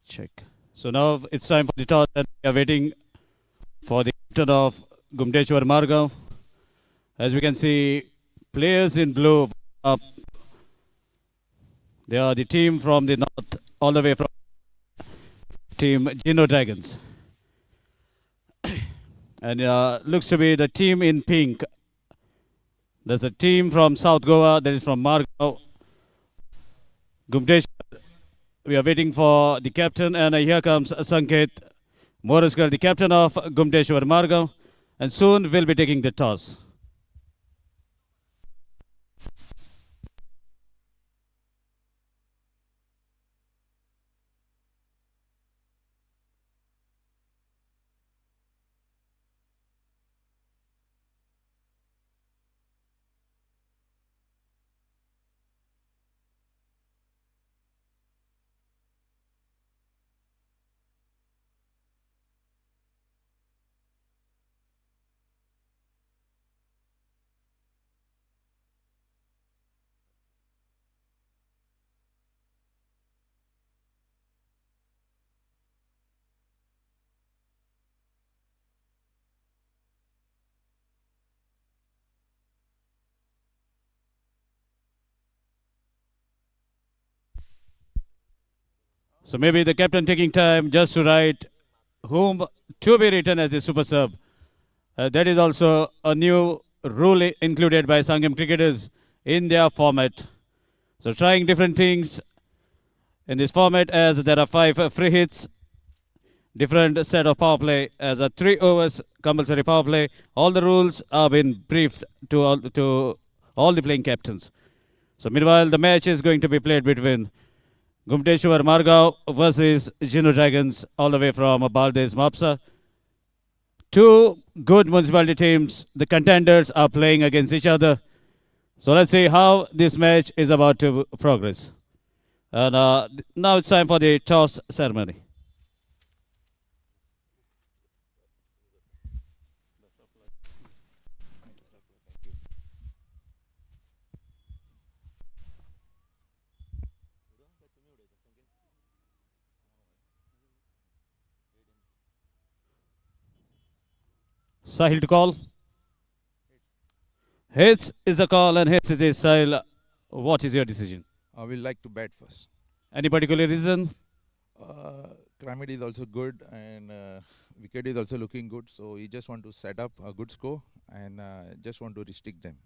Check. So now it's time for the toss, and we are waiting for the captain of Ghumeteshwar Margaon. As we can see, players in blue up. They are the team from the north, all the way from team Geno Dragons. And looks to be the team in pink. There's a team from South Goa, that is from Margaon, Ghumeteshwar. We are waiting for the captain, and here comes Sanket Moraskar, the captain of Ghumeteshwar Margaon, and soon we'll be taking the toss. So maybe the captain taking time just to write whom to be written as the super sub. That is also a new rule included by Sanguem cricketers in their format. So trying different things in this format, as there are 5 free hits, different set of power play, as a 3 overs compulsory power play. All the rules have been briefed to all the playing captains. So meanwhile, the match is going to be played between Ghumeteshwar Margaon versus Geno Dragons, all the way from Baldes Mapsa. Two good municipality teams, the contenders, are playing against each other. So let's see how this match is about to progress. And now it's time for the toss ceremony. Sahil to call. Hits is the call, and hits is the Sahil. What is your decision? I will like to bat first. Any particular reason? Climate is also good and wicket is also looking good. So we just want to set up a good score and just want to restrict them.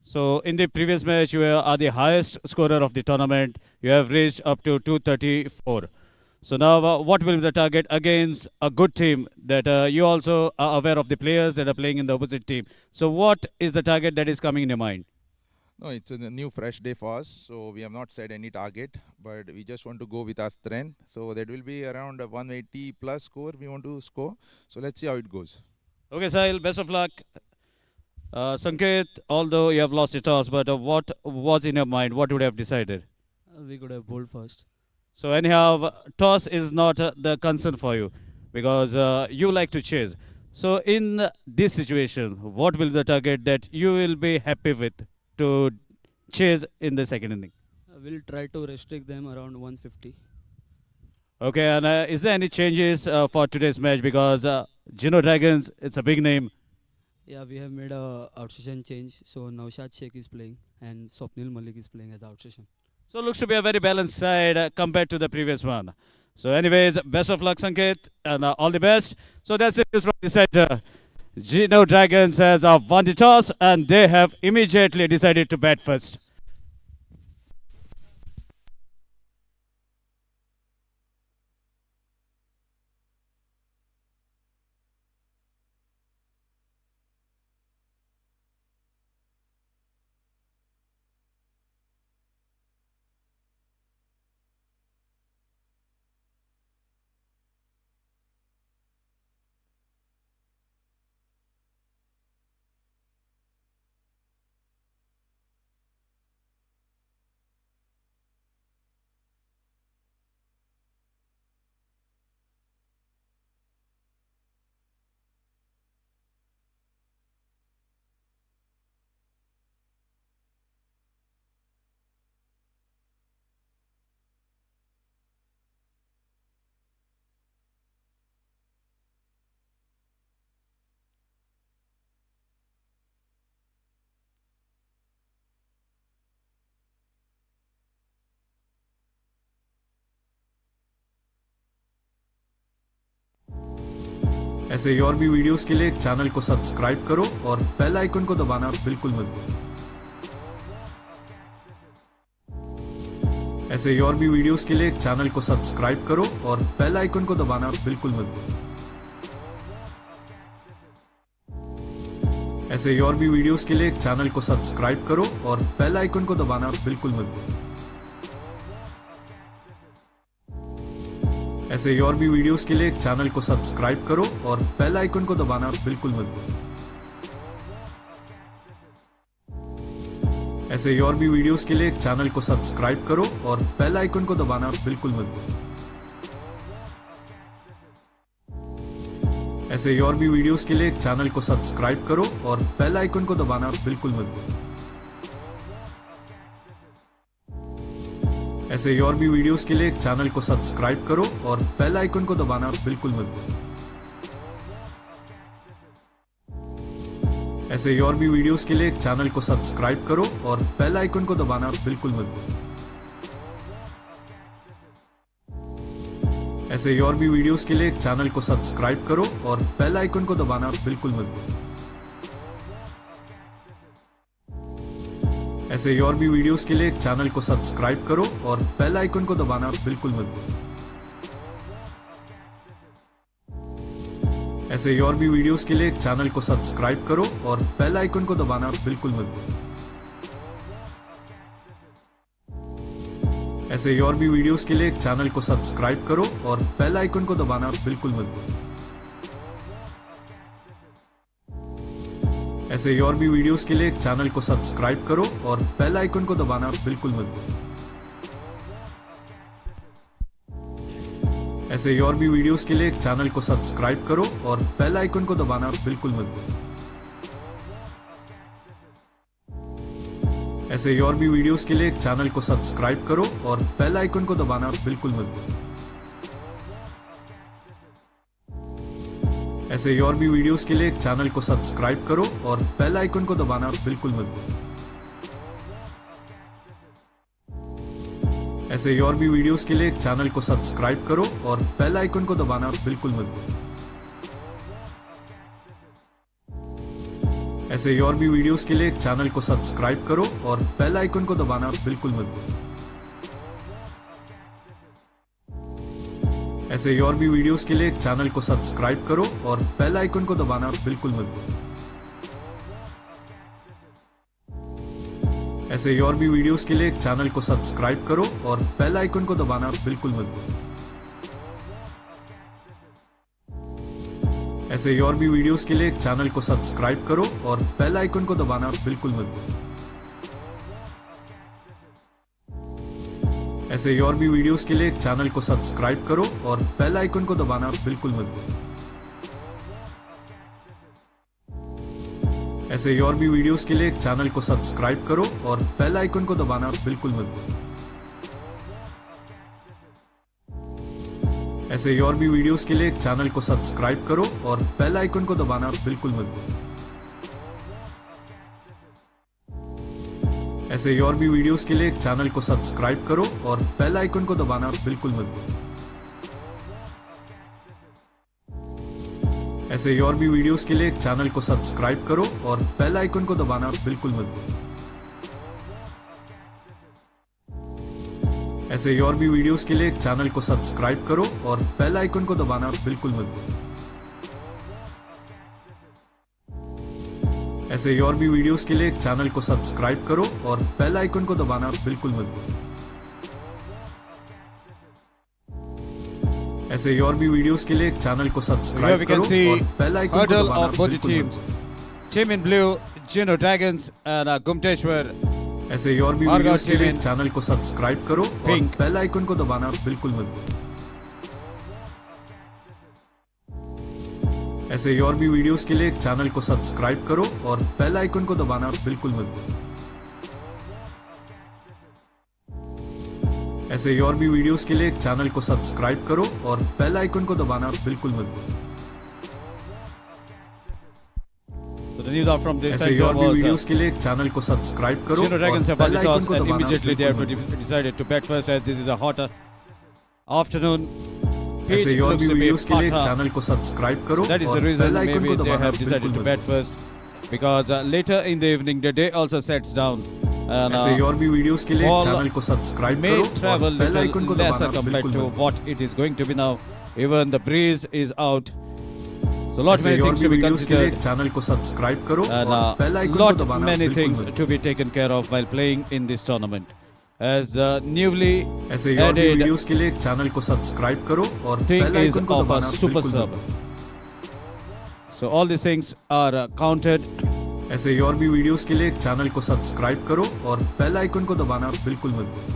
So in the previous match, you are the highest scorer of the tournament. You have reached up to 234. So now, what will be the target against a good team that you also are aware of the players that are playing in the opposite team? So what is the target that is coming in your mind? No, it's a new fresh day for us. So we have not set any target, but we just want to go with our strength. So that will be around a 180 plus score we want to score. So let's see how it goes. Okay, Sahil, best of luck. Sanket, although you have lost the toss, but what was in your mind? What would you have decided? We could have bowled first. So anyhow, toss is not the concern for you because you like to chase. So in this situation, what will the target that you will be happy with to chase in the second inning? We'll try to restrict them around 150. Okay, and is there any changes for today's match because Geno Dragons, it's a big name. Yeah, we have made a outstation change. So Naushad Sheikh is playing and Swapnil Malik is playing as outstation. So it looks to be a very balanced side compared to the previous one. So anyways, best of luck, Sanket, and all the best. So that's it from the center. Geno Dragons has won the toss, and they have immediately decided to bat first. ऐसे ही और भी videos के लिए channel को subscribe करो और bell icon को दबाना बिल्कुल मत भूलो। ऐसे ही और भी वीडियोस के लिए चैनल को सब्सक्राइब करो और बेल आइकन को दबाना बिल्कुल मत भूलो। ऐसे ही और भी वीडियोस के लिए चैनल को सब्सक्राइब करो और बेल आइकन को दबाना बिल्कुल मत भूलो। ऐसे ही और भी वीडियोस के लिए चैनल को सब्सक्राइब करो और बेल आइकन को दबाना बिल्कुल मत भूलो। ऐसे ही और भी वीडियोस के लिए चैनल को सब्सक्राइब करो और बेल आइकन को दबाना बिल्कुल मत भूलो। ऐसे ही और भी वीडियोस के लिए चैनल को सब्सक्राइब करो और बेल आइकन को दबाना बिल्कुल मत भूलो। ऐसे ही और भी वीडियोस के लिए चैनल को सब्सक्राइब करो और बेल आइकन को दबाना बिल्कुल मत भूलो। ऐसे ही और भी वीडियोस के लिए चैनल को सब्सक्राइब करो और बेल आइकन को दबाना बिल्कुल मत भूलो। ऐसे ही और भी वीडियोस के लिए चैनल को सब्सक्राइब करो और बेल आइकन को दबाना बिल्कुल मत भूलो। ऐसे ही और भी वीडियोस के लिए चैनल को सब्सक्राइब करो और बेल आइकन को दबाना बिल्कुल मत भूलो। ऐसे ही और भी वीडियोस के लिए चैनल को सब्सक्राइब करो और बेल आइकन को दबाना बिल्कुल मत भूलो। ऐसे ही और भी वीडियोस के लिए चैनल को सब्सक्राइब करो और बेल आइकन को दबाना बिल्कुल मत भूलो। ऐसे ही और भी वीडियोस के लिए चैनल को सब्सक्राइब करो और बेल आइकन को दबाना बिल्कुल मत भूलो। ऐसे ही और भी वीडियोस के लिए चैनल को सब्सक्राइब करो और बेल आइकन को दबाना बिल्कुल मत भूलो। ऐसे ही और भी वीडियोस के लिए चैनल को सब्सक्राइब करो और बेल आइकन को दबाना बिल्कुल मत भूलो। ऐसे ही और भी वीडियोस के लिए चैनल को सब्सक्राइब करो और बेल आइकन को दबाना बिल्कुल मत भूलो। ऐसे ही और भी वीडियोस के लिए चैनल को सब्सक्राइब करो और बेल आइकन को दबाना बिल्कुल मत भूलो। ऐसे ही और भी वीडियोस के लिए चैनल को सब्सक्राइब करो और बेल आइकन को दबाना बिल्कुल मत भूलो। ऐसे ही और भी वीडियोस के लिए चैनल को सब्सक्राइब करो और बेल आइकन को दबाना बिल्कुल मत भूलो। ऐसे ही और भी वीडियोस के लिए चैनल को सब्सक्राइब करो और बेल आइकन को दबाना बिल्कुल मत भूलो। ऐसे ही और भी वीडियोस के लिए चैनल को सब्सक्राइब करो और बेल आइकन को दबाना बिल्कुल मत भूलो। ऐसे ही और भी वीडियोस के लिए चैनल को सब्सक्राइब करो और बेल आइकन को दबाना बिल्कुल मत भूलो। ऐसे ही और भी वीडियोस के लिए चैनल को सब्सक्राइब करो और बेल आइकन को दबाना बिल्कुल मत भूलो। ऐसे ही और भी वीडियोस के लिए चैनल को सब्सक्राइब करो और बेल आइकन को दबाना बिल्कुल मत भूलो। ऐसे ही और भी वीडियोस के लिए चैनल को सब्सक्राइब करो और बेल आइकन को दबाना बिल्कुल मत भूलो। ऐसे ही और भी वीडियोस के लिए चैनल को सब्सक्राइब करो और बेल आइकन को दबाना बिल्कुल मत भूलो। ऐसे ही और भी वीडियोस के लिए चैनल को सब्सक्राइब करो और बेल आइकन को दबाना बिल्कुल मत भूलो। ऐसे ही और भी वीडियोस के लिए चैनल को सब्सक्राइब करो और बेल आइकन को दबाना बिल्कुल मत भूलो। ऐसे ही और भी वीडियोस के लिए चैनल को सब्सक्राइब we करो can see और बेल आइकन को hurdle दबाना of both the बिल्कुल मत teams. Team in blue, Geno Dragons and Ghumeteshwar. भूलो। ऐसे ही और भी Marga वीडियोस के team लिए in चैनल को सब्सक्राइब करो और pink. बेल आइकन को दबाना बिल्कुल मत भूलो। ऐसे ही और भी वीडियोस के लिए चैनल को सब्सक्राइब करो और बेल आइकन को दबाना बिल्कुल मत भूलो। ऐसे ही और भी वीडियोस के लिए चैनल को सब्सक्राइब करो और बेल आइकन को दबाना बिल्कुल मत भूलो। So the news are from this ऐसे ही center और भी was वीडियोस के लिए चैनल को सब्सक्राइब करो Geno Dragons और have won bell the toss icon को and दबाना immediately they बिल्कुल have मत भूलो। decided to bat first as this is a hot afternoon. pitch ऐसे ही और looks भी to be वीडियोस के लिए Patha. चैनल को सब्सक्राइब करो That is और the reason bell icon maybe को they दबाना have decided बिल्कुल to मत bat first, because later in the evening the day also sets down. And ऐसे ही और भी वीडियोस के लिए ball चैनल को सब्सक्राइब may करो और travel बेल आइकन little को lesser दबाना compared बिल्कुल to मत what it is going to be now. Even the breeze is out. So lot ऐसे many ही और things भी to be वीडियोस के लिए considered, चैनल को सब्सक्राइब करो and और बेल आइकन को lot दबाना many बिल्कुल things मत to be taken care of while playing in this tournament. As newly ऐसे ही और भी added वीडियोस के लिए चैनल को सब्सक्राइब करो और thing बेल is आइकन को of a दबाना super बिल्कुल sub. मत So all these things are counted. ऐसे ही और भी वीडियोस के लिए चैनल को सब्सक्राइब करो और बेल आइकन को दबाना बिल्कुल मत भूलो।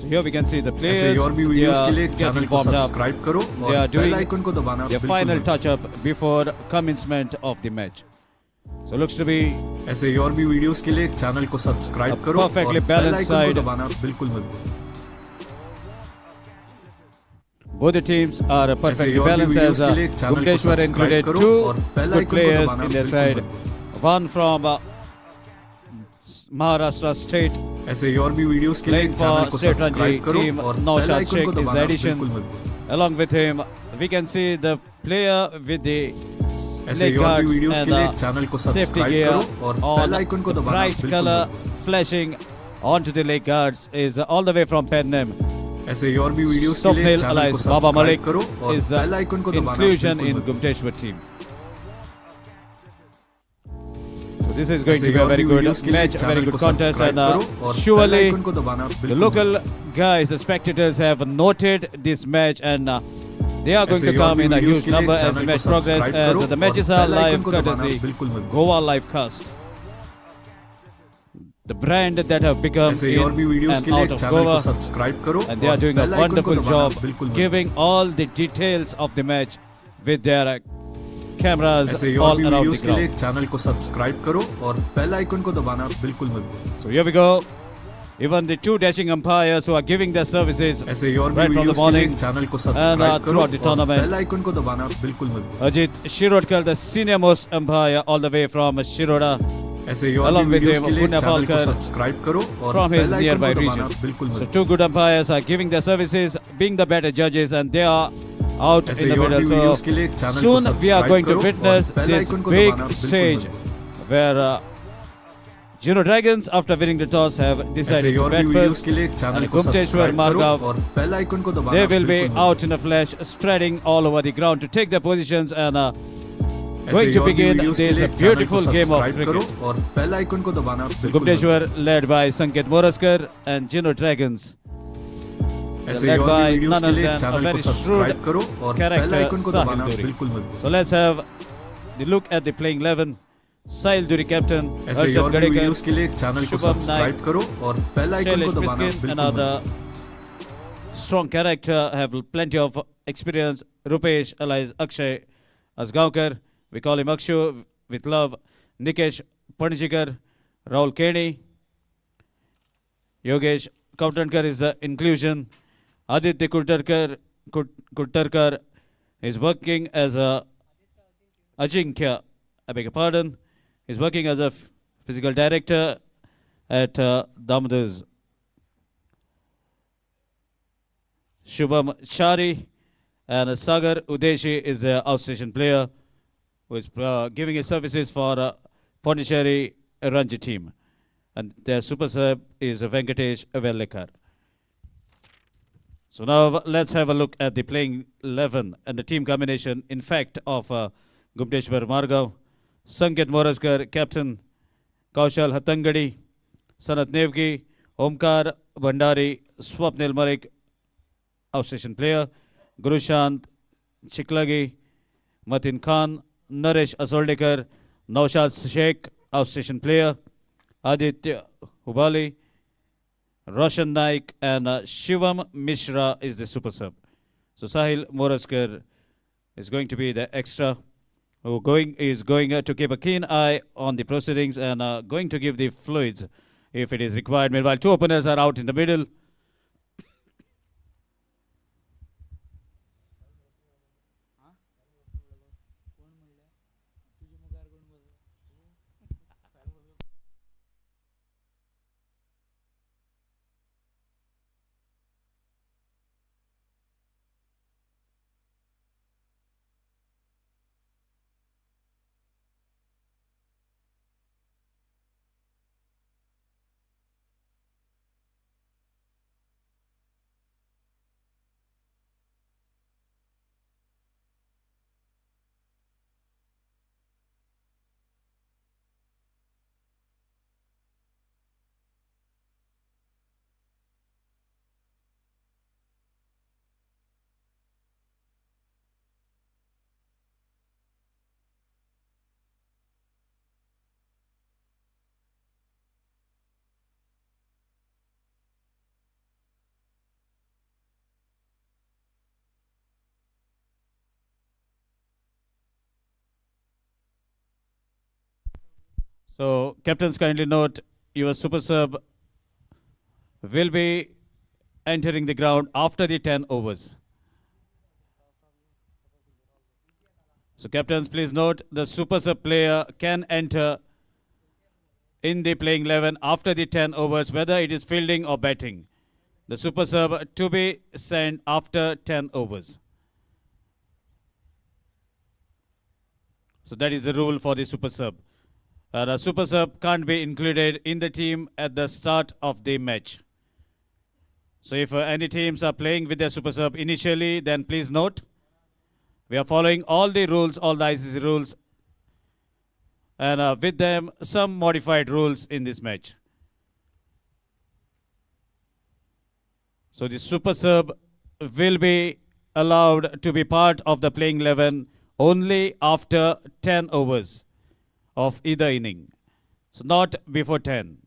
So here we can see the ऐसे players. ही और भी They वीडियोस के are लिए चैनल getting को warmed up. सब्सक्राइब करो They और are बेल doing आइकन को दबाना their बिल्कुल final मत touch up before commencement of the match. So looks to be भूलो। ऐसे ही और भी वीडियोस के लिए चैनल को सब्सक्राइब a करो और perfectly bell balanced icon side. को दबाना बिल्कुल मत भूलो। both the teams are ऐसे perfectly ही और भी balanced, वीडियोस as के लिए चैनल को Ghumeteshwar सब्सक्राइब included करो two और बेल good आइकन को players दबाना in their बिल्कुल side. मत भूलो। One from Maharashtra state, ऐसे ही और भी वीडियोस के लिए playing चैनल for को State सब्सक्राइब Ranji करो team, और बेल Naushad आइकन Sheikh को is the दबाना addition. बिल्कुल मत भूलो। Along with him, we can see the player with the ऐसे leg ही और भी guards वीडियोस and के लिए चैनल को safety सब्सक्राइब gear करो और on बेल आइकन को दबाना bright बिल्कुल color मत भूलो। flashing onto the leg guards is all the way from Pennem. ऐसे ही और भी वीडियोस के लिए Swapnil चैनल को alias Baba सब्सक्राइब Malik करो और is बेल आइकन को दबाना inclusion बिल्कुल in मत भूलो। Ghumeteshwar team. So this is going ऐसे to ही be a और very भी good वीडियोस के लिए match, a very channel good को contest, सब्सक्राइब and करो और बेल surely आइकन को दबाना the बिल्कुल मत local भूलो। guys, the spectators have noted this match, and they are going ऐसे to ही और come भी in a वीडियोस huge के लिए number as चैनल the को match progress, सब्सक्राइब as करो the और matches are bell icon live को दबाना courtesy बिल्कुल मत भूलो। Goa Livecast, the brand that have become ऐसे ही और भी in वीडियोस and के लिए out of चैनल को Goa, सब्सक्राइब करो and they are और doing a बेल आइकन को wonderful दबाना job बिल्कुल मत भूलो। giving all the details of the match with their cameras ऐसे ही और all भी around the वीडियोस के लिए ground. चैनल को सब्सक्राइब करो और बेल आइकन को दबाना बिल्कुल मत भूलो। So here we go. Even the two dashing umpires who are giving their services ऐसे ही और भी right from the वीडियोस के लिए morning, चैनल को and सब्सक्राइब करो throughout the और tournament. बेल आइकन को दबाना बिल्कुल मत भूलो। Ajit Shirodkar, the senior most umpire all the way from Shiroda, ऐसे ही और भी along with वीडियोस him, के लिए Punya चैनल को Palkar सब्सक्राइब करो और from his bell icon nearby को दबाना region. बिल्कुल मत So भूलो। two good umpires are giving their services, being the better judges, and they are out ऐसे in ही the और भी middle. वीडियोस So के लिए चैनल को soon we are subscribe going to करो और witness बेल this आइकन को big दबाना बिल्कुल stage मत भूलो। where Geno Dragons, after winning the toss, have ऐसे decided ही to और भी bat वीडियोस first. के लिए चैनल And को Ghumeteshwar सब्सक्राइब करो Margav, और बेल आइकन को दबाना they will be बिल्कुल मत out in the flash, spreading all over the ground to take their positions, and भूलो। ऐसे going ही to और भी begin वीडियोस के this लिए चैनल को beautiful game of सब्सक्राइब करो cricket. और बेल आइकन को दबाना बिल्कुल मत Ghumeteshwar led by Sanket Moraskar and Geno Dragons. भूलो। ऐसे ही led और by भी वीडियोस none के other लिए than a चैनल very को सब्सक्राइब करो और बेल character, आइकन को Sahil दबाना Duri. बिल्कुल मत भूलो। So let's have the look at the playing 11. Sahil Duri captain, ऐसे ही Arshad और भी Gadekar, वीडियोस के लिए चैनल को Shubham सब्सक्राइब Naik, करो और बेल आइकन को Shailesh दबाना Miskin, बिल्कुल मत भूलो। another strong character, have plenty of experience. Rupesh alias Akshay Asgaonkar, we call him Akshu with love. Nikesh Panjikar, Rahul Keni, Yogesh Kautankar is the inclusion. Aditya Kultarkar is working as a Ajinkya, I beg your pardon, is working as a physical director at Damodar's. Shubham Shari and Sagar Udeshi is the outstation player who is giving his services for Pondicherry Ranji team. And their super sub is Venkatesh Vellekar. So now let's have a look at the playing 11 and the team combination, in fact, of Ghumeteshwar Margav, Sanket Moraskar, captain, Kaushal Hatangadi, Sanat Nevgi, Omkar Bhandari, Swapnil Malik, outstation player, Gurushant Chiklagi, Matin Khan, Naresh Asoldekar, Naushad Sheikh, outstation player, Aditya Hubali, Roshan Naik, and Shivam Mishra is the super sub. So Sahil Moraskar is going to be the extra, who is going to keep a keen eye on the proceedings and going to give the fluids if it is required. Meanwhile, two openers are out in the middle. So, captains, kindly note your super sub will be entering the ground after the 10 overs. So, captains, please note the super sub player can enter in the playing 11 after the 10 overs, whether it is fielding or batting. The super sub to be sent after 10 overs. So that is the rule for the super sub. The super sub can't be included in the team at the start of the match. So if any teams are playing with their super sub initially, then please note, we are following all the rules, all the ICC rules, and with them some modified rules in this match. So the super sub will be allowed to be part of the playing 11 only after 10 overs of either inning. So not before 10.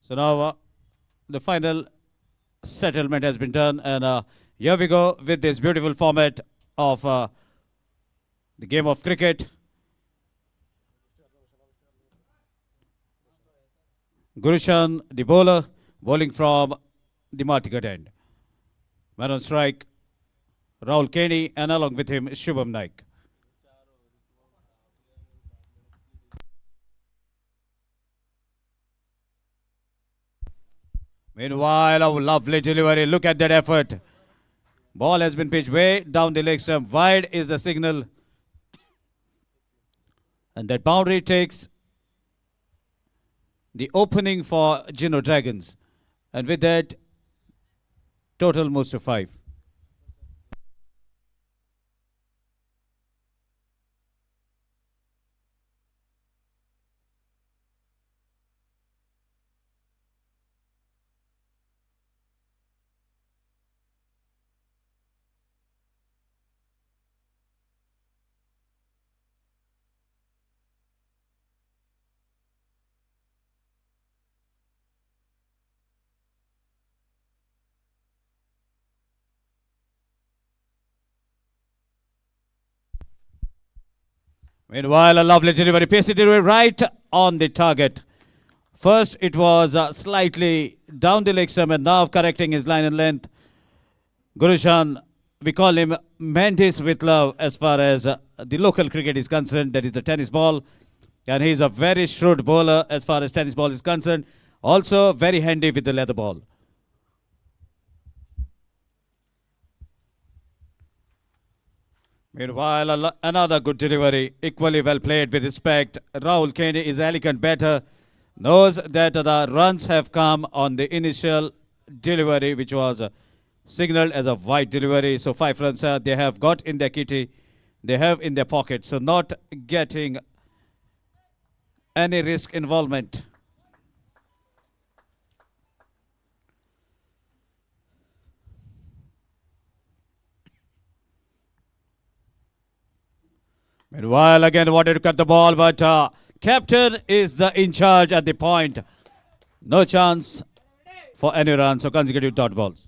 So now the final settlement has been done, and here we go with this beautiful format of the game of cricket. Gurushan, the bowler, bowling from the Martigat end. Man on strike, Rahul Kenny, and along with him, Shubham Naik. Meanwhile, a lovely delivery. Look at that effort. Ball has been pitched way down the leg stump. Wide is the signal. And that boundary takes the opening for Geno Dragons. And with that, total moves to 5. Meanwhile, a lovely delivery, pacey delivery right on the target. First, it was slightly down the leg stump, and now correcting his line and length. Gurushan, we call him Mendes with love as far as the local cricket is concerned. That is the tennis ball. And he's a very shrewd bowler as far as tennis ball is concerned. Also very handy with the leather ball. Meanwhile, another good delivery, equally well played with respect. Rahul Kenny is elegant batter, knows that the runs have come on the initial delivery, which was signaled as a wide delivery. So 5 runs they have got in their kitty, they have in their pocket. So not getting any risk involvement. Meanwhile, again wanted to cut the ball, but captain is the in charge at the point. No chance for any run, so consecutive dot balls.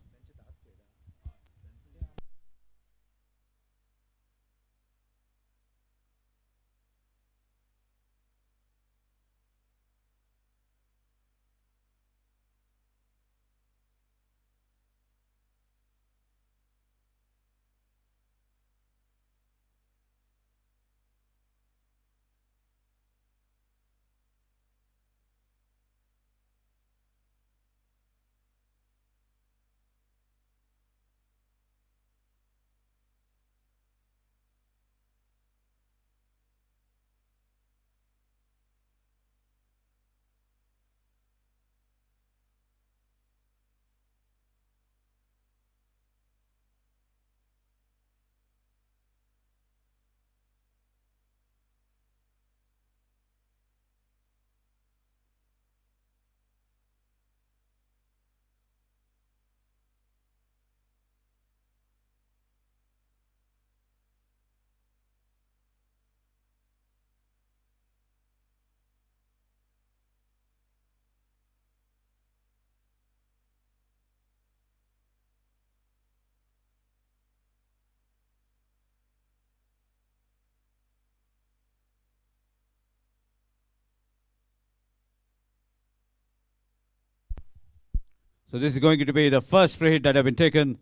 So this is going to be the first free hit that have been taken.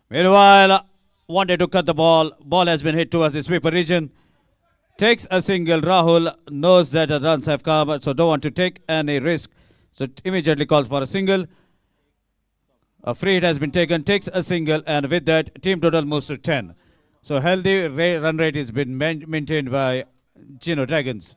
Meanwhile, wanted to cut the ball. Ball has been hit towards the sweeper region. Takes a single. Rahul knows that the runs have come, so don't want to take any risk. So immediately calls for a single. A free hit has been taken, takes a single, and with that, team total moves to 10. So healthy run rate has been maintained by Geno Dragons.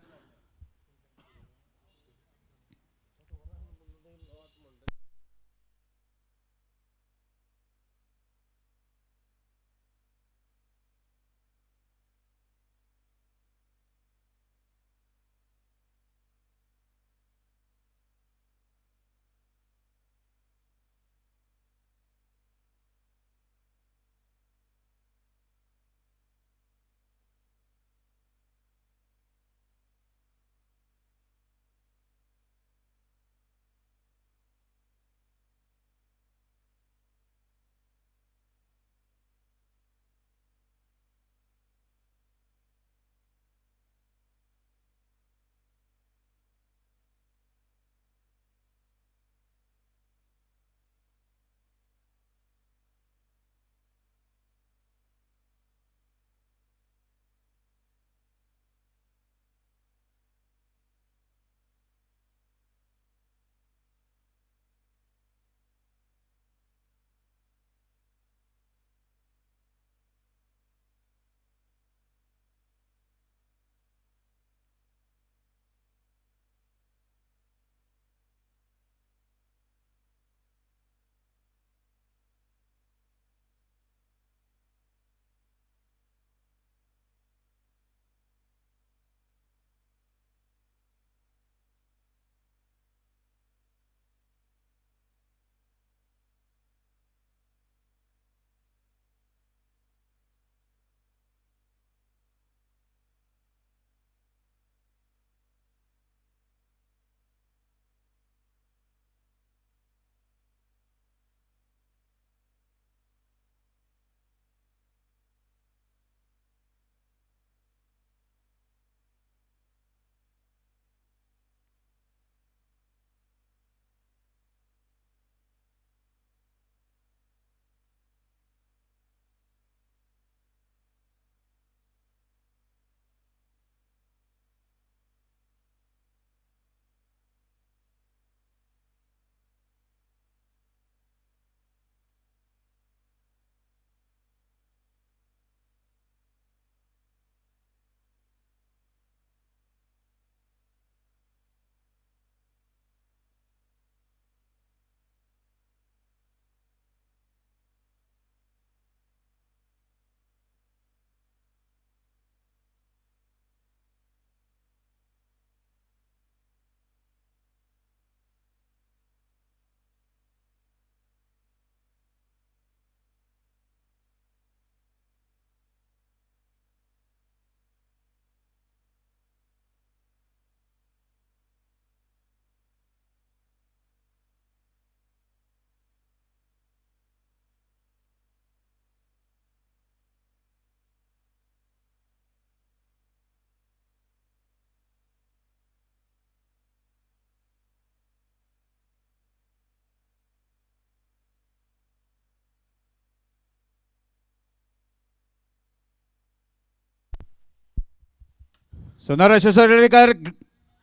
So Naresh Asolekar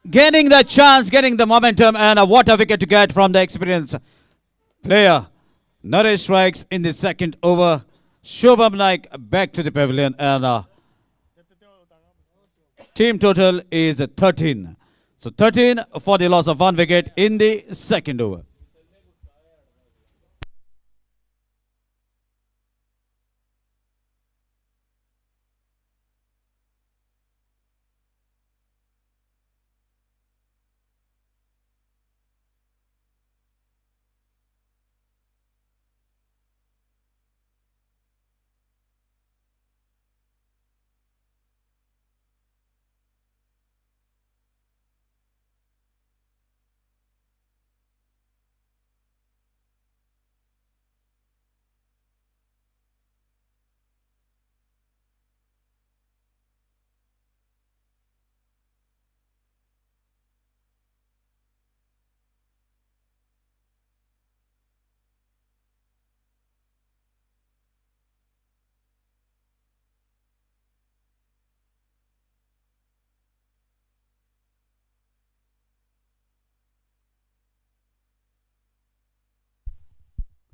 gaining the chance, getting the momentum, and what a wicket to get from the experienced player. Naresh strikes in the second over. Shobham Naik back to the pavilion, and team total is 13. So 13 for the loss of 1 wicket in the second over.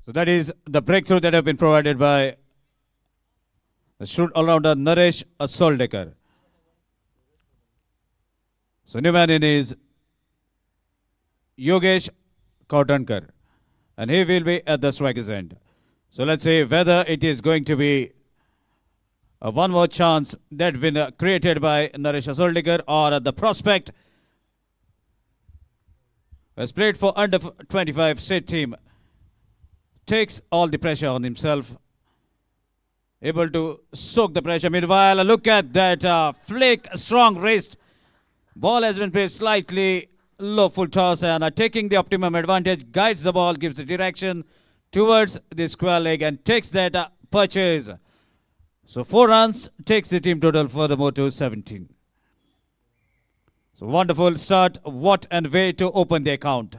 So that is the breakthrough that have been provided by the shoot all-rounder Naresh Asolekar. So new man in is Yogesh Kautankar, and he will be at the striker's end. So let's see whether it is going to be a one more chance that been created by Naresh Asolekar, or the prospect has played for under 25 state team, takes all the pressure on himself, able to soak the pressure. Meanwhile, look at that flick, strong wrist. Ball has been played slightly low, full toss, and taking the optimum advantage, guides the ball, gives the direction towards the square leg, and takes that purchase. So 4 runs takes the team total furthermore to 17. So wonderful start. What and way to open the account.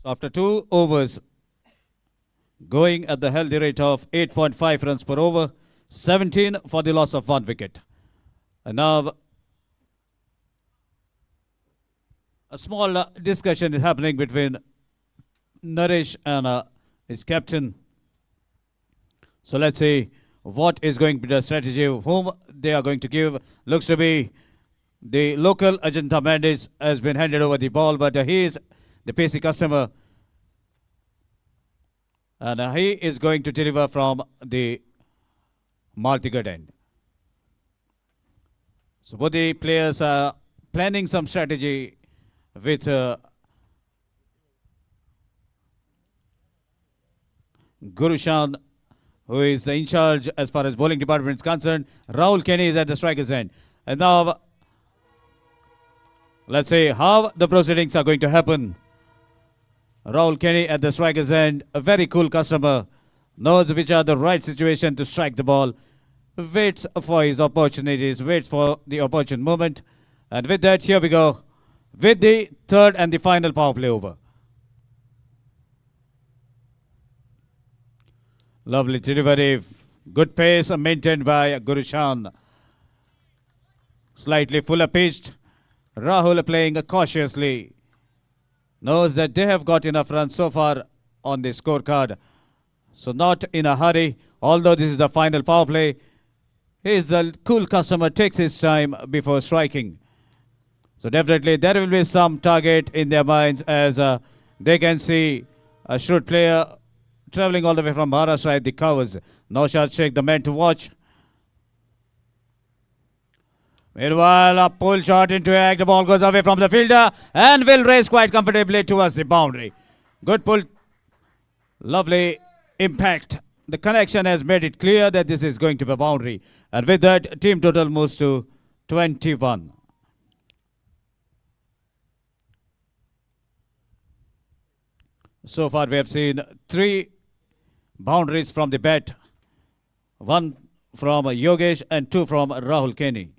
So after 2 overs, going at the healthy rate of 8.5 runs per over, 17 for the loss of 1 wicket. And now a small discussion is happening between Naresh and his captain. So let's see what is going to be the strategy, whom they are going to give. Looks to be the local Ajanta Mendes has been handed over the ball, but he is the pacey customer, and he is going to deliver from the Maltigat end. So both the players are planning some strategy with Gurushan, who is in charge as far as bowling department is concerned. Rahul Kenny is at the striker's end. And now let's see how the proceedings are going to happen. Rahul Kenny at the striker's end, a very cool customer, knows which are the right situation to strike the ball, waits for his opportunities, waits for the opportune moment. And with that, here we go with the third and the final power play over. Lovely delivery, good pace maintained by Gurushan. Slightly fuller pitched. Rahul playing cautiously. Knows that they have got enough runs so far on the scorecard. So not in a hurry. Although this is the final power play, his cool customer takes his time before striking. So definitely there will be some target in their minds as they can see a shrewd player traveling all the way from Maharashtra at the covers. Naushad Sheikh, the man to watch. Meanwhile, a pull shot into act. The ball goes away from the fielder and will race quite comfortably towards the boundary. Good pull. Lovely impact. The connection has made it clear that this is going to be a boundary. And with that, team total moves to 21. So far we have seen 3 boundaries from the bat. 1 from Yogesh and 2 from Rahul Kenny.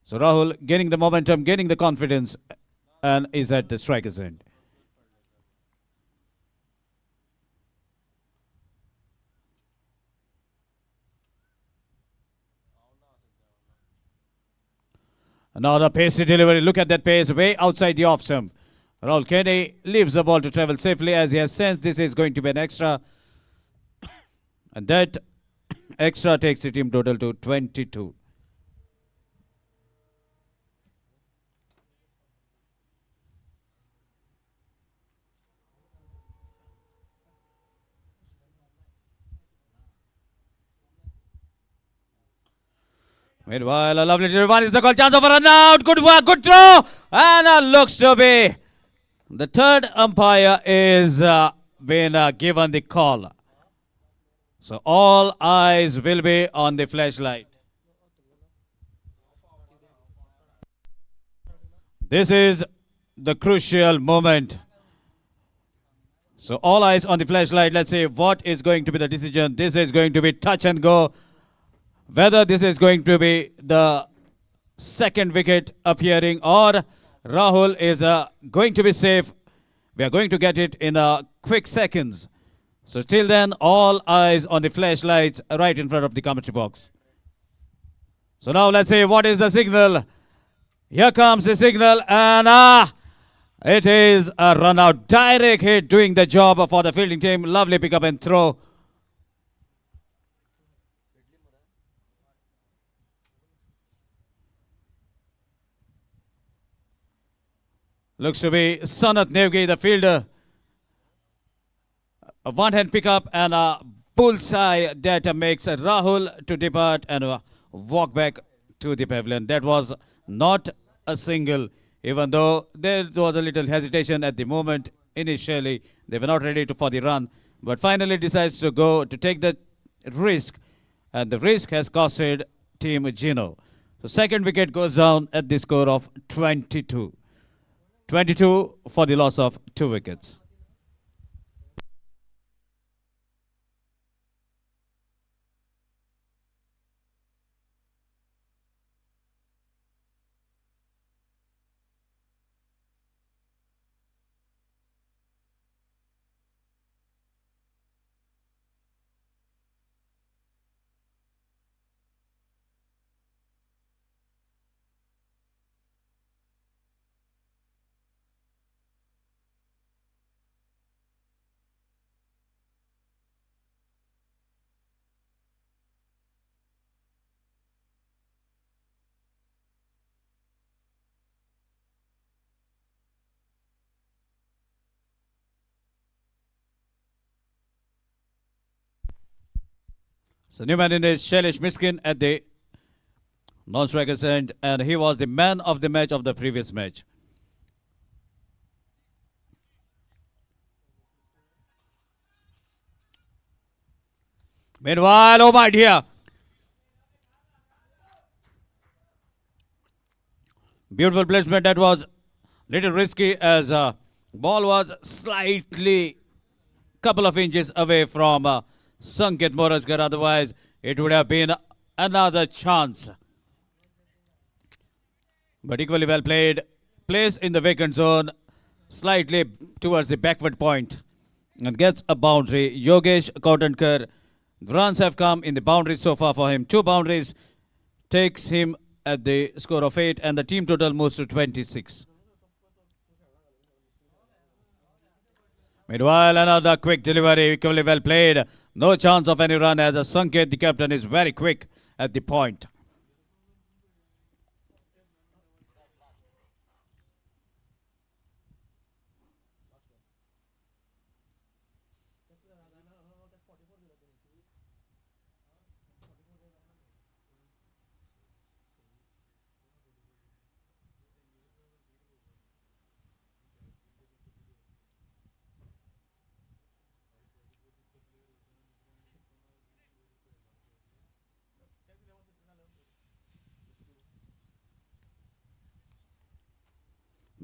So Rahul gaining the momentum, gaining the confidence, and is at the striker's end. Now the pacey delivery. Look at that pace, way outside the off stump. Rahul Kenny leaves the ball to travel safely as he has sensed this is going to be an extra. And that extra takes the team total to 22. Meanwhile, a lovely delivery. One is the call. Chance of a run out. Good work. Good throw. And looks to be the third umpire is been given the call. So all eyes will be on the flashlight. This is the crucial moment. So all eyes on the flashlight. Let's see what is going to be the decision. This is going to be touch and go. Whether this is going to be the second wicket appearing or Rahul is going to be safe. We are going to get it in quick seconds. So till then, all eyes on the flashlights right in front of the commentary box. So now let's see what is the signal. Here comes the signal, and it is a run out. Direct hit doing the job for the fielding team. Lovely pick up and throw. Looks to be Sanat Nevgi, the fielder. A one-hand pickup and a bullseye that makes Rahul to depart and walk back to the pavilion. That was not a single, even though there was a little hesitation at the moment. Initially, they were not ready for the run, but finally decides to go to take the risk, and the risk has costed team Geno. So second wicket goes down at the score of 22. 22 for the loss of 2 wickets. So new man in is Shailesh Miskin at the non-striker's end, and he was the man of the match of the previous match. Meanwhile, oh my dear. Beautiful placement. That was little risky as ball was slightly couple of inches away from Sanket Moraskar. Otherwise, it would have been another chance. But equally well played. Placed in the vacant zone, slightly towards the backward point, and gets a boundary. Yogesh Kautankar. Runs have come in the boundaries so far for him. 2 boundaries takes him at the score of 8, and the team total moves to 26. Meanwhile, another quick delivery, equally well played. No chance of any run as Sanket, the captain, is very quick at the point.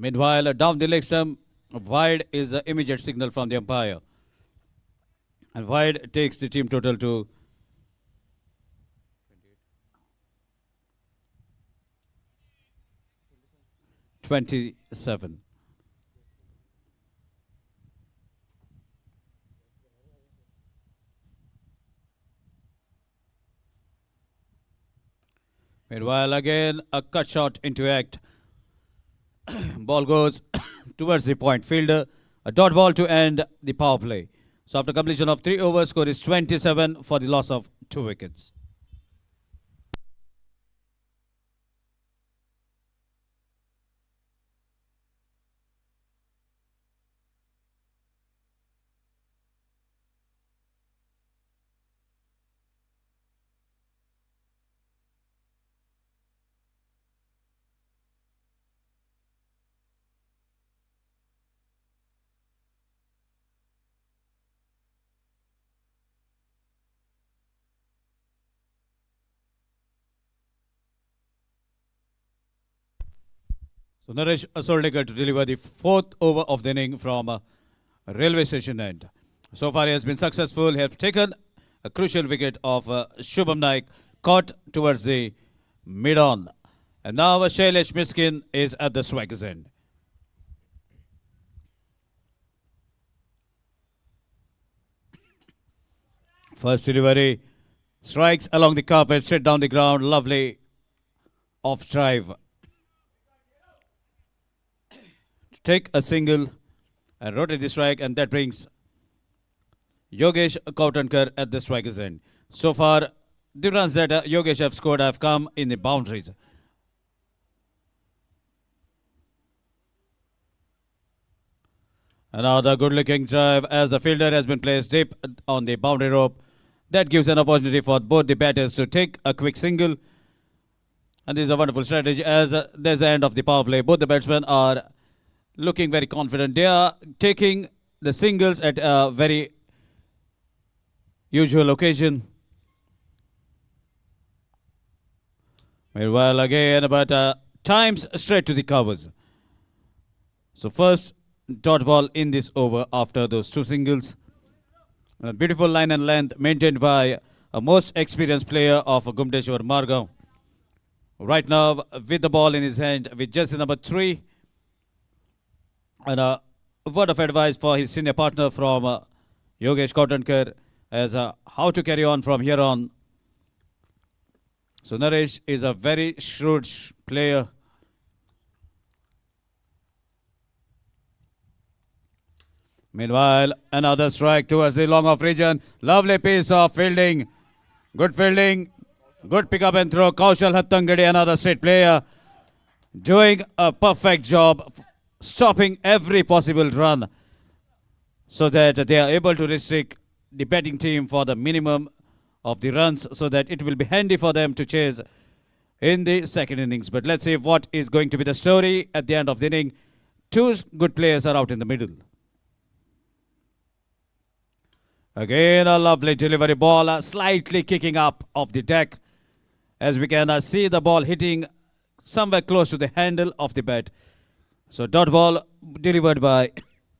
Meanwhile, down the leg stump, Wide is the immediate signal from the umpire. And wide takes the team total to 27. Meanwhile, again, a cut shot into act. Ball goes towards the point fielder. A dot ball to end the power play. So after completion of 3 overs, score is 27 for the loss of 2 wickets. So Naresh Asoltekar to deliver the 4th over of the inning from railway station end. So far he has been successful. He has taken a crucial wicket of Shubham Naik, caught towards the mid-on. And now Shailesh Miskin is at the swagger's end. First delivery, strikes along the carpet, straight down the ground, lovely off drive. Take a single and rotate the strike, and that brings Yogesh Kautankar at the striker's end. So far, the runs that Yogesh have scored have come in the boundaries. Another good-looking drive as the fielder has been placed deep on the boundary rope. That gives an opportunity for both the batters to take a quick single. And this is a wonderful strategy as there's the end of the power play. Both the batsmen are looking very confident. They are taking the singles at a very usual occasion. Meanwhile, again, but times straight to the covers. So first dot ball in this over after those 2 singles. A beautiful line and length maintained by a most experienced player of Ghumeteshwar Margaon. Right now, with the ball in his hand, with jersey number 3. And a word of advice for his senior partner from Yogesh Kautankar as how to carry on from here on. So Naresh is a very shrewd player. Meanwhile, another strike towards the long off region. Lovely piece of fielding. Good fielding. Good pick up and throw. Kaushal Hattangadi, another straight player, doing a perfect job, stopping every possible run so that they are able to restrict the batting team for the minimum of the runs so that it will be handy for them to chase in the second innings. But let's see what is going to be the story at the end of the inning. 2 good players are out in the middle. Again, a lovely delivery ball, slightly kicking up off the deck as we can see the ball hitting somewhere close to the handle of the bat. So dot ball delivered by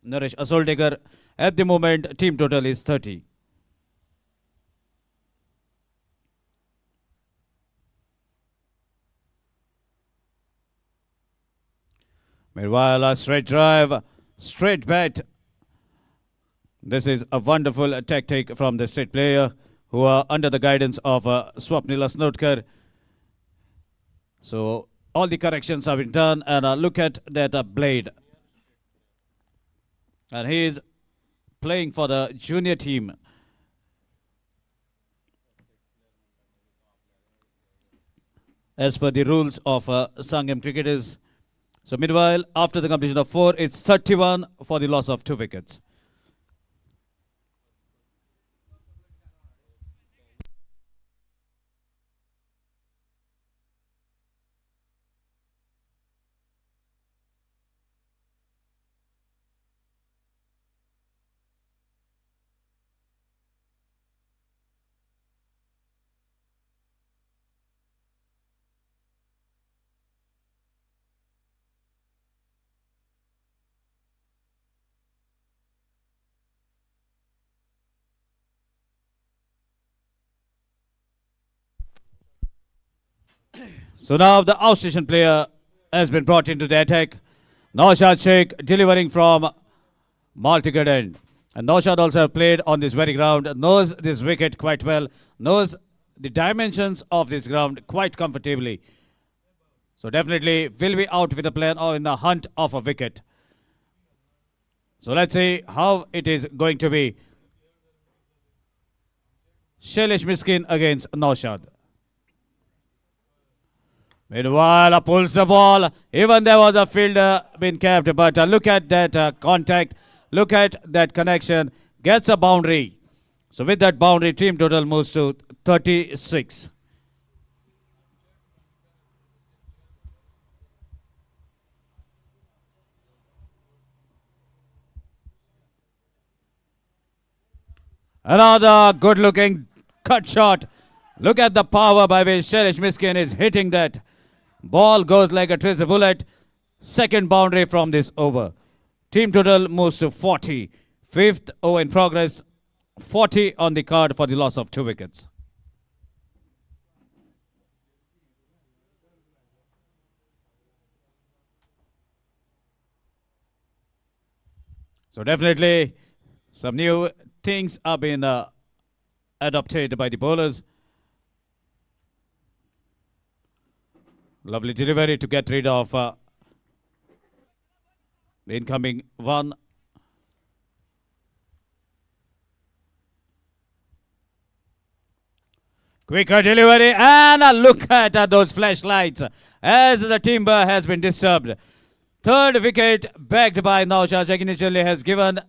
Naresh Asoltekar. At the moment, team total is 30. Meanwhile, a straight drive, straight bat. This is a wonderful tactic from the state player who are under the guidance of Swapnil Asnotkar. So all the corrections have been done, and look at that blade. And he is playing for the junior team. As per the rules of Sanguem cricketers. So meanwhile, after the completion of 4, it's 31 for the loss of 2 wickets. So now the outstation player has been brought into the attack. Naushad Sheikh delivering from multi-good end. And Naushad also played on this very ground, knows this wicket quite well, knows the dimensions of this ground quite comfortably. So definitely will be out with a plan or in the hunt of a wicket. So let's see how it is going to be. Shailesh Miskin against Naushad. Meanwhile, pulls the ball. Even there was a fielder being kept, but look at that contact. Look at that connection. Gets a boundary. So with that boundary, team total moves to 36. Another good-looking cut shot. Look at the power by which Shailesh Miskin is hitting that. Ball goes like a tracer bullet. Second boundary from this over. Team total moves to 40. Fifth over in progress. 40 on the card for the loss of 2 wickets. So definitely some new things are being adopted by the bowlers. Lovely delivery to get rid of the incoming one. Quicker delivery and a look at those flashlights as the timber has been disturbed. Third wicket backed by Naushad Sheikh initially has given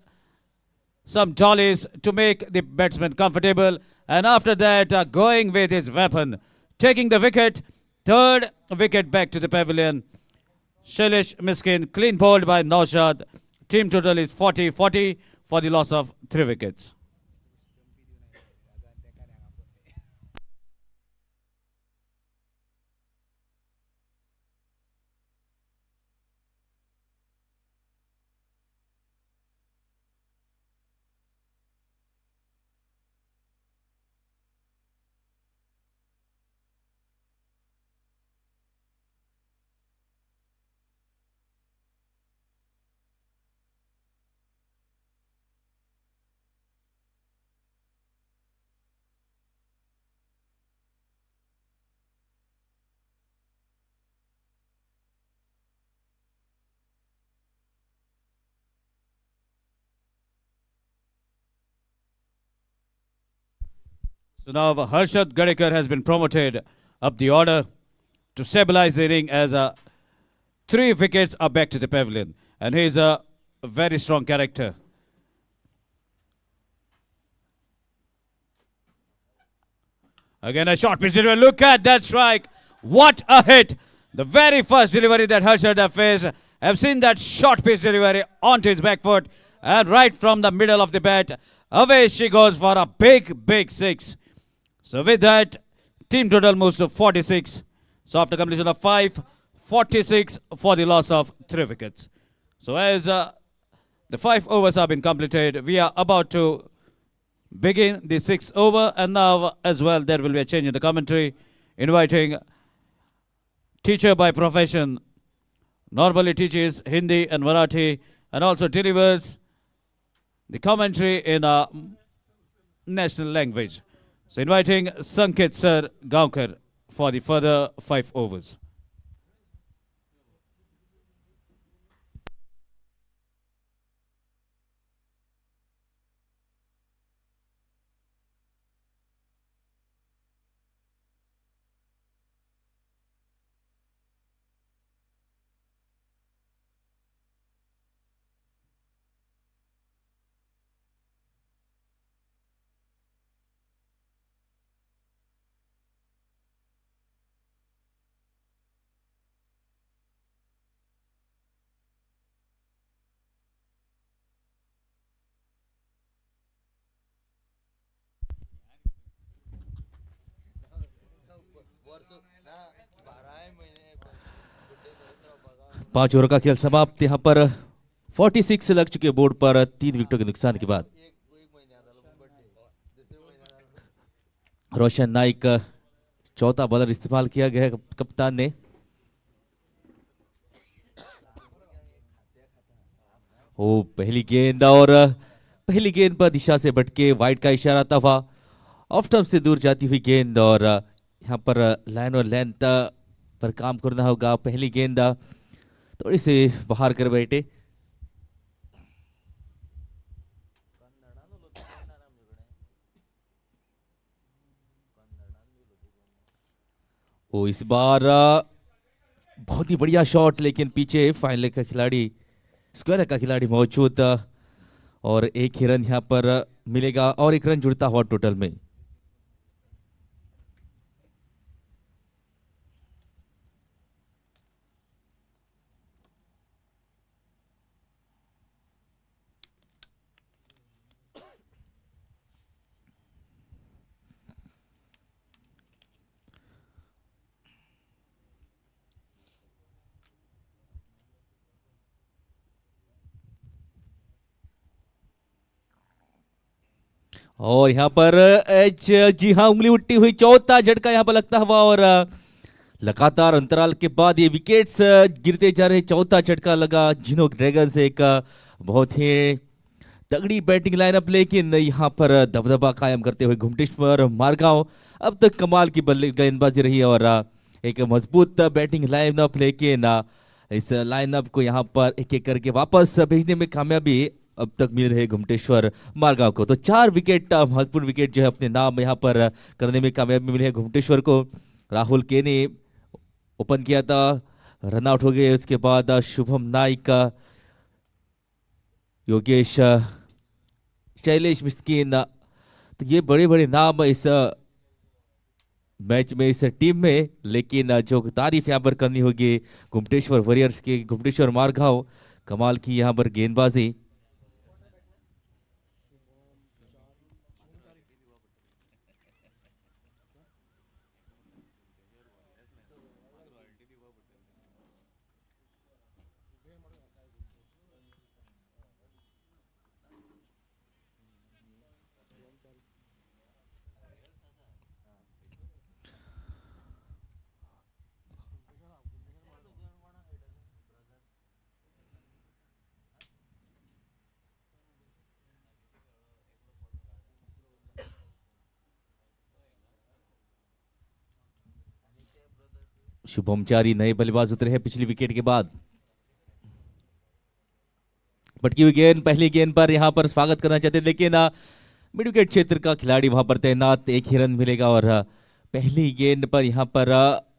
some dollies to make the batsman comfortable, and after that going with his weapon, taking the wicket. Third wicket back to the pavilion. Shailesh Miskin clean bowled by Naushad. Team total is 40-40 for the loss of 3 wickets. So now Harshad Gadekar has been promoted up the order to stabilize the inning as 3 wickets are back to the pavilion. And he is a very strong character. Again a short pitch delivery. Look at that strike. What a hit. The very first delivery that Harshad have faced. I've seen that short pitch delivery onto his back foot. And right from the middle of the bat, away she goes for a big 6. So with that, team total moves to 46. So after completion of 5, 46 for the loss of 3 wickets. So as the 5 overs have been completed, we are about to begin the 6th over, and now as well there will be a change in the commentary, inviting teacher by profession, normally teaches Hindi and Marathi, and also delivers the commentary in a national language. So inviting Sanket Sir Gaonkar for the further 5 overs. पांच over का खेल समाप्त। यहाँ पर 46 लग चुके board पर 3 विकेटों के नुकसान के बाद रोशन नाइक चौथा बॉलर इस्तेमाल किया गया है कप्तान ने। ओ पहली गेंद, और पहली गेंद पर दिशा से भटके वाइड का इशारा था, वह ऑफ स्टंप से दूर जाती हुई गेंद, और यहाँ पर लाइन और लेंथ पर काम करना होगा। पहली गेंद थोड़ी सी बाहर कर बैठे। ओ इस बार बहुत ही बढ़िया शॉट, लेकिन पीछे फाइनल का खिलाड़ी, स्क्वायर का खिलाड़ी मौजूद, और एक ही रन यहाँ पर मिलेगा और एक रन जुड़ता हुआ टोटल में। और यहाँ पर एच, जी हाँ, उंगली उठती हुई चौथा झटका यहाँ पर लगता हुआ, और लगातार अंतराल के बाद ये विकेट्स गिरते जा रहे। चौथा झटका लगा जिनो ड्रैगन्स, एक बहुत ही तगड़ी बैटिंग लाइनअप, लेकिन यहाँ पर दबदबा कायम करते हुए घुमटेश्वर मारगांव अब तक कमाल की बल्ले गेंदबाजी रही, और एक मजबूत बैटिंग लाइनअप, लेकिन इस लाइनअप को यहाँ पर एक एक करके वापस भेजने में कामयाबी अब तक मिल रहे घुमटेश्वर मारगांव को। तो 4 विकेट, महत्वपूर्ण विकेट जो है अपने नाम यहाँ पर करने में कामयाबी मिली है घुमटेश्वर को। राहुल के ने ओपन किया था, रन आउट हो गए। उसके बाद शुभम नाइक, योगेश, शैलेश मिस्किन, तो ये बड़े बड़े नाम इस मैच में, इस टीम में, लेकिन जो तारीफ यहाँ पर करनी होगी घुमटेश्वर वॉरियर्स के, घुमटेश्वर मारगांव, कमाल की यहाँ पर गेंदबाजी। शुभमचारी नए बल्लेबाज उतरे हैं पिछली विकेट के बाद। भटकी हुई गेंद, पहली गेंद पर यहां पर स्वागत करना चाहते, लेकिन मिड विकेट क्षेत्र का खिलाड़ी वहां पर तैनात, एक ही रन मिलेगा, और पहली गेंद पर यहां पर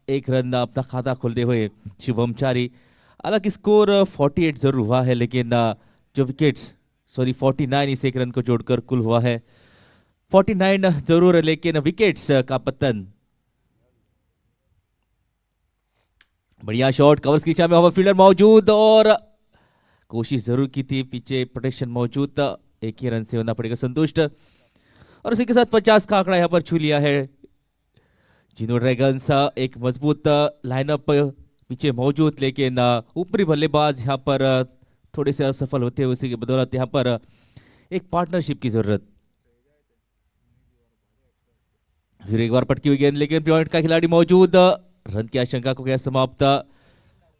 एक रन अपना खाता खोलते हुए शुभमचारी। हालांकि स्कोर 48 जरूर हुआ है, लेकिन जो विकेट्स, सॉरी 49, इस एक रन को जोड़कर कुल हुआ है 49 जरूर, लेकिन विकेट्स का पतन। बढ़िया शॉट, कवर्स की दिशा में ओवर फील्डर मौजूद, और कोशिश जरूर की थी, पीछे प्रोटेक्शन मौजूद था, एक ही रन से होना पड़ेगा संतुष्ट, और उसी के साथ 50 का आंकड़ा यहां पर छू लिया है जिनो ड्रैगन्स। एक मजबूत लाइनअप पीछे मौजूद, लेकिन ऊपरी बल्लेबाज यहां पर थोड़े से असफल होते हैं, उसी के बदौलत यहां पर एक पार्टनरशिप की जरूरत। फिर एक बार पटकी हुई गेंद, लेकिन पॉइंट का खिलाड़ी मौजूद, रन की आशंका को गया समाप्त।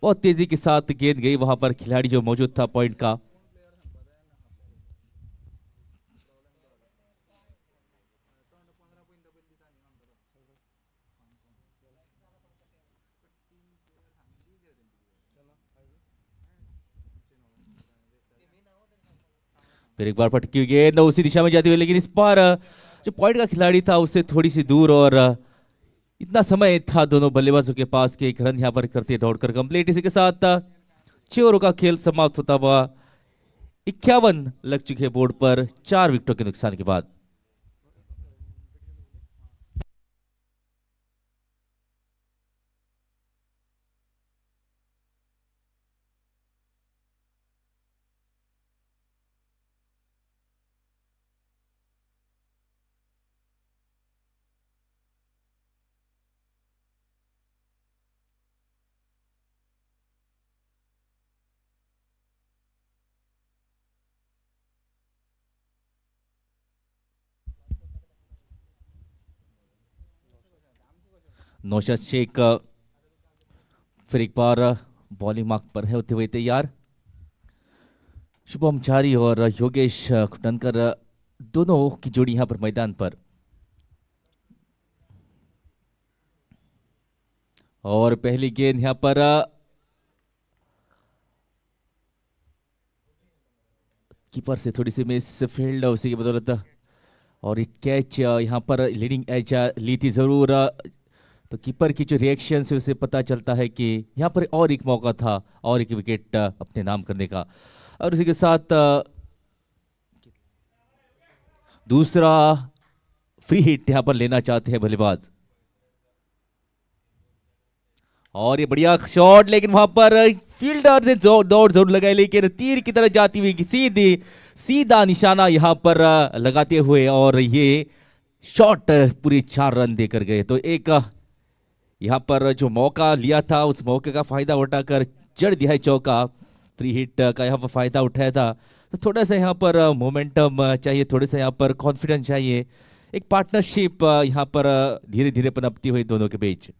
बहुत तेजी के साथ गेंद गई वहां पर, खिलाड़ी जो मौजूद था पॉइंट का। फिर एक बार पटकी हुई गेंद उसी दिशा में जाती हुई, लेकिन इस बार जो पॉइंट का खिलाड़ी था उससे थोड़ी सी दूर, और इतना समय था दोनों बल्लेबाजों के पास कि एक रन यहां पर करते दौड़कर कंप्लीट। इसी के साथ 6 ओवरों का खेल समाप्त होता हुआ 51 लग चुके बोर्ड पर 4 विकेटों के नुकसान के बाद। नौशाद शेख फिर एक बार बॉलिंग मार्क पर है होते हुए तैयार। शुभम चारी और योगेश खुटनकर दोनों की जोड़ी यहां पर मैदान पर। और पहली गेंद यहां पर कीपर से थोड़ी सी मिस फील्ड, उसी की बदौलत और एक कैच यहां पर लीडिंग एज ली थी जरूर। तो कीपर की जो रिएक्शन से उसे पता चलता है कि यहां पर और एक मौका था और एक विकेट अपने नाम करने का। और उसी के साथ दूसरा फ्री हिट यहां पर लेना चाहते हैं बल्लेबाज। और ये बढ़िया शॉट, लेकिन वहां पर फील्डर ने दौड़ जरूर लगाई, लेकिन तीर की तरह जाती हुई सीधा निशाना यहां पर लगाते हुए और ये शॉट पूरे 4 रन देकर गए। तो एक यहां पर जो मौका लिया था उस मौके का फायदा उठाकर जड़ दिया है चौका। फ्री हिट का यहां पर फायदा उठाया था। तो थोड़ा सा यहां पर मोमेंटम चाहिए, थोड़ा सा यहां पर कॉन्फिडेंस चाहिए, एक पार्टनरशिप यहां पर धीरे धीरे पनपती हुई दोनों के बीच।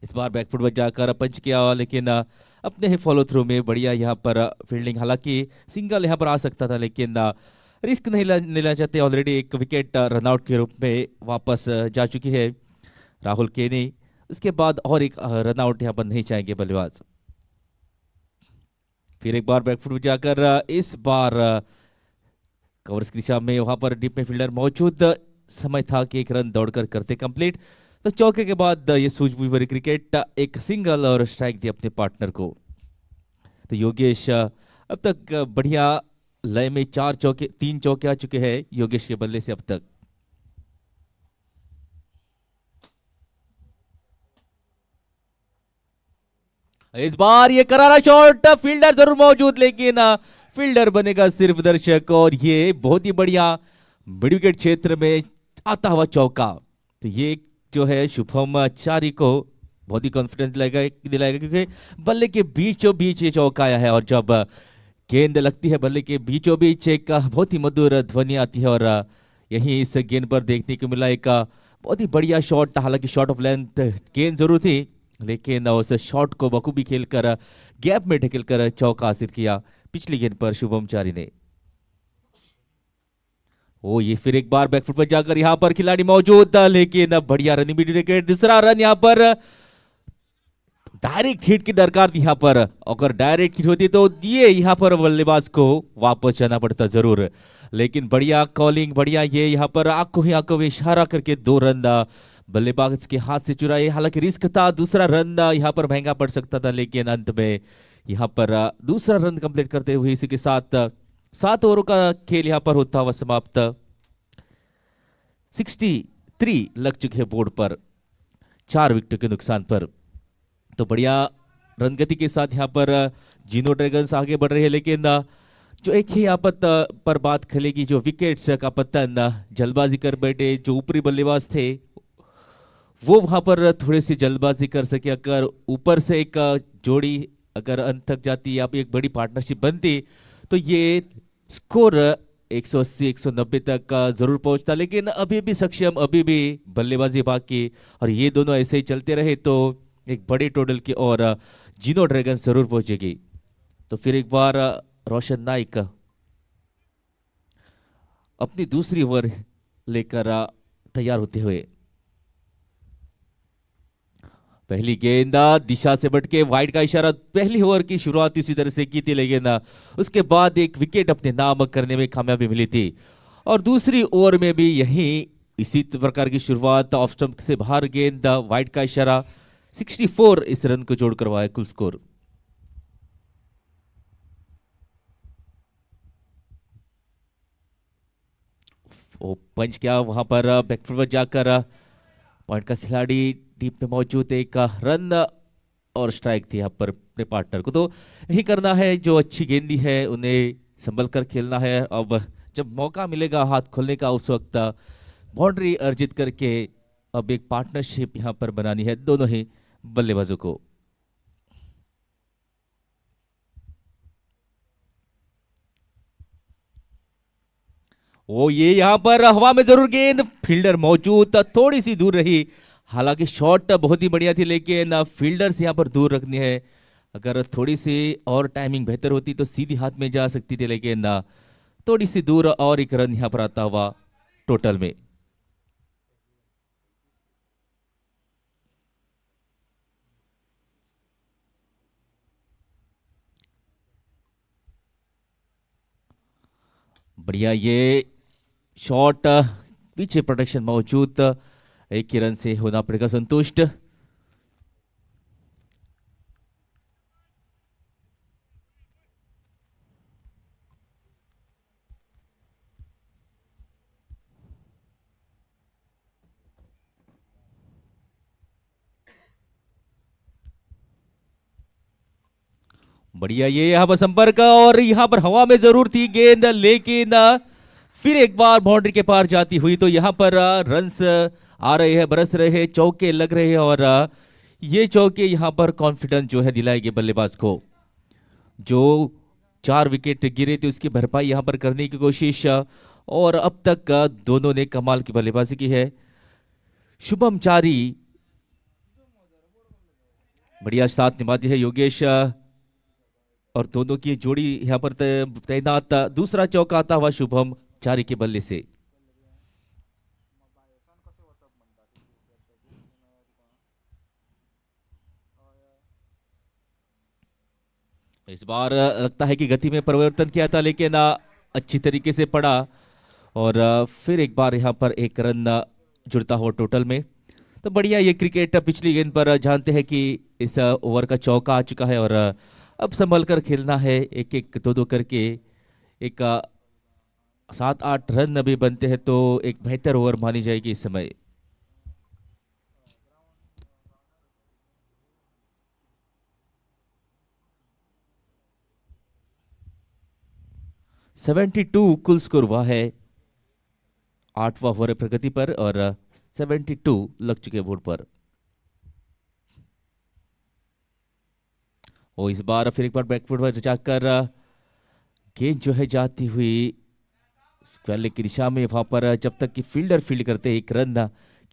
इस बार बैकफुट पर जाकर पंच किया, लेकिन अपने ही फॉलो थ्रू में बढ़िया यहां पर फील्डिंग। हालांकि सिंगल यहां पर आ सकता था, लेकिन रिस्क नहीं लेना चाहते। ऑलरेडी एक विकेट रनआउट के रूप में वापस जा चुकी है राहुल केनी। उसके बाद और एक रनआउट यहां पर नहीं चाहेंगे बल्लेबाज। फिर एक बार बैकफुट पर जाकर इस बार कवर्स की दिशा में वहां पर डीप में फील्डर मौजूद, समय था कि एक रन दौड़कर करते कंप्लीट। तो चौके के बाद ये सूझबूझ भरी क्रिकेट, एक सिंगल और स्ट्राइक दी अपने पार्टनर को। तो योगेश अब तक बढ़िया लय में 3 चौके आ चुके हैं योगेश के बल्ले से अब तक। इस बार ये करारा शॉट, फील्डर जरूर मौजूद, लेकिन फील्डर बनेगा सिर्फ दर्शक। और ये बहुत ही बढ़िया मिड विकेट क्षेत्र में आता हुआ चौका। तो ये जो है शुभम चारी को बहुत ही कॉन्फिडेंस दिलाएगा, क्योंकि बल्ले के बीचों बीच ये चौका आया है। और जब गेंद लगती है बल्ले के बीचों बीच एक बहुत ही मधुर ध्वनि आती है। और यही इस गेंद पर देखने को मिला एक बहुत ही बढ़िया शॉट। हालांकि शॉट ऑफ लेंथ गेंद जरूर थी, लेकिन उस शॉट को बखूबी खेलकर गैप में ढकेलकर चौका हासिल किया पिछली गेंद पर शुभम चारी ने। ओ ये फिर एक बार बैकफुट पर जाकर यहां पर खिलाड़ी मौजूद था, लेकिन बढ़िया रनिंग विकेट। दूसरा रन यहां पर डायरेक्ट हिट की दरकार थी यहां पर। अगर डायरेक्ट हिट होती तो ये यहां पर बल्लेबाज को वापस जाना पड़ता जरूर, लेकिन बढ़िया कॉलिंग, बढ़िया ये यहां पर आंखों में इशारा करके 2 रन बल्लेबाज के हाथ से चुराए। हालांकि रिस्क था, दूसरा रन यहां पर महंगा पड़ सकता था, लेकिन अंत में यहां पर दूसरा रन कंप्लीट करते हुए इसी के साथ 7 ओवरों का खेल यहां पर होता हुआ समाप्त। 63 लग चुके हैं बोर्ड पर 4 विकेट के नुकसान पर। तो बढ़िया रन गति के साथ यहां पर जीनो ड्रैगन्स आगे बढ़ रही है, लेकिन जो एक ही आपत पर बात खेलेगी, जो विकेट्स का पतन जल्दबाजी कर बैठे जो ऊपरी बल्लेबाज थे, वो वहां पर थोड़ी सी जल्दबाजी कर सके। अगर ऊपर से एक जोड़ी अगर अंत तक जाती या एक बड़ी पार्टनरशिप बनती तो ये स्कोर 180 190 तक जरूर पहुंचता, लेकिन अभी भी सक्षम, अभी भी बल्लेबाजी बाकी। और ये दोनों ऐसे ही चलते रहे तो एक बड़े टोटल की और जीनो ड्रैगन जरूर पहुंचेगी। तो फिर एक बार रोशन नाइक अपनी दूसरी ओवर लेकर तैयार होते हुए। पहली गेंद दिशा से बटके वाइड का इशारा, पहली ओवर की शुरुआत इसी तरह से की थी, लेकिन उसके बाद एक विकेट अपने नाम करने में कामयाबी मिली थी। और दूसरी ओवर में भी यही इसी प्रकार की शुरुआत, ऑफ स्टंप से बाहर गेंद, वाइड का इशारा, 64 इस रन को जोड़ करवाया कुल स्कोर। वो पंच क्या वहां पर बैकफुट पर जाकर पॉइंट का खिलाड़ी डीप में मौजूद, एक रन और स्ट्राइक थी यहाँ पर अपने पार्टनर को। तो यही करना है, जो अच्छी गेंदी है उन्हें संभल कर खेलना है। अब जब मौका मिलेगा हाथ खोलने का उस वक्त बाउंड्री अर्जित करके अब एक पार्टनरशिप यहाँ पर बनानी है दोनों ही बल्लेबाजों को। ओ ये यहाँ पर हवा में जरूर गेंद, फील्डर मौजूद, थोड़ी सी दूर रही। हालांकि शॉट बहुत ही बढ़िया थी, लेकिन फील्डर से यहाँ पर दूर रखनी है। अगर थोड़ी सी और टाइमिंग बेहतर होती तो सीधी हाथ में जा सकती थी, लेकिन थोड़ी सी दूर और एक रन यहाँ पर आता हुआ टोटल में। बढ़िया ये शॉट, पीछे प्रोटेक्शन मौजूद, एक ही रन से होना पड़ेगा संतुष्ट। बढ़िया ये यहाँ पर संपर्क, और यहाँ पर हवा में जरूर थी गेंद, लेकिन फिर एक बार बाउंड्री के पार जाती हुई। तो यहाँ पर रन्स आ रहे हैं, बरस रहे हैं, चौके लग रहे हैं, और ये चौके यहाँ पर कॉन्फिडेंस जो है दिलाएंगे बल्लेबाज को। जो 4 विकेट गिरे थे उसकी भरपाई यहाँ पर करने की कोशिश, और अब तक दोनों ने कमाल की बल्लेबाजी की है। शुभम चारी बढ़िया साथ निभाती है योगेश, और दोनों की जोड़ी यहाँ पर तैनात। दूसरा चौका आता हुआ शुभम चारी के बल्ले से। इस बार लगता है कि गति में परिवर्तन किया था, लेकिन अच्छी तरीके से पड़ा, और फिर एक बार यहाँ पर एक रन जुड़ता हुआ टोटल में। तो बढ़िया ये क्रिकेट, पिछली गेंद पर जानते हैं कि इस ओवर का चौका आ चुका है, और अब संभल कर खेलना है, एक एक दो दो करके। एक 7-8 रन अभी बनते हैं तो एक बेहतर ओवर मानी जाएगी इस समय। .72 कुल स्कोर हुआ है, 8वां ओवर प्रगति पर, और 72 लग चुके बोर्ड पर। और इस बार फिर एक बार बैकफुट पर जाकर गेंद जो है जाती हुई स्क्वायर की दिशा में। वहां पर जब तक कि फील्डर फील्ड करते एक रन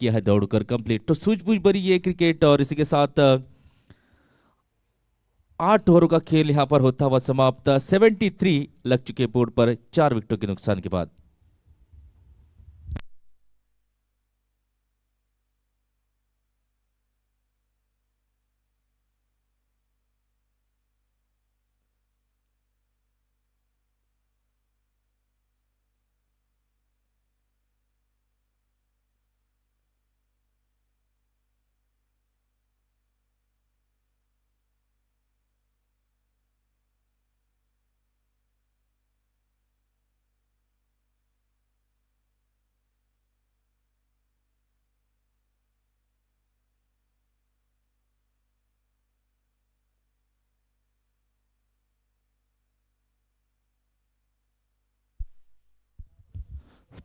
किया है दौड़कर कंप्लीट। तो सूझबूझ भरी ये क्रिकेट, और इसी के साथ 8 ओवरों का खेल यहां पर होता हुआ समाप्त। 73 लग चुके बोर्ड पर 4 विकेटों के नुकसान के बाद।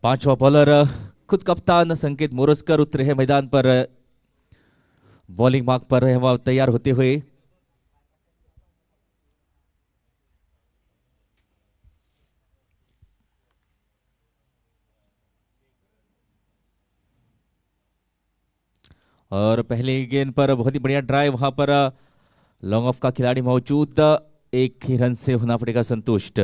पांचवा बॉलर खुद कप्तान संकेत मोरस्कर उतरे हैं मैदान पर, बॉलिंग मार्क पर रहे तैयार होते हुए। और पहले गेंद पर बहुत ही बढ़िया ड्राइव, वहां पर लॉन्ग ऑफ का खिलाड़ी मौजूद, एक ही रन से होना पड़ेगा संतुष्ट।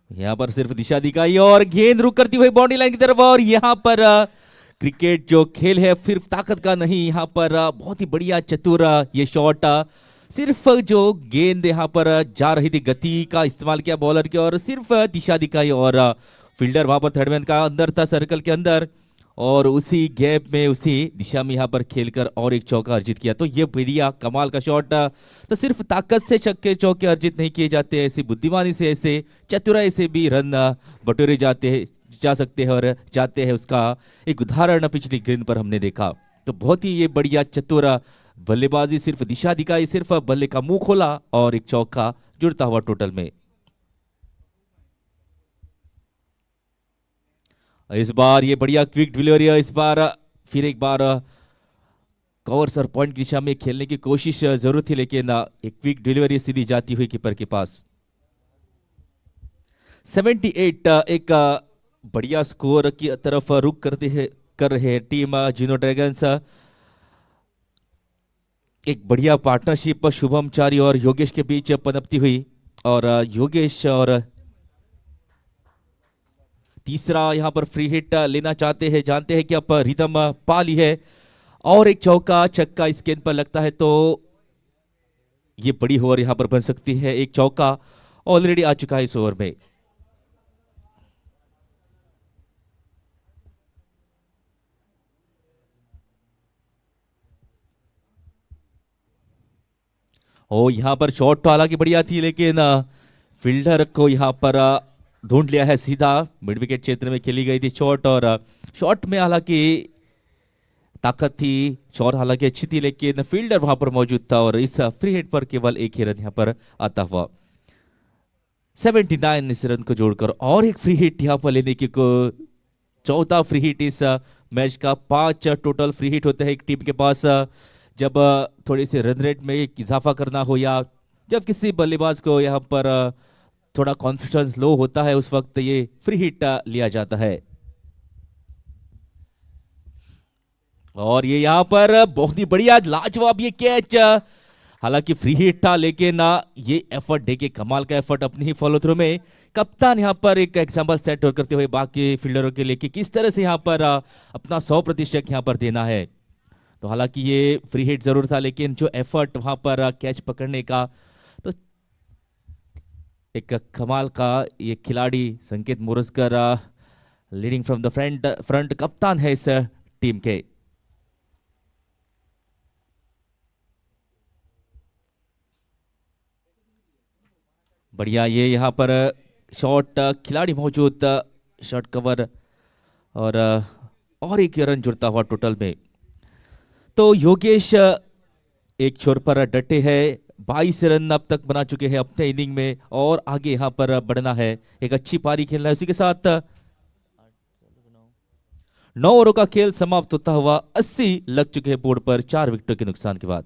यहां पर सिर्फ दिशा दिखाई, और गेंद रुक करती हुई बाउंड्री लाइन की तरफ। और यहां पर क्रिकेट जो खेल है सिर्फ ताकत का नहीं, यहां पर बहुत ही बढ़िया चतुर ये शॉट, सिर्फ जो गेंद यहां पर जा रही थी गति का इस्तेमाल किया बॉलर की, और सिर्फ दिशा दिखाई, और फील्डर वहां पर थर्डमैन का अंदर था सर्कल के अंदर, और उसी गैप में उसी दिशा में यहां पर खेलकर और एक चौका अर्जित किया। तो ये बढ़िया कमाल का शॉट। तो सिर्फ ताकत से छक्के चौके अर्जित नहीं किए जाते, ऐसी बुद्धिमानी से, ऐसे चतुराई से भी रन बटोरे जा सकते हैं और जाते हैं। उसका एक उदाहरण पिछली गेंद पर हमने देखा। तो बहुत ही ये बढ़िया चतुर बल्लेबाजी, सिर्फ दिशा दिखाई, सिर्फ बल्ले का मुंह खोला, और एक चौका जुड़ता हुआ टोटल में। इस बार ये बढ़िया क्विक डिलीवरी है। इस बार फिर एक बार कवर्स और पॉइंट की दिशा में खेलने की कोशिश जरूर थी, लेकिन एक क्विक डिलीवरी सीधी जाती हुई कीपर के पास। 78 एक बढ़िया स्कोर की तरफ रुख कर रहे हैं टीम जीनो ड्रैगन्स। एक बढ़िया पार्टनरशिप शुभम चारी और योगेश के बीच पनपती हुई, और योगेश और तीसरा यहां पर फ्री हिट लेना चाहते हैं। जानते हैं कि अब रिदम पा ली है, और एक चौका छक्का इस गेंद पर लगता है तो ये बड़ी ओवर यहां पर बन सकती है। एक चौका ऑलरेडी आ चुका है इस ओवर में। ओ यहां पर शॉट तो हालांकि बढ़िया थी, लेकिन फील्डर को यहां पर ढूंढ लिया है। सीधा मिड विकेट क्षेत्र में खेली गई थी शॉट, और शॉट में हालांकि ताकत थी, शॉट हालांकि अच्छी थी, लेकिन फील्डर वहां पर मौजूद था, और इस फ्री हिट पर केवल एक ही रन यहां पर आता हुआ। 79 इस रन को जोड़कर और एक फ्री हिट यहां पर लेने की को चौथा फ्री हिट इस मैच का। 5 टोटल फ्री हिट होते हैं एक टीम के पास जब थोड़ी सी रन रेट में इजाफा करना हो, या जब किसी बल्लेबाज को यहाँ पर थोड़ा कॉन्फिडेंस लो होता है, उस वक्त ये फ्री हिट लिया जाता है। और ये यहाँ पर बहुत ही बढ़िया लाजवाब ये कैच, हालांकि फ्री हिट था, लेकिन ये एफर्ट देके कमाल का एफर्ट अपनी ही फॉलो थ्रू में कप्तान यहाँ पर एक एग्जाम्पल सेट करते हुए बाकी फील्डरों के लिए कि किस तरह से यहाँ पर अपना 100% यहाँ पर देना है। तो हालांकि ये फ्री हिट जरूर था, लेकिन जो एफर्ट वहां पर कैच पकड़ने का, तो एक कमाल का ये खिलाड़ी संकेत मोरस्कर लीडिंग फ्रॉम द फ्रंट कप्तान है इस टीम के। बढ़िया ये यहाँ पर शॉट खिलाड़ी मौजूद, शॉट कवर, और एक रन जुड़ता हुआ टोटल में। तो योगेश एक छोर पर डटे हैं, 22 रन अब तक बना चुके हैं अपने इनिंग में, और आगे यहां पर बढ़ना है, एक अच्छी पारी खेलना है। उसी के साथ 9 ओवरों का खेल समाप्त होता हुआ 80 लग चुके हैं बोर्ड पर 4 विकेटों के नुकसान के बाद।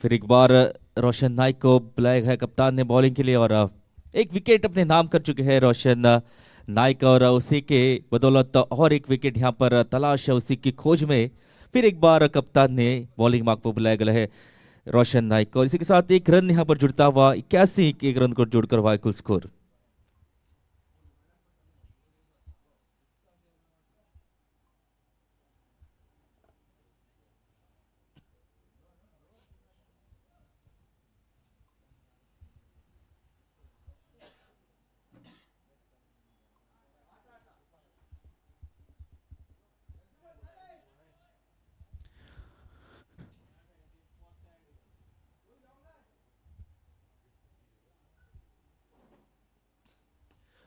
फिर एक बार रोशन नाइक को बुलाया है कप्तान ने बॉलिंग के लिए, और एक विकेट अपने नाम कर चुके हैं रोशन नाइक, और उसी के बदौलत और एक विकेट यहाँ पर तलाश है, उसी की खोज में फिर एक बार कप्तान ने बॉलिंग मार्क पर बुलाया गया है रोशन नाइक को, और इसी के साथ एक रन यहाँ पर जुड़ता हुआ 81 एक रन को जोड़कर हुआ कुल स्कोर।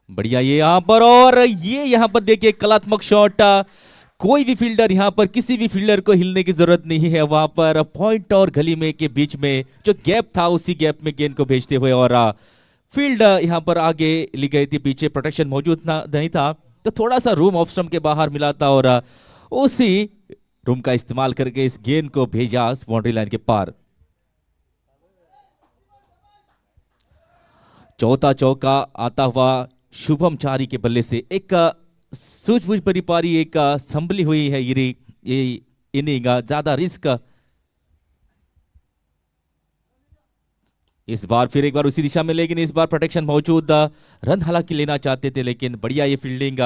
बढ़िया ये यहां पर, और ये यहां पर देखिए कलात्मक शॉट, कोई भी फील्डर यहां पर किसी भी फील्डर को हिलने की जरूरत नहीं है, वहां पर पॉइंट और गली में के बीच में जो गैप था उसी गैप में गेंद को भेजते हुए, और फील्ड यहां पर आगे ली गई थी, पीछे प्रोटेक्शन मौजूद नहीं था, तो थोड़ा सा रूम ऑफ स्टंप के बाहर मिला था, और उसी रूम का इस्तेमाल करके इस गेंद को भेजा बाउंड्री लाइन के पार। चौथा चौका आता हुआ शुभम चारी के बल्ले से, एक सूझबूझ भरी पारी, एक संभली हुई है ये इनिंग, ज्यादा रिस्क। इस बार फिर एक बार उसी दिशा में, लेकिन इस बार प्रोटेक्शन मौजूद, रन हालांकि लेना चाहते थे, लेकिन बढ़िया ये फील्डिंग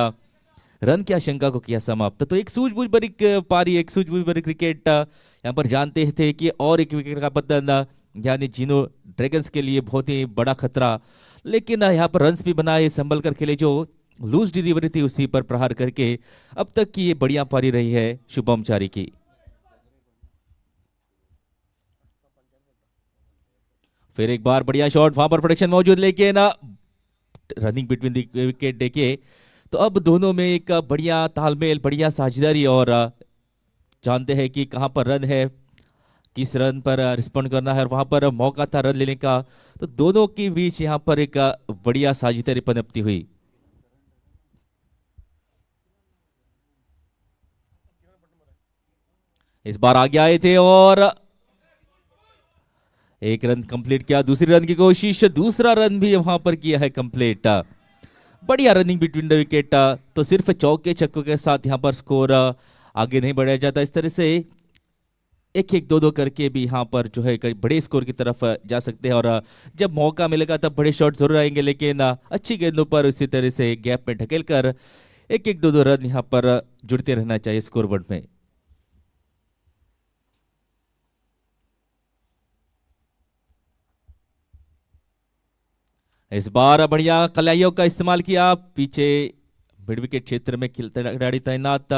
रन की आशंका को किया समाप्त। तो एक सूझबूझ भरी पारी, एक सूझबूझ भरी क्रिकेट यहाँ पर जानते थे कि और एक विकेट का पतन यानी जिनो ड्रैगन्स के लिए बहुत ही बड़ा खतरा, लेकिन यहाँ पर रन्स भी बनाए, संभल कर खेले, जो लूज डिलीवरी थी उसी पर प्रहार करके अब तक की ये बढ़िया पारी रही है शुभम चारी की। फिर एक बार बढ़िया शॉट, वहां पर प्रोटेक्शन मौजूद, लेकिन रनिंग बिटवीन द विकेट देखिए तो अब दोनों में एक बढ़िया तालमेल, बढ़िया साझेदारी, और जानते हैं कि कहां पर रन है, किस रन पर रिस्पॉन्ड करना है, और वहां पर मौका था रन लेने का, तो दोनों के बीच यहां पर एक बढ़िया साझेदारी पनपती हुई। इस बार आगे आए थे और एक रन कंप्लीट किया, दूसरी रन की कोशिश, दूसरा रन भी वहां पर किया है कंप्लीट। बढ़िया रनिंग बिटवीन द विकेट, तो सिर्फ चौके छक्कों के साथ यहां पर स्कोर आगे नहीं बढ़ाया जाता। इस तरह से एक एक दो दो करके भी यहाँ पर जो है कई बड़े स्कोर की तरफ जा सकते हैं, और जब मौका मिलेगा तब बड़े शॉट जरूर आएंगे, लेकिन अच्छी गेंदों पर इसी तरह से गैप में ढकेल कर एक एक दो दो रन यहाँ पर जुड़ते रहना चाहिए स्कोरबोर्ड में। इस बार बढ़िया कलाइयों का इस्तेमाल किया, पीछे मिड विकेट क्षेत्र में खिलाड़ी तैनात,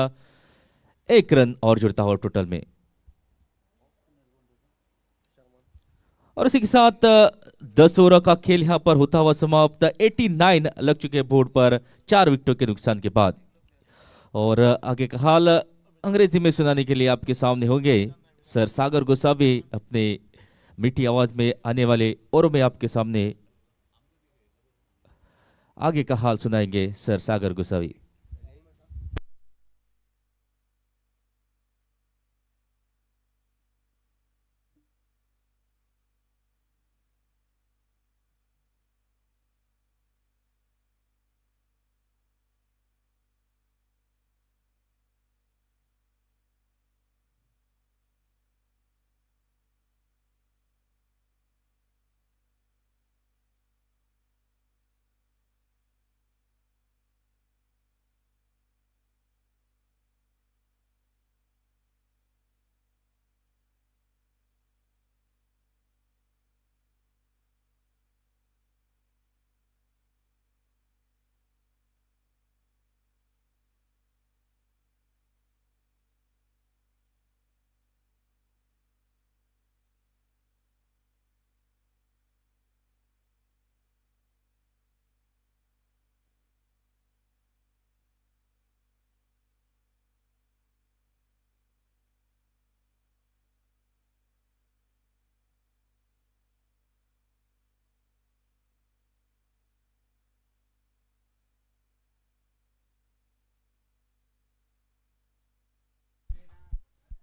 एक रन और जुड़ता हुआ टोटल में, और इसी के साथ 10 ओवर का खेल यहां पर होता हुआ समाप्त। 89 लग चुके बोर्ड पर 4 विकेटों के नुकसान के बाद। और आगे का हाल अंग्रेजी में सुनाने के लिए आपके सामने होंगे सर सागर गोसावी, अपने मीठी आवाज में आने वाले ओवरों में आपके सामने आगे का हाल सुनाएंगे sir Sagar Gosavi.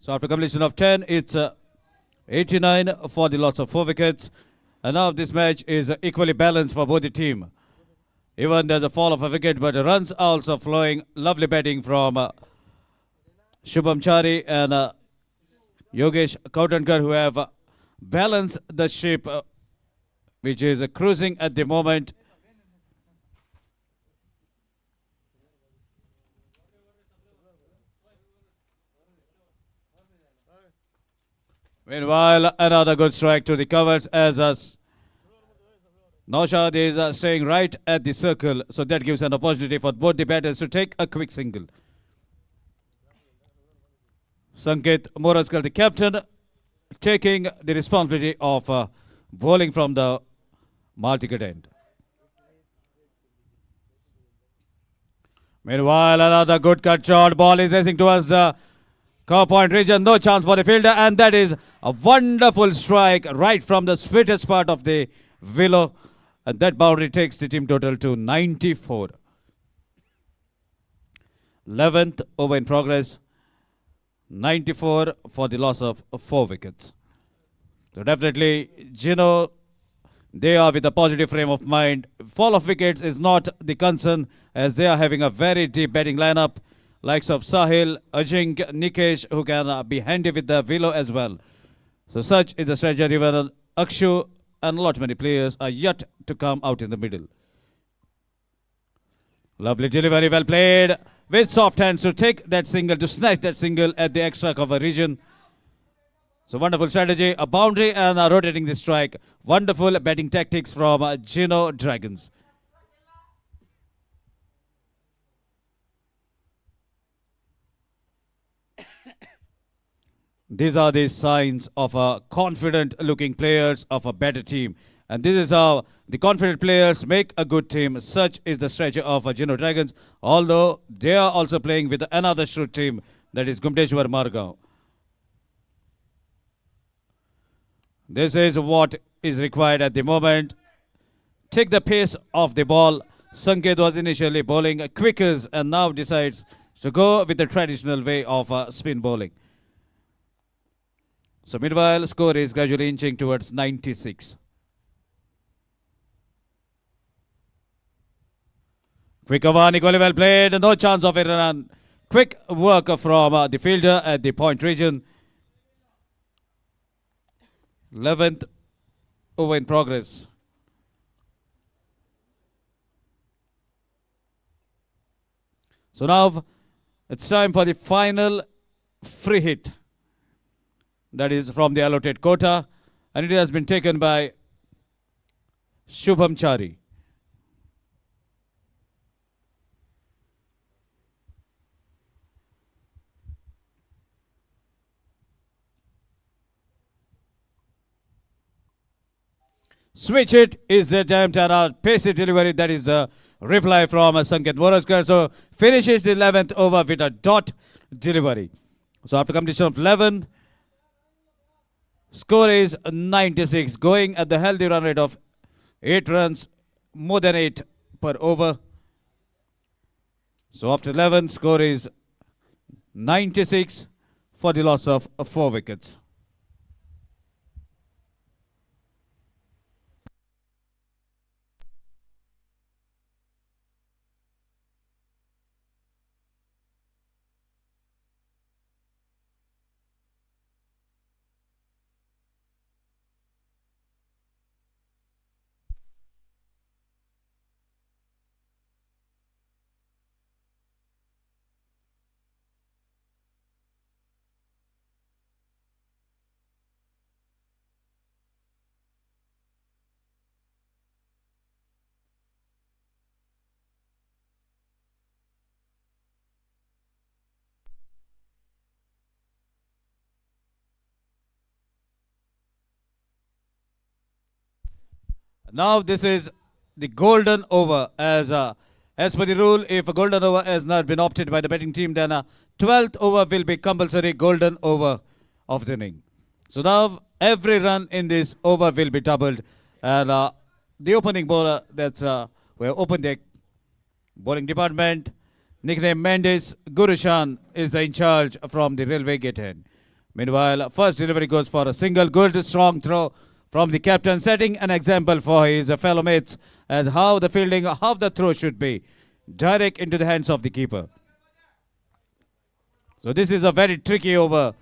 So after completion of 10, it's 89 for the loss of 4 wickets. And now this match is equally balanced for both the team. Even there's a fall of a wicket, but the runs are also flowing. Lovely batting from Shubham Chari and Yogesh Kautankar, who have balanced the ship, which is cruising at the moment. Meanwhile, another good strike to the covers as Naushad is staying right at the circle, so that gives an opportunity for both the batters to take a quick single. Sanket Moraskar, the captain, taking the responsibility of bowling from the multi-wicket end. Meanwhile, another good cut shot. Ball is racing towards the cover point region. No chance for the fielder, and that is a wonderful strike right from the sweetest part of the willow. And that boundary takes the team total to 94. 11th over in progress. 94 for the loss of 4 wickets. So definitely, Geno, they are with a positive frame of mind. Fall of wickets is not the concern, as they are having a very deep batting lineup. Likes of Sahil, Ajink, Nikesh, who can be handy with the willow as well. So such is the strategy. Even Akshu and a lot many players are yet to come out in the middle. Lovely delivery, well played. with soft hands to take that single, to snatch that single at the extra cover region. So wonderful strategy, a boundary and rotating the strike. Wonderful batting tactics from Geno Dragons. These are the signs of a confident looking players of a better team. And this is how the confident players make a good team. Such is the stretcher of Geno Dragons, although they are also playing with another shrewd team, that is Ghumeteshwar Margaon. This is what is required at the moment. Take the pace of the ball. Sanguem was initially bowling quickers and now decides to go with the traditional way of spin bowling. So meanwhile, score is gradually inching towards 96. Quick one, equally well played. No chance of a run. Quick work from the fielder at the point region. 11th over in progress. So now it's time for the final free hit. That is from the allotted quota, and it has been taken by Shubham Chari. Switch it is the attempt at a pacey delivery. That is the reply from Sanket Moraskar. So finishes the 11th over with a dot delivery. So after completion of 11, score is 96, going at the healthy run rate of 8 runs, more than 8 per over. So after 11, score is 96 for the loss of 4 wickets. Now this is the golden over. As per the rule, if a golden over has not been opted by the betting team, then a 12th over will be compulsory golden over of the inning. So now every run in this over will be doubled, and the opening bowler, that's we have opened the bowling department, nicknamed Mendes Gurushan, is in charge from the railway gate end. Meanwhile, first delivery goes for a single, good strong throw from the captain, setting an example for his fellow mates as how the fielding, how the throw should be, direct into the hands of the keeper. So this is a very tricky over.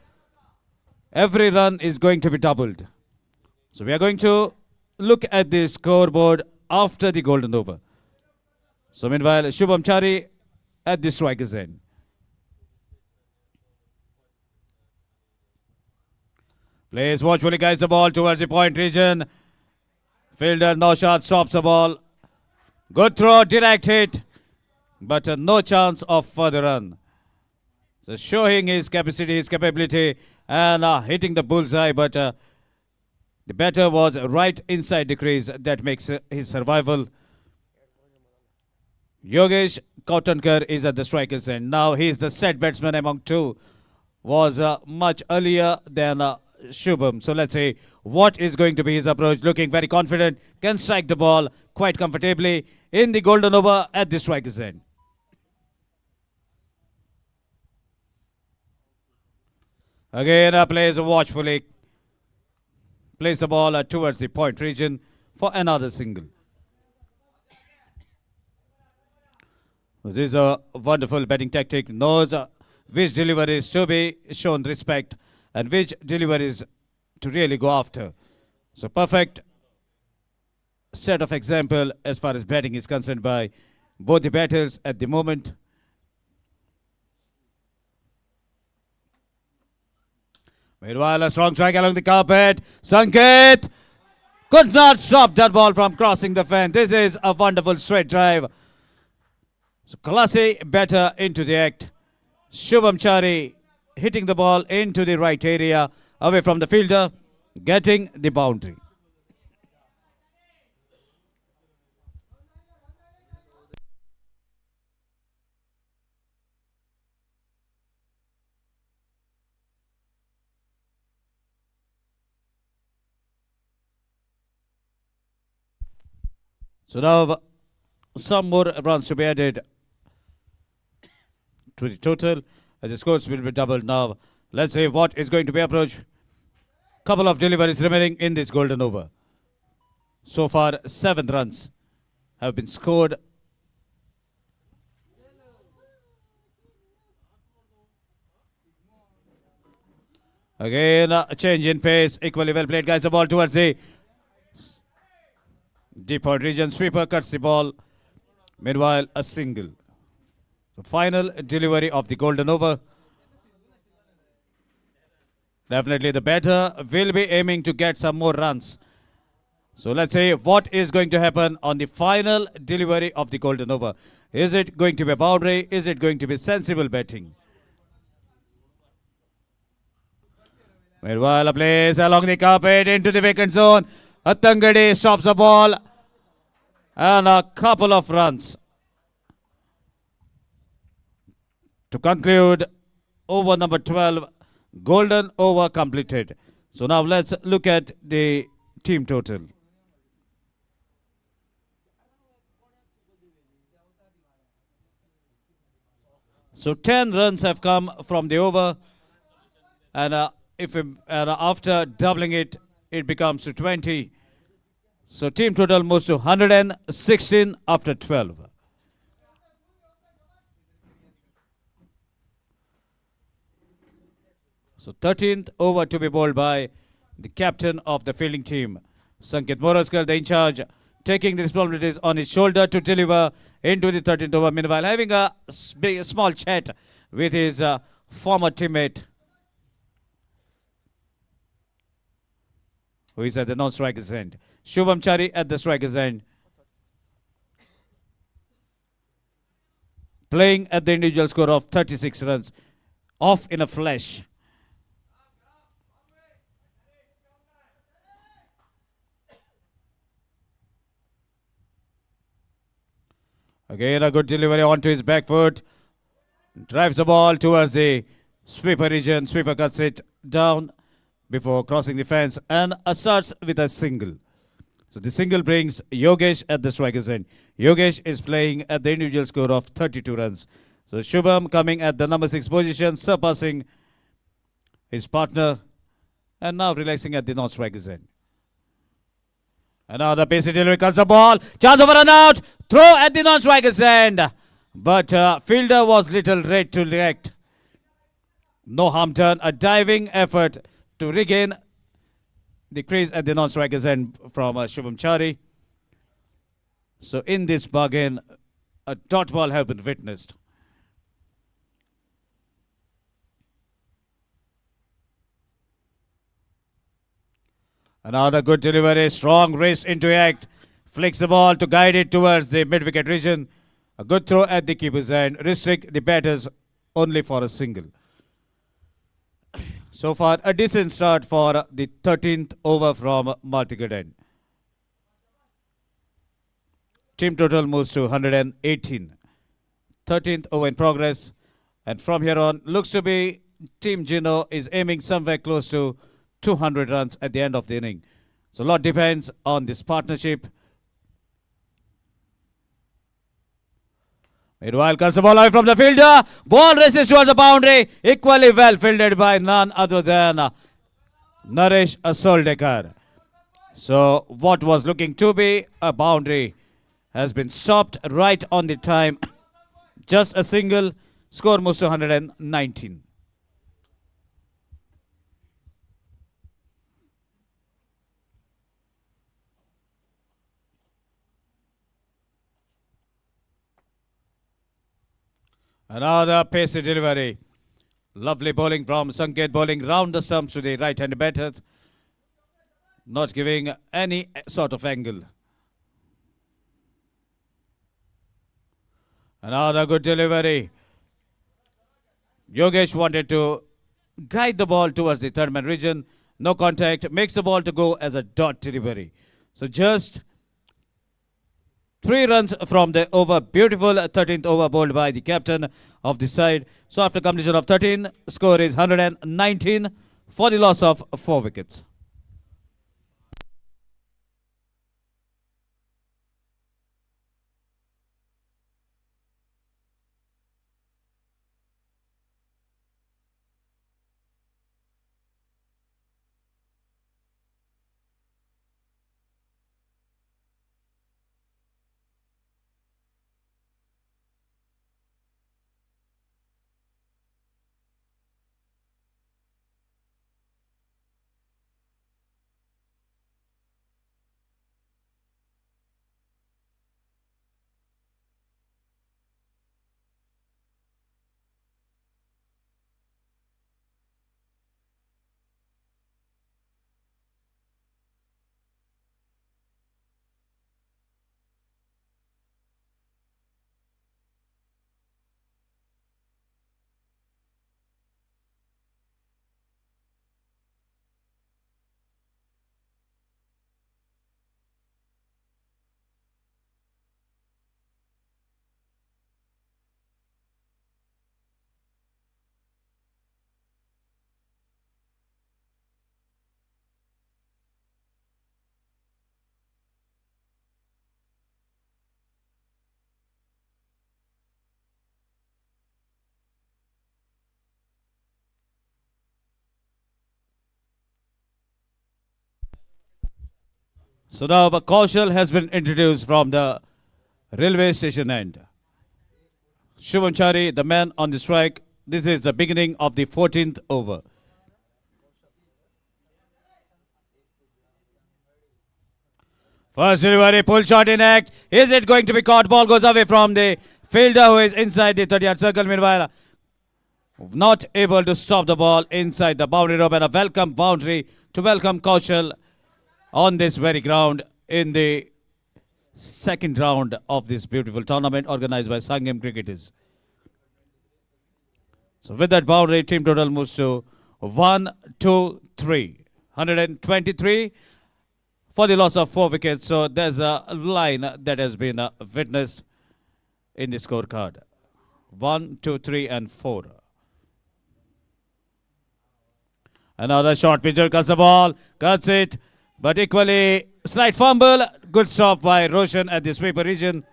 Every run is going to be doubled. So we are going to look at the scoreboard after the golden over. So meanwhile, Shubham Chari at the striker's end. Plays watchfully, guides the ball towards the point region. Fielder Naushad stops the ball. Good throw, direct hit, but no chance of further run. So showing his capacity, his capability, and hitting the bullseye, but the batter was right inside the crease. That makes his survival. Yogesh Kautankar is at the striker's end. Now he is the set batsman among two. Was much earlier than Shubham. So let's see what is going to be his approach. Looking very confident, can strike the ball quite comfortably in the golden over at the striker's end. Again, plays watchfully, plays the ball towards the point region for another single. This is a wonderful batting tactic. Knows which deliveries to be shown respect and which deliveries to really go after. So perfect set of example as far as batting is concerned by both the batters at the moment. Meanwhile, a strong strike along the carpet. Sanket could not stop that ball from crossing the fence. This is a wonderful straight drive. So Kalasi better into the act. Shubham Chari hitting the ball into the right area, away from the fielder, getting the boundary. So now some more runs to be added to the total. The scores will be doubled now. Let's see what is going to be approached. Couple of deliveries remaining in this golden over. So far, 7 runs have been scored. Again, a change in pace. Equally well played, guys. The ball towards the deep point region. Sweeper cuts the ball. Meanwhile, a single. The final delivery of the golden over. Definitely the batter will be aiming to get some more runs. So let's see what is going to happen on the final delivery of the golden over. Is it going to be a boundary? Is it going to be sensible batting? Meanwhile, a place along the carpet into the vacant zone. Attangadi stops the ball. And a couple of runs to conclude over number 12. Golden over completed. So now let's look at the team total. So 10 runs have come from the over, and after doubling it, it becomes to 20. So team total moves to 116 after 12. So 13th over to be bowled by the captain of the fielding team, Sanket Moraskar, the in charge, taking the responsibilities on his shoulder to deliver into the 13th over. Meanwhile, having a small chat with his former teammate, who is at the non-striker's end. Shubham Chari at the striker's end, playing at the individual score of 36 runs, off in a flash. Again, a good delivery onto his back foot. Drives the ball towards the sweeper region. Sweeper cuts it down before crossing the fence and starts with a single. So the single brings Yogesh at the striker's end. Yogesh is playing at the individual score of 32 runs. So Shubham coming at the number 6 position, surpassing his partner and now relaxing at the non-striker's end. Another pacey delivery, cuts the ball. Chance of a run out. Throw at the non-striker's end. But fielder was little ready to react. No harm done. A diving effort to regain the crease at the non-striker's end from Shubham Chari. So in this bargain, a dot ball has been witnessed. Another good delivery, strong race into act. Flicks the ball to guide it towards the mid-wicket region. A good throw at the keeper's end. Restrict the batters only for a single. So far, a decent start for the 13th over from Martigate end. Team total moves to 118. 13th over in progress. And from here on, looks to be Team Geno is aiming somewhere close to 200 runs at the end of the inning. So a lot depends on this partnership. Meanwhile, cuts the ball away from the fielder. Ball races towards the boundary. Equally well fielded by none other than Naresh Asoldekar. So what was looking to be a boundary has been stopped right on the time. Just a single. Score moves to 119. Another pacey delivery. Lovely bowling from Sanket, bowling round the stumps to the right-handed batters, not giving any sort of angle. Another good delivery. Yogesh wanted to guide the ball towards the third man region. No contact, makes the ball to go as a dot delivery. So just 3 runs from the over. Beautiful 13th over bowled by the captain of the side. So after completion of 13, score is 119 for the loss of 4 wickets. So now a Kaushal has been introduced from the railway station end. Shubham Chari, the man on the strike. This is the beginning of the 14th over. First delivery, pull shot in act. Is it going to be caught? Ball goes away from the fielder who is inside the 30-yard circle. Meanwhile, not able to stop the ball inside the boundary rope, and a welcome boundary to welcome Kaushal on this very ground in the second round of this beautiful tournament organized by Sanguem cricketers. So with that boundary, team total moves to 1, 2, 3. 123 for the loss of 4 wickets. So there's a line that has been witnessed in the scorecard. 1, 2, 3 and 4. Another short pitcher cuts the ball, cuts it, but equally slight fumble. Good stop by Roshan at the sweeper region.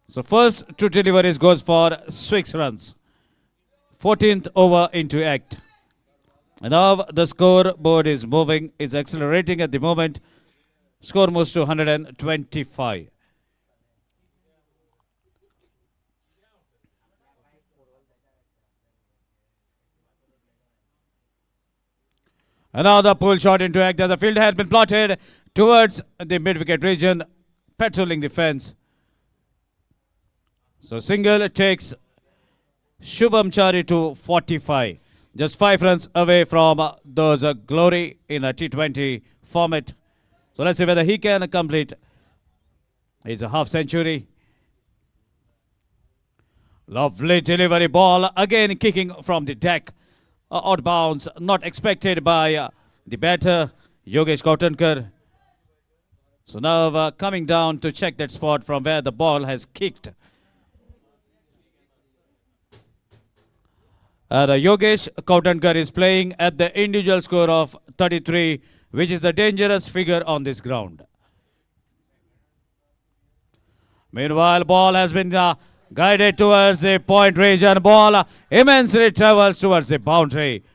So first 2 deliveries goes for 6 runs. 14th over into act. And now the scoreboard is moving, is accelerating at the moment. Score moves to 125. Another pull shot into act. The field has been plotted towards the mid-wicket region, patrolling the fence. So single takes Shubham Chari to 45. Just 5 runs away from those glory in a T20 format. So let's see whether he can complete his half century. Lovely delivery, ball again kicking from the deck. Odd bounce, not expected by the batter, Yogesh Kautankar. So now coming down to check that spot from where the ball has kicked. Yogesh Kautankar is playing at the individual score of 33, which is the dangerous figure on this ground. Meanwhile, ball has been guided towards the point region. Ball immensely travels towards the boundary.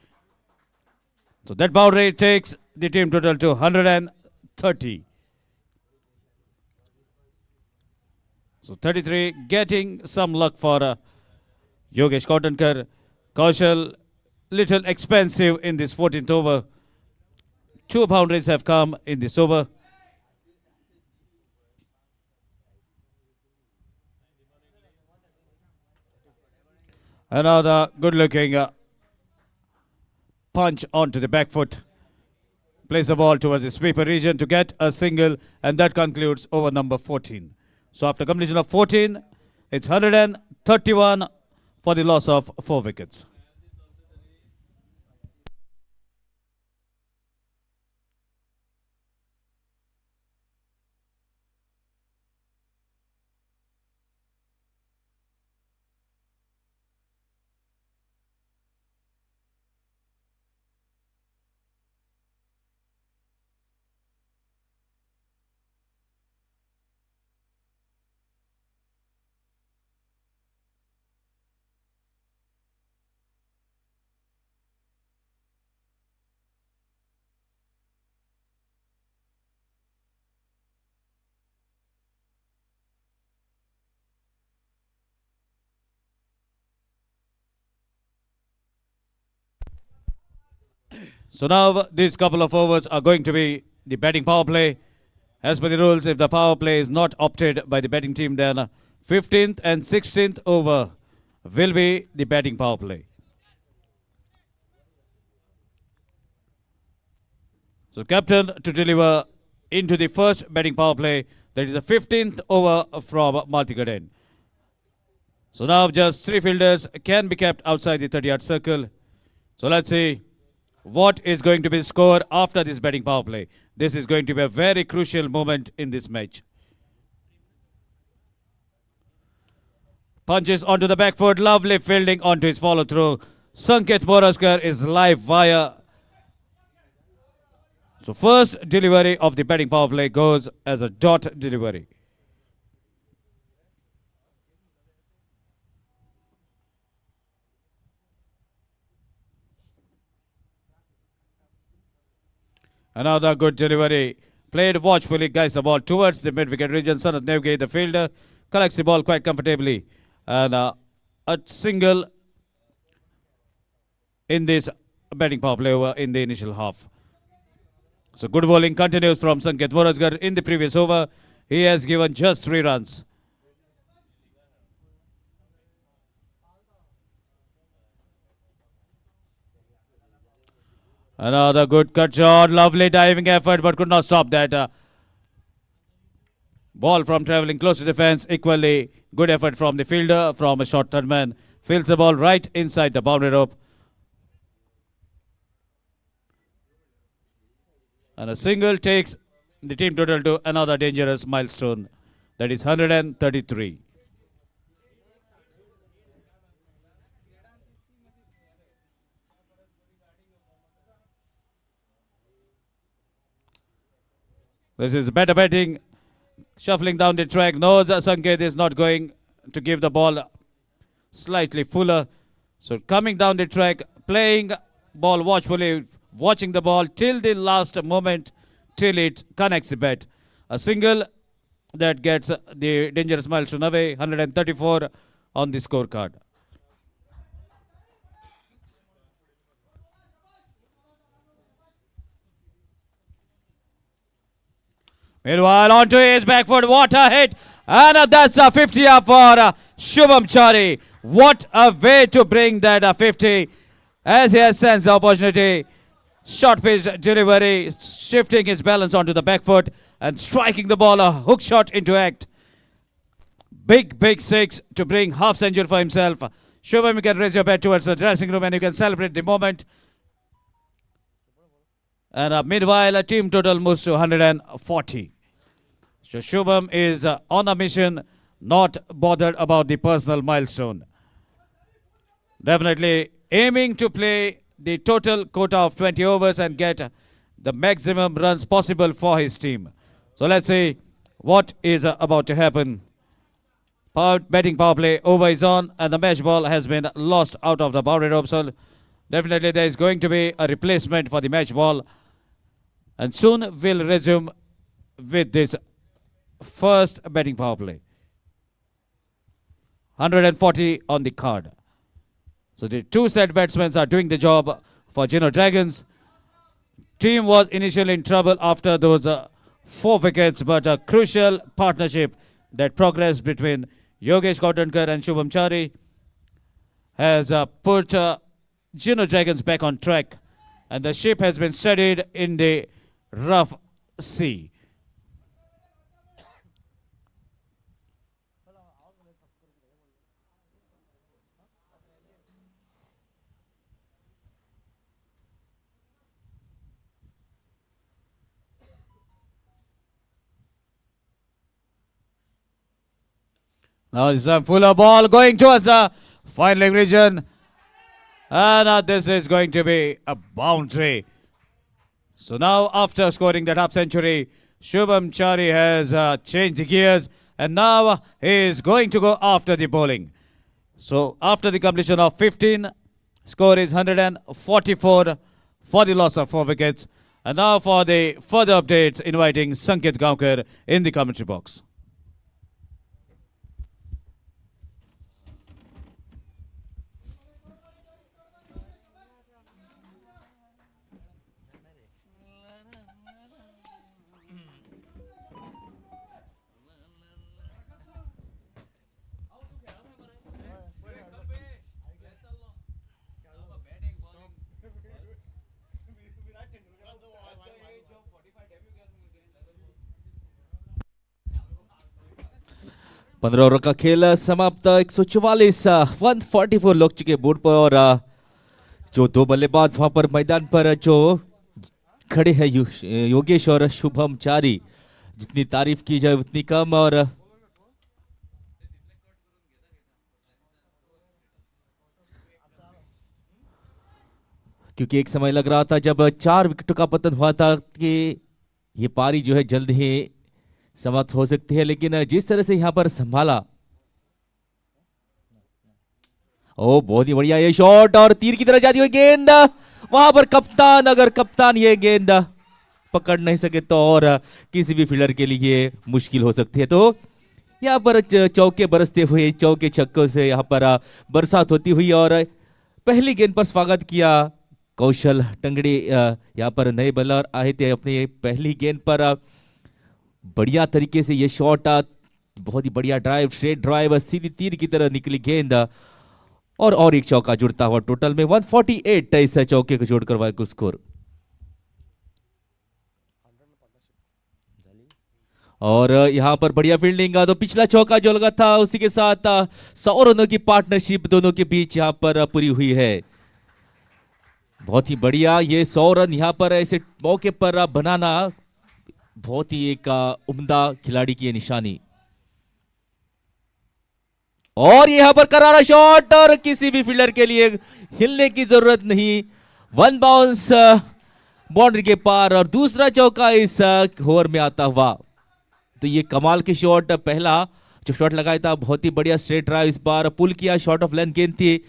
So that boundary takes the team total to 130. So 33 getting some luck for Yogesh Kautankar. Kaushal little expensive in this 14th over. 2 boundaries have come in this over. Another good-looking punch onto the back foot. Plays the ball towards the sweeper region to get a single, and that concludes over number 14. So after completion of 14, it's 131 for the loss of 4 wickets. So now these couple of overs are going to be the batting power play. As per the rules, if the power play is not opted by the batting team, then 15th and 16th over will be the batting power play. So captain to deliver into the first batting power play. That is the 15th over from Martikaden. So now just 3 fielders can be kept outside the 30-yard circle. So let's see what is going to be the score after this batting power play. This is going to be a very crucial moment in this match. Punches onto the back foot. Lovely fielding onto his follow through. Sanket Moraskar is live via. So first delivery of the batting power play goes as a dot delivery. Another good delivery. Played watchfully, guys, the ball towards the mid-wicket region. Sanath Nevgay, the fielder, collects the ball quite comfortably. And a single in this batting power play over in the initial half. So good bowling continues from Sanket Moraskar. In the previous over, he has given just 3 runs. Another good cut shot, lovely diving effort, but could not stop that. Ball from travelling close to defence, equally good effort from the fielder, from a short third man. Fields the ball right inside the boundary rope. And a single takes the team total to another dangerous milestone. That is 133. This is better batting. Shuffling down the track. Knows Sanket is not going to give the ball slightly fuller. So coming down the track, playing ball watchfully, watching the ball till the last moment, till it connects the bat. A single that gets the dangerous milestone away. 134 on the scorecard. Meanwhile, onto his back foot, what a hit! And that's a 50 for Shubham Chari. What a way to bring that 50 as he has sensed the opportunity. Short pitch delivery, shifting his balance onto the back foot and striking the ball, a hook shot into act. Big 6 to bring half century for himself. Shubham, you can raise your bat towards the dressing room and you can celebrate the moment. And meanwhile, a team total moves to 140. So Shubham is on a mission, not bothered about the personal milestone. Definitely aiming to play the total quota of 20 overs and get the maximum runs possible for his team. So let's see what is about to happen. Batting power play over is on and the match ball has been lost out of the boundary rope. So definitely there is going to be a replacement for the match ball. And soon we'll resume with this first batting power play. 140 on the card. So the 2 set batsmen are doing the job for Geno Dragons. Team was initially in trouble after those 4 wickets, but a crucial partnership that progressed between Yogesh Kautankar and Shubham Chari has put Geno Dragons back on track, and the ship has been steadied in the rough sea. Now it's a fuller ball going towards the fine leg region. And this is going to be a boundary. So now after scoring that half century, Shubham Chari has changed the gears, and now he is going to go after the bowling. So after the completion of 15, score is 144 for the loss of 4 wickets. And now for the further updates, inviting Sanket Gaonkar in the commentary box. पंद्रह over का खेल समाप्त 144 144 लग चुके board पर और जो दो बल्लेबाज वहां पर मैदान पर जो खड़े हैं योगेश और शुभम चारी, जितनी तारीफ की जाए उतनी कम। और क्योंकि एक समय लग रहा था जब 4 विकेटों का पतन हुआ था कि ये पारी जो है जल्द ही समाप्त हो सकती है, लेकिन जिस तरह से यहां पर संभाला, ओ बहुत ही बढ़िया ये शॉट और तीर की तरह जाती हुई गेंद वहां पर कप्तान, अगर कप्तान ये गेंद पकड़ नहीं सके तो और किसी भी फील्डर के लिए मुश्किल हो सकती है। तो यहां पर चौके बरसते हुए, चौके छक्कों से यहां पर बरसात होती हुई और पहली गेंद पर स्वागत किया कौशल टंगड़ी। यहां पर नए बॉलर आए थे, अपनी पहली गेंद पर बढ़िया तरीके से ये शॉट, बहुत ही बढ़िया ड्राइव, स्ट्रेट ड्राइव, सीधी तीर की तरह निकली गेंद और एक चौका जुड़ता हुआ टोटल में 148 इस चौके को जोड़कर वाइक स्कोर। और यहां पर बढ़िया फील्डिंग, तो पिछला चौका जो लगा था उसी के साथ 100 रनों की पार्टनरशिप दोनों के बीच यहां पर पूरी हुई है। बहुत ही बढ़िया ये 100 रन यहां पर ऐसे मौके पर बनाना बहुत ही एक उम्दा खिलाड़ी की निशानी। और यहां पर करारा शॉट और किसी भी फील्डर के लिए हिलने की जरूरत नहीं, 1 बाउंस बाउंड्री के पार और दूसरा चौका इस ओवर में आता हुआ। तो ये कमाल की शॉट, पहला जो शॉट लगाया था बहुत ही बढ़िया स्ट्रेट ड्राइव, इस बार पुल किया, शॉट ऑफ लेंथ गेंद थी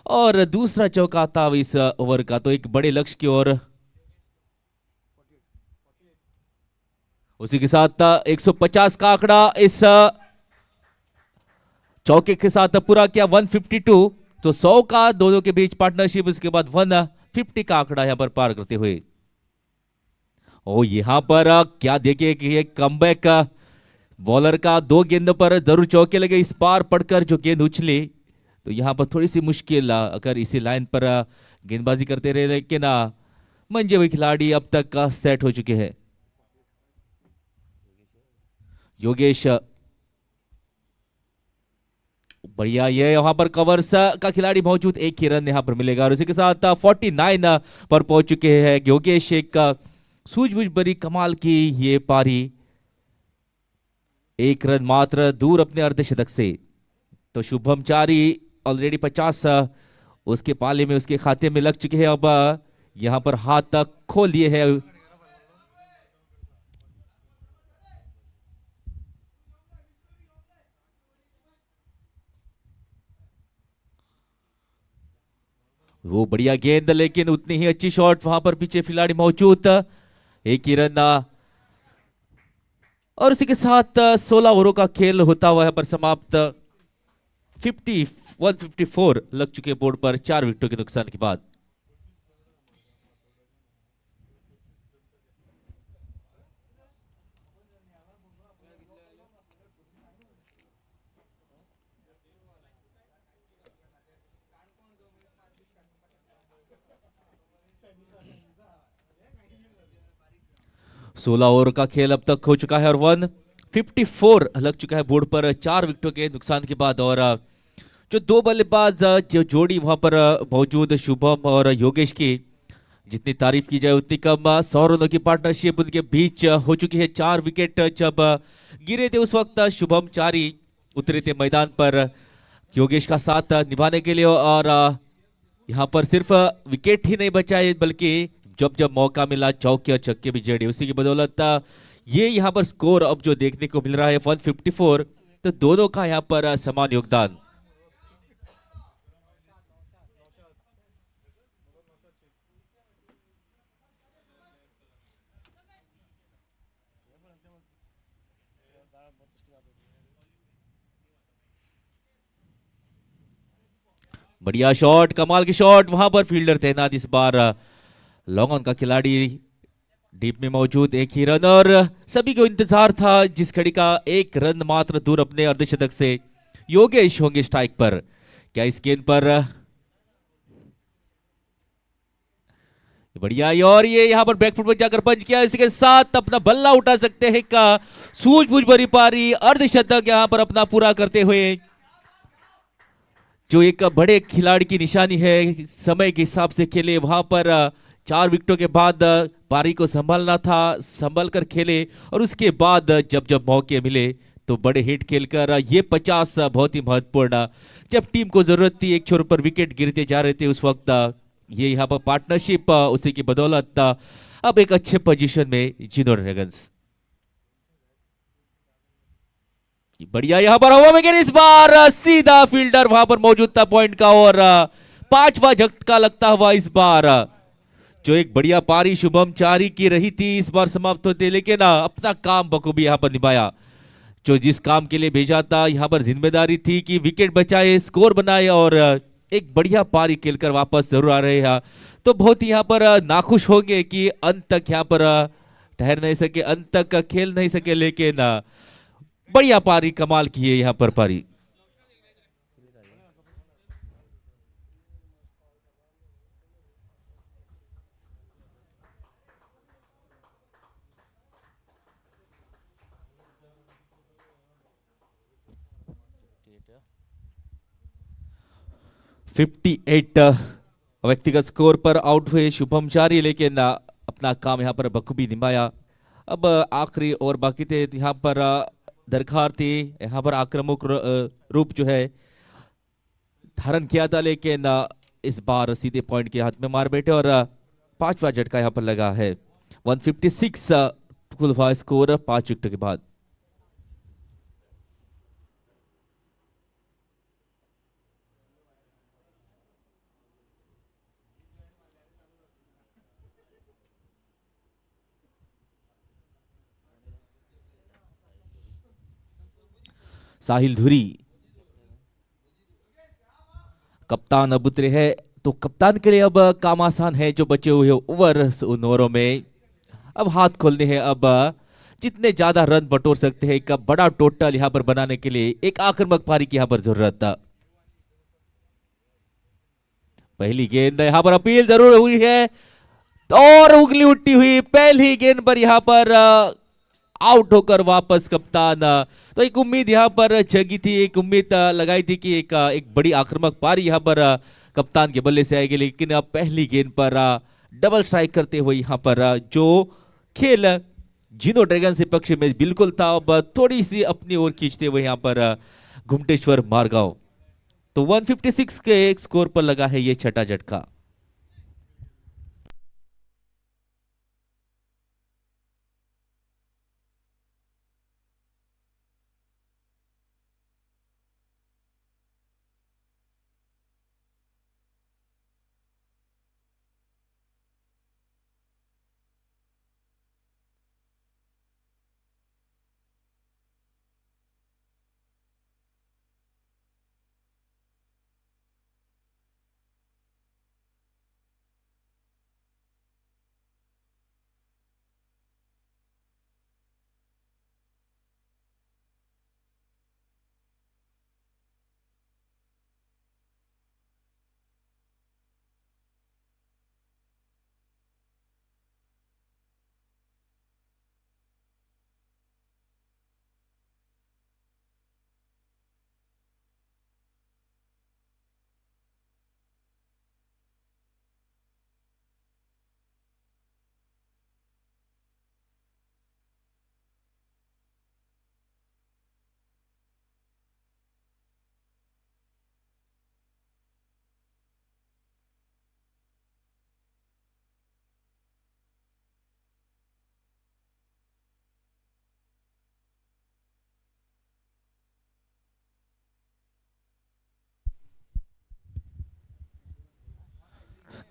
और दूसरा चौका था इस ओवर का। तो एक बड़े लक्ष्य की ओर, उसी के साथ 150 का आंकड़ा इस चौके के साथ पूरा किया 152। तो 100 का दोनों के बीच पार्टनरशिप, उसके बाद 150 का आंकड़ा यहां पर पार करते हुए। और यहां पर क्या देखिए कि एक कमबैक बॉलर का, 2 गेंदों पर जरूर चौके लगे, इस पार पड़कर जो गेंद उछली तो यहां पर थोड़ी सी मुश्किल, अगर इसी लाइन पर गेंदबाजी करते रहे, लेकिन मंजे हुए खिलाड़ी अब तक सेट हो चुके हैं। योगेश बढ़िया, ये यहां पर कवर्स का खिलाड़ी मौजूद, एक ही रन यहां पर मिलेगा और उसी के साथ 49 पर पहुंच चुके हैं योगेश। एक सूझबूझ भरी कमाल की ये पारी, 1 रन मात्र दूर अपने अर्धशतक से। तो शुभम चारी ऑलरेडी 50 उसके पाले में, उसके खाते में लग चुके हैं, अब यहां पर हाथ तक खोल दिए हैं। वो बढ़िया गेंद, लेकिन उतनी ही अच्छी शॉट, वहां पर पीछे खिलाड़ी मौजूद, एक ही रन और उसी के साथ 16 ओवरों का खेल होता हुआ है पर समाप्त। 154 लग चुके बोर्ड पर 4 विकेटों के नुकसान के बाद। 16 ओवर का खेल अब तक हो चुका है और 154 लग चुका है बोर्ड पर 4 विकेटों के नुकसान के बाद। और जो दो बल्लेबाज जो जोड़ी वहां पर मौजूद शुभम और योगेश की जितनी तारीफ की जाए उतनी कम। 100 रनों की पार्टनरशिप उनके बीच हो चुकी है। 4 विकेट जब गिरे थे उस वक्त शुभम चारी उतरे थे मैदान पर योगेश का साथ निभाने के लिए। और यहाँ पर सिर्फ विकेट ही नहीं बचाए बल्कि जब जब मौका मिला चौके और छक्के भी जड़े। उसी की बदौलत ये यहाँ पर स्कोर अब जो देखने को मिल रहा है 154, तो दोनों का यहाँ पर समान योगदान। बढ़िया शॉट, कमाल की शॉट, वहां पर फील्डर तैनात इस बार लॉन्ग ऑन का खिलाड़ी डीप में मौजूद। एक ही रन और सभी को इंतजार था जिस खड़ी का एक रन मात्र दूर अपने अर्धशतक से योगेश होंगे स्ट्राइक पर। क्या इस गेंद पर बढ़िया और ये यहां पर बैकफुट पर जाकर पंच किया। इसके साथ अपना बल्ला उठा सकते हैं का सूझबूझ भरी पारी अर्धशतक यहां पर अपना पूरा करते हुए, जो एक बड़े खिलाड़ी की निशानी है। समय के हिसाब से खेले वहां पर 4 विकेटों के बाद पारी को संभालना था, संभल कर खेले और उसके बाद जब जब मौके मिले तो बड़े हिट खेलकर ये 50 बहुत ही महत्वपूर्ण। जब टीम को जरूरत थी, एक छोर पर विकेट गिरते जा रहे थे उस वक्त ये यहाँ पर पार्टनरशिप उसी की बदौलत अब एक अच्छे पोजीशन में जिनो ड्रैगन्स। बढ़िया यहाँ पर हवा में गिरी इस बार सीधा फील्डर वहां पर मौजूद था पॉइंट का और 5वां झटका लगता हुआ इस बार। जो एक बढ़िया पारी शुभम चारी की रही थी इस बार समाप्त होते, लेकिन अपना काम बखूबी यहाँ पर निभाया। जो जिस काम के लिए भेजा था यहाँ पर जिम्मेदारी थी कि विकेट बचाए, स्कोर बनाए और एक बढ़िया पारी खेलकर वापस जरूर आ रहे हैं। तो बहुत ही यहाँ पर नाखुश होंगे कि अंत तक यहाँ पर ठहर नहीं सके, अंत तक खेल नहीं सके, लेकिन बढ़िया पारी, कमाल की है यहाँ पर पारी। (58) व्यक्तिगत स्कोर पर आउट हुए शुभम चारी, लेकिन अपना काम यहाँ पर बखूबी निभाया। अब आखिरी और बाकी थे यहाँ पर दरकार थी, यहाँ पर आक्रामक रूप जो है धारण किया था, लेकिन इस बार सीधे पॉइंट के हाथ में मार बैठे और 5वां झटका यहाँ पर लगा है। 156 कुल हुआ स्कोर 5 विकेट के बाद। साहिल धुरी कप्तान अब उतरे है, तो कप्तान के लिए अब काम आसान है। जो बचे हुए ओवर उन ओवरों में अब हाथ खोलने हैं। अब जितने ज्यादा रन बटोर सकते हैं, एक बड़ा टोटल यहां पर बनाने के लिए एक आक्रामक पारी की यहां पर जरूरत था। पहली गेंद यहां पर अपील जरूर हुई है और उंगली उठी हुई पहली गेंद पर यहां पर आउट होकर वापस कप्तान। तो एक उम्मीद यहाँ पर जगी थी, एक उम्मीद लगाई थी कि एक बड़ी आक्रामक पारी यहाँ पर कप्तान के बल्ले से आएगी, लेकिन अब पहली गेंद पर डबल स्ट्राइक करते हुए यहाँ पर जो खेल जिनो ड्रैगन से पक्ष में बिल्कुल था, अब थोड़ी सी अपनी ओर खींचते हुए यहाँ पर घुमटेश्वर मारगांव। तो 156 के एक स्कोर पर लगा है ये छठा झटका।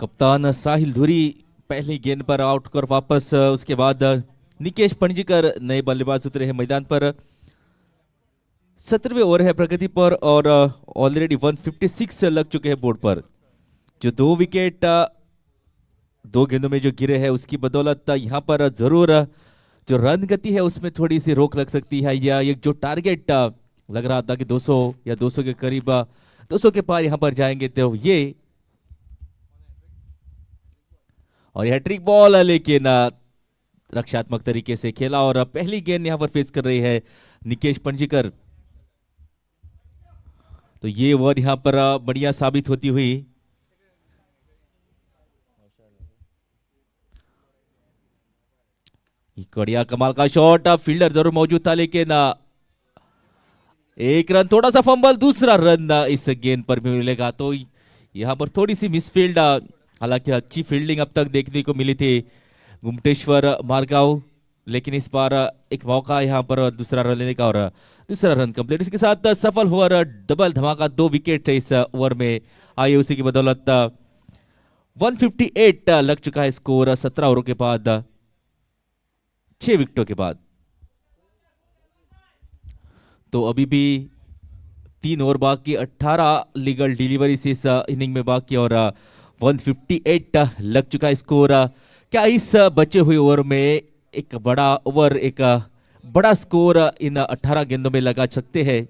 कप्तान साहिल धुरी पहली गेंद पर आउट कर वापस उसके बाद निकेश पणजीकर नए बल्लेबाज उतरे हैं मैदान पर। 17वें ओवर है प्रगति पर और ऑलरेडी 156 लग चुके हैं बोर्ड पर। जो 2 विकेट 2 गेंदों में जो गिरे हैं उसकी बदौलत यहाँ पर जरूर जो रन गति है उसमें थोड़ी सी रोक लग सकती है, या एक जो टारगेट लग रहा था कि 200 या 200 के करीब 200 के पार यहाँ पर जाएंगे तो ये, और हैट्रिक बॉल लेकिन रक्षात्मक तरीके से खेला और पहली गेंद यहां पर फेस कर रही है निकेश पणजीकर। तो ये ओवर यहां पर बढ़िया साबित होती हुई। बढ़िया कमाल का शॉट, फील्डर जरूर मौजूद था लेकिन एक रन, थोड़ा सा फंबल, दूसरा रन इस गेंद पर भी मिलेगा। तो यहां पर थोड़ी सी मिसफील्ड, हालांकि अच्छी फील्डिंग अब तक देखने को मिली थी घुमटेश्वर मारगांव, लेकिन इस बार एक मौका यहां पर दूसरा रन लेने का और दूसरा रन कंप्लीट। इसके साथ सफल ओवर, डबल धमाका, 2 विकेट इस ओवर में आई, उसी की बदौलत 158 लग चुका है स्कोर 17 ओवरों के बाद 6 विकेटों के बाद। तो अभी भी 3 ओवर बाकी, 18 लीगल डिलीवरी इस इनिंग में बाकी और 158 लग चुका है स्कोर। क्या इस बचे हुए ओवर में एक बड़ा ओवर, एक बड़ा स्कोर इन 18 गेंदों में लगा सकते हैं?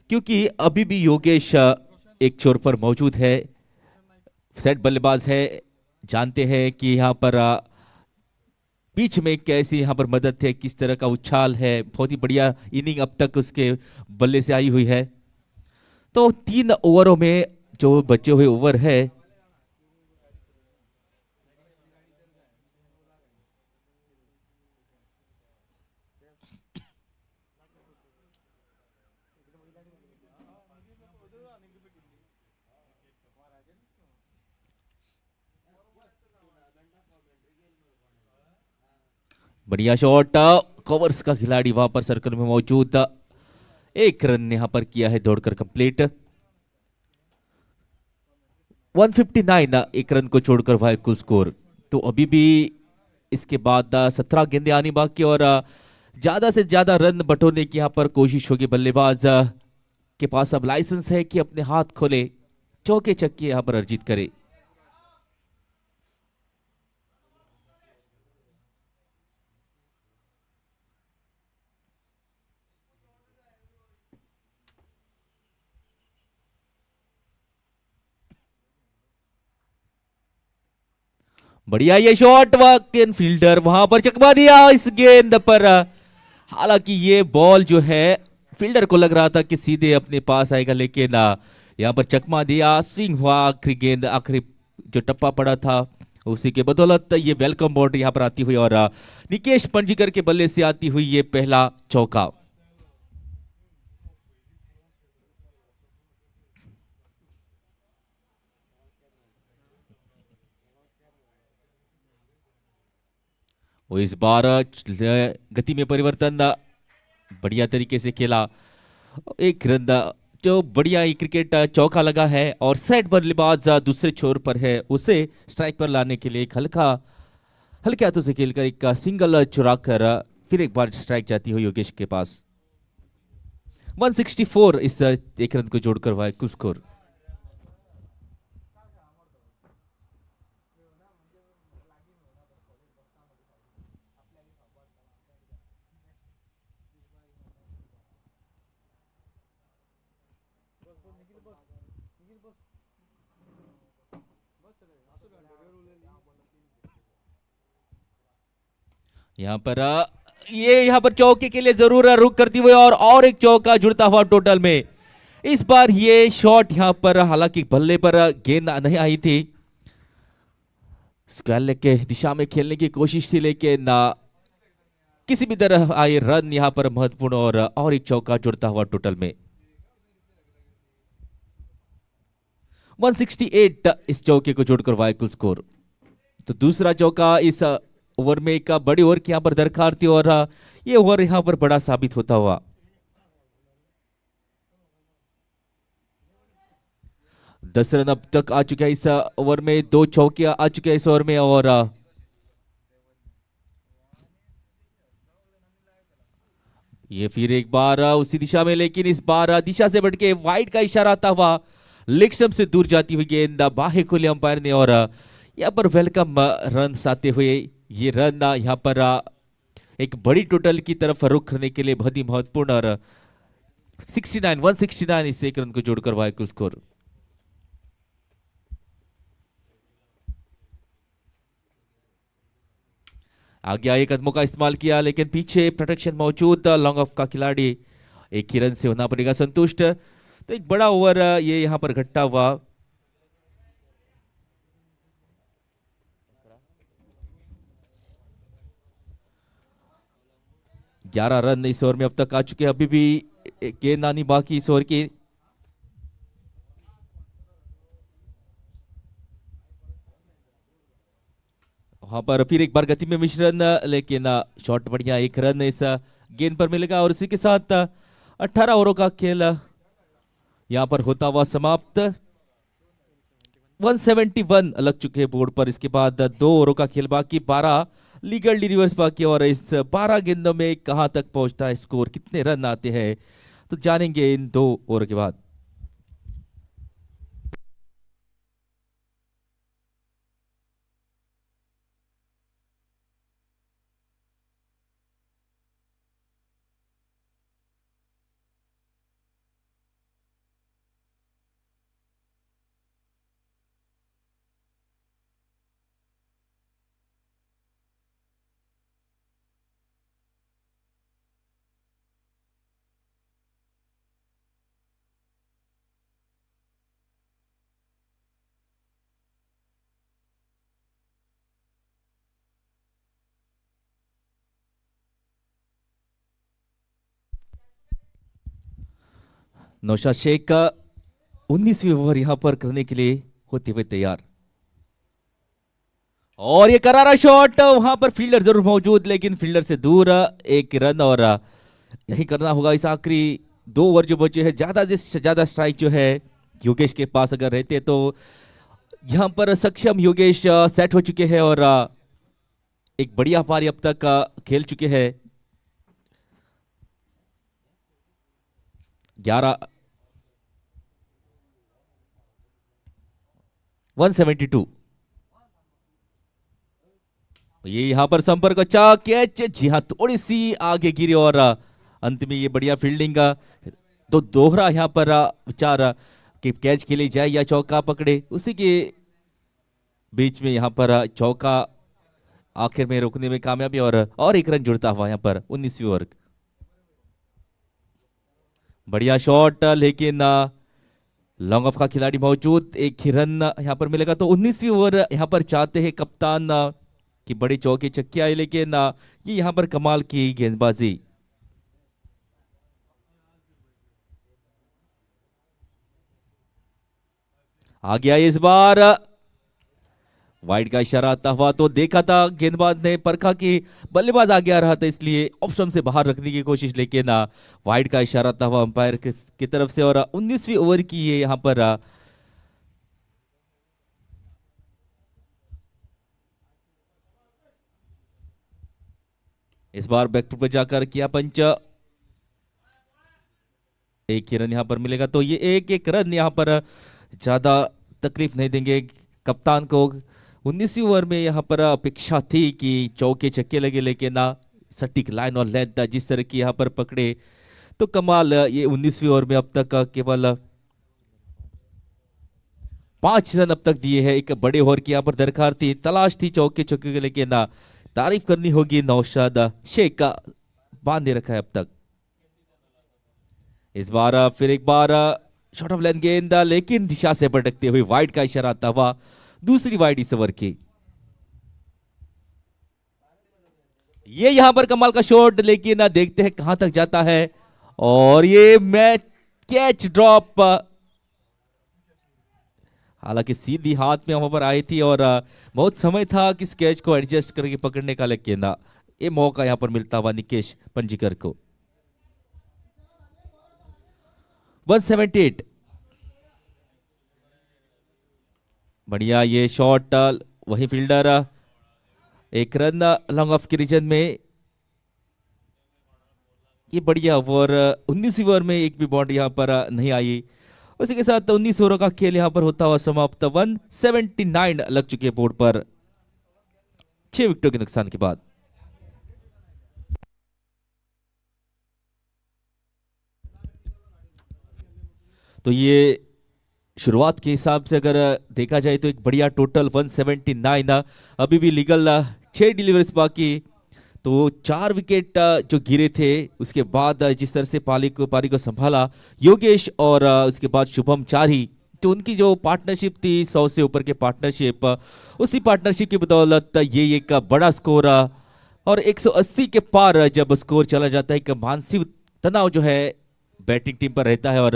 क्योंकि अभी भी योगेश एक छोर पर मौजूद है, सेट बल्लेबाज है, जानते हैं कि यहाँ पर बीच में कैसी यहाँ पर मदद है, किस तरह का उछाल है, बहुत ही बढ़िया इनिंग अब तक उसके बल्ले से आई हुई है। तो 3 ओवरों में जो बचे हुए ओवर है, बढ़िया शॉट, कवर्स का खिलाड़ी वहां पर सर्कल में मौजूद, 1 रन यहां पर किया है दौड़कर कंप्लीट। 159 1 रन को छोड़कर वह कुल स्कोर। तो अभी भी इसके बाद 17 गेंदें आनी बाकी और ज्यादा से ज्यादा रन बटोरने की यहां पर कोशिश होगी। बल्लेबाज के पास अब लाइसेंस है कि अपने हाथ खोले, चौके छक्के यहां पर अर्जित करे। बढ़िया ये शॉट, वाकई फील्डर वहां पर चकमा दिया इस गेंद पर। हालांकि ये बॉल जो है फील्डर को लग रहा था कि सीधे अपने पास आएगा, लेकिन यहां पर चकमा दिया, स्विंग हुआ, आखिरी गेंद, आखिरी जो टप्पा पड़ा था उसी के बदौलत ये वेलकम बाउंड्री यहां पर आती हुई और निकेश पणजीकर के बल्ले से आती हुई ये पहला चौका। वो इस बार गति में परिवर्तन बढ़िया तरीके से खेला, 1 रन जो बढ़िया ही क्रिकेट चौका लगा है और सेट बल्लेबाज दूसरे छोर पर है, उसे स्ट्राइक पर लाने के लिए एक हल्के हाथों से खेलकर एक सिंगल चुराकर फिर एक बार स्ट्राइक जाती हुई योगेश के पास। 164 इस 1 रन को जोड़कर वह कुल स्कोर। यहाँ पर यहाँ पर चौके के लिए जरूर रुक करती हुई और एक चौका जुड़ता हुआ टोटल में। इस बार ये शॉट यहाँ पर हालांकि बल्ले पर गेंद नहीं आई थी, स्क्वायर लेग के दिशा में खेलने की कोशिश थी, लेकिन किसी भी तरह आए रन यहाँ पर महत्वपूर्ण और एक चौका जुड़ता हुआ टोटल में। 168 इस चौके को जोड़कर वाई कुल स्कोर। तो दूसरा चौका इस ओवर में एक बड़ी ओवर की यहां पर दरकार थी और ये ओवर यहां पर बड़ा साबित होता हुआ। 10 रन अब तक आ चुके हैं इस ओवर में, 2 चौके आ चुके हैं इस ओवर में और ये फिर एक बार उसी दिशा में, लेकिन इस बार दिशा से बढ़ के वाइड का इशारा आता हुआ लेग स्टंप से दूर जाती हुई गेंद बाहें खोले अंपायर ने और यहाँ पर वेलकम रन आते हुए ये रन यहाँ पर एक बड़ी टोटल की तरफ रुख करने के लिए बहुत ही महत्वपूर्ण और 169 इस एक रन को जोड़कर वाइड स्कोर। आगे आए कदमों का इस्तेमाल किया लेकिन पीछे प्रोटेक्शन मौजूद, लॉन्ग ऑफ का खिलाड़ी एक ही रन से होना पड़ेगा संतुष्ट। तो एक बड़ा ओवर ये यहां पर घट्टा हुआ। ग्यारह रन इस ओवर में अब तक आ चुके हैं, अभी भी गेंद आनी बाकी इस ओवर की। वहां पर फिर एक बार गति में मिश्रण, लेकिन शॉट बढ़िया, एक रन इस गेंद पर मिलेगा और इसी के साथ 18 ओवरों का खेल यहां पर होता हुआ समाप्त। 171 लग चुके हैं बोर्ड पर। इसके बाद 2 ओवरों का खेल बाकी, 12 लीगल रिवर्स बाकी और इस 12 गेंदों में कहां तक पहुंचता है स्कोर, कितने रन आते हैं तो जानेंगे इन 2 ओवर के बाद। नौशाद शेख का 19वीं ओवर यहां पर करने के लिए होते हुए तैयार और ये करारा शॉट, वहां पर फील्डर जरूर मौजूद लेकिन फील्डर से दूर, एक रन और यही करना होगा इस आखिरी 2 ओवर जो बचे हैं। ज्यादा से ज्यादा स्ट्राइक जो है योगेश के पास अगर रहते तो यहां पर सक्षम योगेश सेट हो चुके हैं और एक बढ़िया पारी अब तक खेल चुके हैं। 172 ये यहां पर संपर्क, अच्छा कैच, जी हाँ थोड़ी सी आगे गिरी और अंत में ये बढ़िया फील्डिंग तो दोहरा यहां पर विचार कि कैच खेली जाए या चौका पकड़े, उसी के बीच में यहां पर चौका आखिर में रोकने में कामयाबी और एक रन जुड़ता हुआ यहां पर 19वीं ओवर। बढ़िया शॉट लेकिन लॉन्ग ऑफ का खिलाड़ी मौजूद, एक ही रन यहां पर मिलेगा तो 19वीं ओवर यहां पर चाहते हैं कप्तान कि बड़ी चौके छक्के आए लेकिन ये यहां पर कमाल की गेंदबाजी। आ गया इस बार वाइड का इशारा आता हुआ तो देखा था गेंदबाज ने, परखा कि बल्लेबाज आगे आ रहा था इसलिए ऑप्शन से बाहर रखने की कोशिश, लेकिन वाइड का इशारा आता हुआ अंपायर की तरफ से और 19वीं ओवर की ये यहां पर इस बार बैकफुट पर जाकर किया पंच, एक ही रन यहां पर मिलेगा तो ये एक रन यहां पर ज्यादा तकलीफ नहीं देंगे कप्तान को। 19वीं ओवर में यहां पर अपेक्षा थी कि चौके छक्के लगे लेकिन सटीक लाइन और लेंथ जिस तरह की यहां पर पकड़े तो कमाल। ये 19वीं ओवर में अब तक केवल 5 रन अब तक दिए हैं। एक बड़े ओवर की यहां पर दरकार थी, तलाश थी चौके छक्के की, लेकिन तारीफ करनी होगी नौशाद शेख का, बांधे रखा है अब तक। इस बार फिर एक बार शॉर्ट ऑफ लेंथ गेंद लेकिन दिशा से भटकते हुए वाइड का इशारा आता हुआ, दूसरी वाइड इस ओवर की। ये यहां पर कमाल का शॉट लेकिन देखते हैं कहां तक जाता है और ये मैच कैच ड्रॉप, हालांकि सीधी हाथ में वहां पर आई थी और बहुत समय था कि इस कैच को एडजस्ट करके पकड़ने का, लेकिन ये मौका यहां पर मिलता हुआ निकेश पंजीकर को। 178 बढ़िया ये शॉट, वही फील्डर, एक रन लॉन्ग ऑफ के रीजन में। ये बढ़िया ओवर, 19वीं ओवर में एक भी बाउंड्री यहाँ पर नहीं आई। उसी के साथ 19 ओवरों का खेल यहाँ पर होता हुआ समाप्त। 179 लग चुके बोर्ड पर 6 विकेटों के नुकसान के बाद। तो ये शुरुआत के हिसाब से अगर देखा जाए तो एक बढ़िया टोटल 179। अभी भी लीगल 6 डिलीवरीज बाकी। तो 4 विकेट जो गिरे थे उसके बाद जिस तरह से पारी को संभाला योगेश और उसके बाद शुभम 4 ही, तो उनकी जो पार्टनरशिप थी 100 से ऊपर के पार्टनरशिप, उसी पार्टनरशिप की बदौलत ये एक बड़ा स्कोर और 180 के पार जब स्कोर चला जाता है, एक मानसिक तनाव जो है बैटिंग टीम पर रहता है और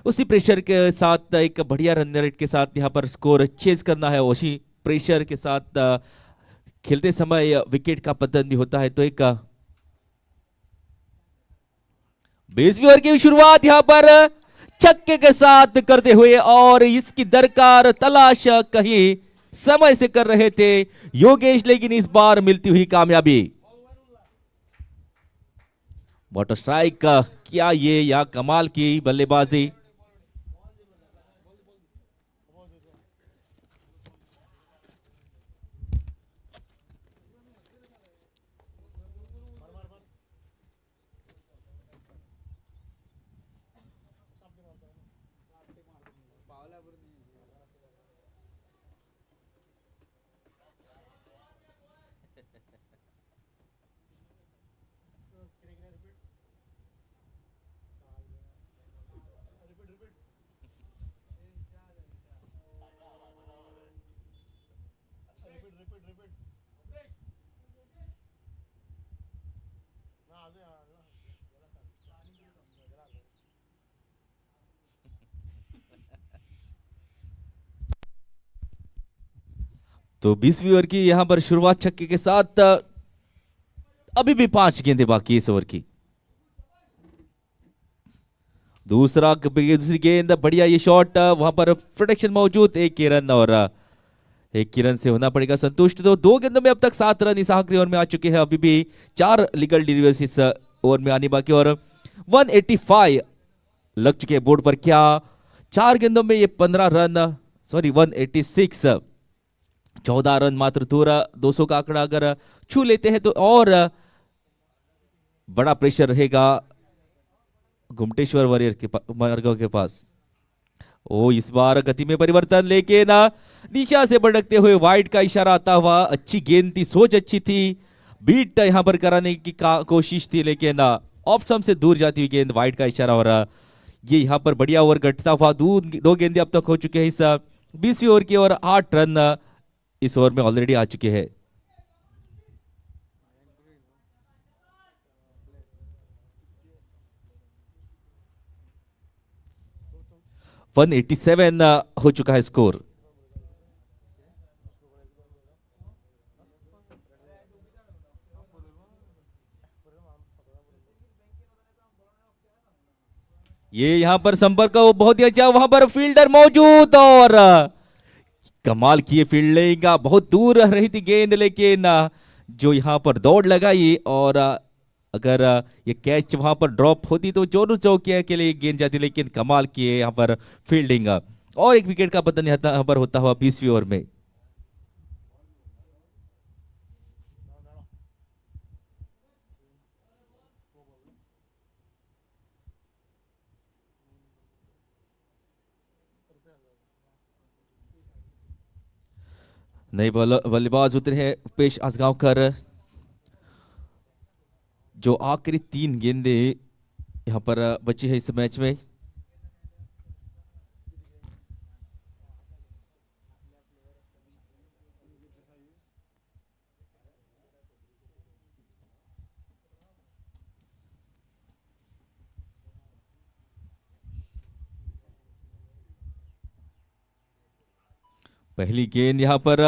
उसी प्रेशर के साथ एक बढ़िया रन रेट के साथ यहाँ पर स्कोर चेज करना है। उसी प्रेशर के साथ खेलते समय विकेट का पतन भी होता है। तो एक 20वीं ओवर की शुरुआत यहाँ पर छक्के के साथ करते हुए और इसकी दरकार तलाश कहीं समय से कर रहे थे योगेश, लेकिन इस बार मिलती हुई कामयाबी। वाटर स्ट्राइक, क्या ये या कमाल की बल्लेबाजी। तो 20वीं ओवर की यहां पर शुरुआत छक्के के साथ। अभी भी 5 गेंदें बाकी इस ओवर की। दूसरी गेंद, बढ़िया ये शॉट, वहां पर प्रोटेक्शन मौजूद, एक ही रन और एक ही रन से होना पड़ेगा संतुष्ट। तो 2 गेंदों में अब तक 7 रन इस आखिरी ओवर में आ चुके हैं। अभी भी 4 लीगल डिलीवरीज इस ओवर में आने बाकी और 185 लग चुके हैं बोर्ड पर। क्या 4 गेंदों में ये 15 रन, सॉरी 186, 14 रन मात्र। 200 का आंकड़ा अगर छू लेते हैं तो और बड़ा प्रेशर रहेगा घुमटेश्वर वॉरियर के पास। ओ इस बार गति में परिवर्तन, लेकिन दिशा से भटकते हुए वाइड का इशारा आता हुआ। अच्छी गेंद थी, सोच अच्छी थी, बीट यहां पर कराने की कोशिश थी, लेकिन ऑफ स्टंप से दूर जाती हुई गेंद, वाइड का इशारा। और ये यहां पर बढ़िया ओवर घटता हुआ। 2 गेंदें अब तक हो चुके हैं इस 20वीं ओवर की और 8 रन इस ओवर में ऑलरेडी आ चुके हैं। वन 187 हो चुका है स्कोर। ये यहां पर संपर्क बहुत ही अच्छा, वहां पर फील्डर मौजूद और कमाल की फील्डिंग। बहुत दूर रही थी गेंद, लेकिन जो यहां पर दौड़ लगाई और अगर ये कैच वहां पर ड्रॉप होती तो जोरू चौकिया के लिए गेंद जाती, लेकिन कमाल की है यहां पर फील्डिंग। और एक विकेट का पतन यहां पर होता हुआ 20वीं ओवर में। नए बल्लेबाज उतरे हैं उपेश आसगांवकर। जो आखिरी 3 गेंदें यहां पर बची है इस मैच में। पहली गेंद यहां पर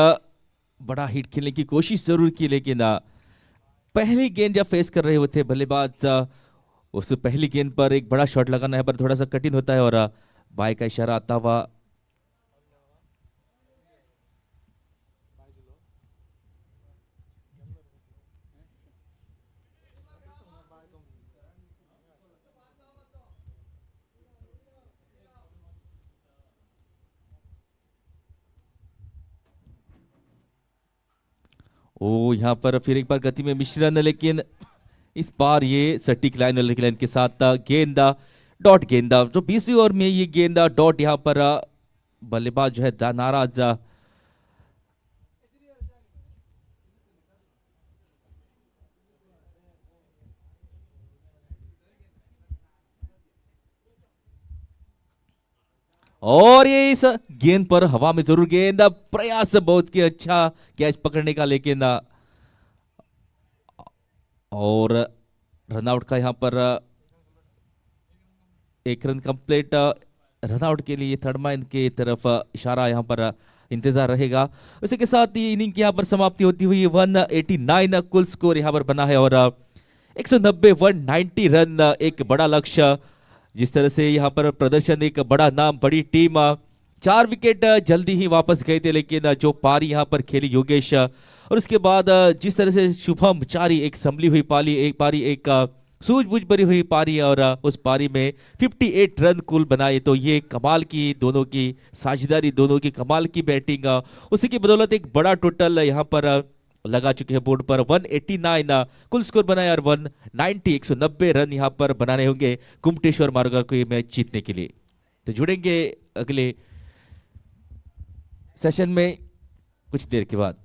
बड़ा हिट खेलने की कोशिश जरूर की, लेकिन पहली गेंद जब फेस कर रहे होते बल्लेबाज, उस पहली गेंद पर एक बड़ा शॉट लगाना यहाँ पर थोड़ा सा कठिन होता है। और बाय का इशारा आता हुआ ओ यहाँ पर फिर एक बार गति में मिश्रण, लेकिन इस बार ये सटीक लाइन के साथ गेंदा डॉट गेंदा, जो 20वीं ओवर में ये गेंदा डॉट यहाँ पर बल्लेबाज जो है नाराज। और ये इस गेंद पर हवा में जरूर गेंद, प्रयास बहुत ही अच्छा कैच पकड़ने का, लेकिन और रनआउट का यहाँ पर एक रन कंप्लीट। रनआउट के लिए थर्ड मैन के तरफ इशारा यहाँ पर इंतजार रहेगा। उसी के साथ ही इनिंग की यहाँ पर समाप्ति होती हुई 189 कुल स्कोर यहाँ पर बना है और 190 190 रन एक बड़ा लक्ष्य। जिस तरह से यहाँ पर प्रदर्शन, एक बड़ा नाम, बड़ी टीम, 4 विकेट जल्दी ही वापस गए थे, लेकिन जो पारी यहाँ पर खेली योगेश, और उसके बाद जिस तरह से शुभम चारी, एक संभली हुई पारी, एक सूझबूझ भरी हुई पारी, और उस पारी में 58 रन कुल बनाए। तो ये कमाल की दोनों की साझेदारी, दोनों की कमाल की बैटिंग, उसी की बदौलत एक बड़ा टोटल यहाँ पर लगा चुके हैं बोर्ड पर। 189 कुल स्कोर बनाया और 190 190 रन यहाँ पर बनाने होंगे गुमटेश्वर मार्ग को ये मैच जीतने के लिए। तो जुड़ेंगे अगले सेशन में कुछ देर के बाद।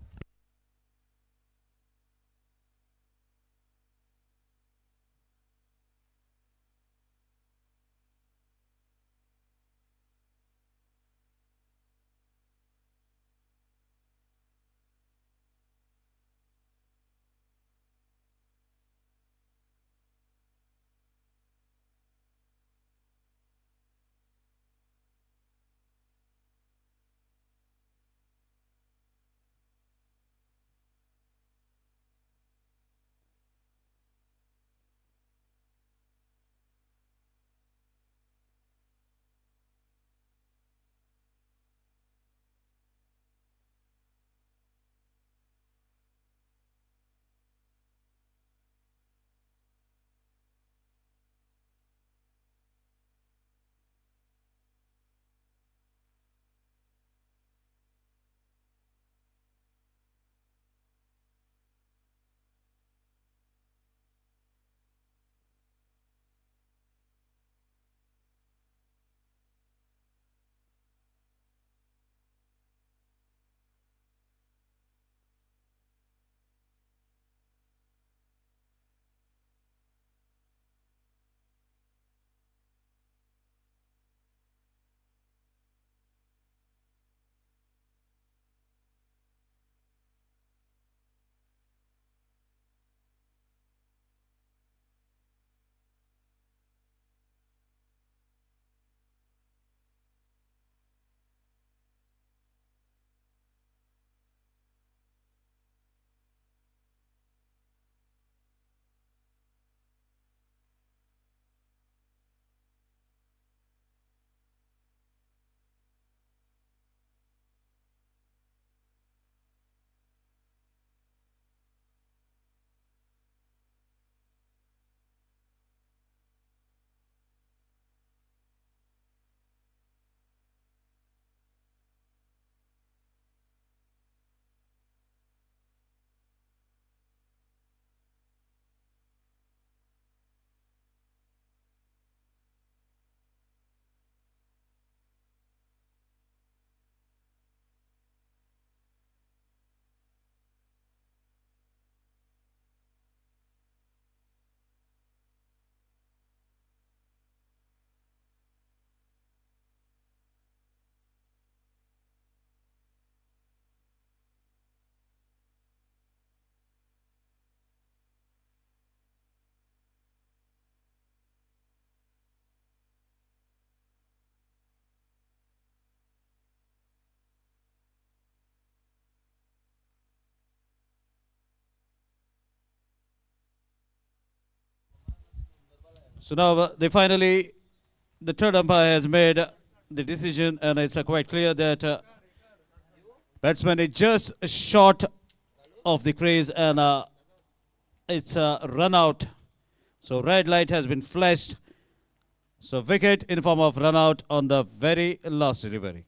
So now the third umpire has made the decision, and it's quite clear that batsman is just short of the crease, and it's a run out. So red light has been flashed. So wicket in form of run out on the very last delivery.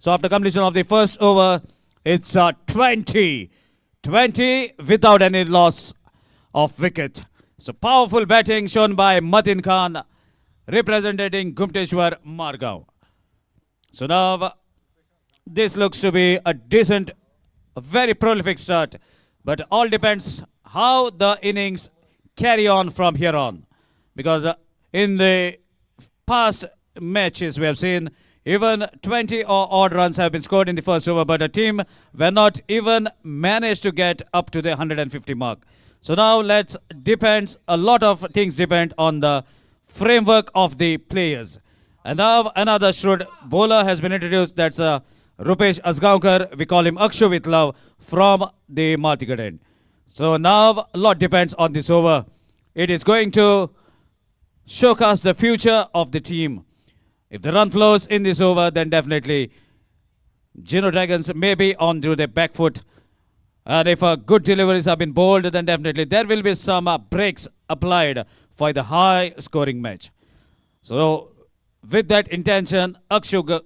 So after completion of the first over, it's 20 without any loss of wicket. So powerful batting shown by Matin Khan, representing Ghumeteshwar Margaon. So now this looks to be a decent, a very prolific start, but all depends how the innings carry on from here on, because in the past matches we have seen even 20 or odd runs have been scored in the first over, but the team were not even managed to get up to the 150 mark. So now a lot of things depend on the framework of the players. And now another shrewd bowler has been introduced. That's Rupesh Asgaonkar. We call him Akshu with love from the Maltigat end. So now a lot depends on this over. It is going to showcase the future of the team. If the run flows in this over, then definitely Geno Dragons may be on to their back foot. And if good deliveries have been bowled, then definitely there will be some breaks applied for the high scoring match. So with that intention, Rupesh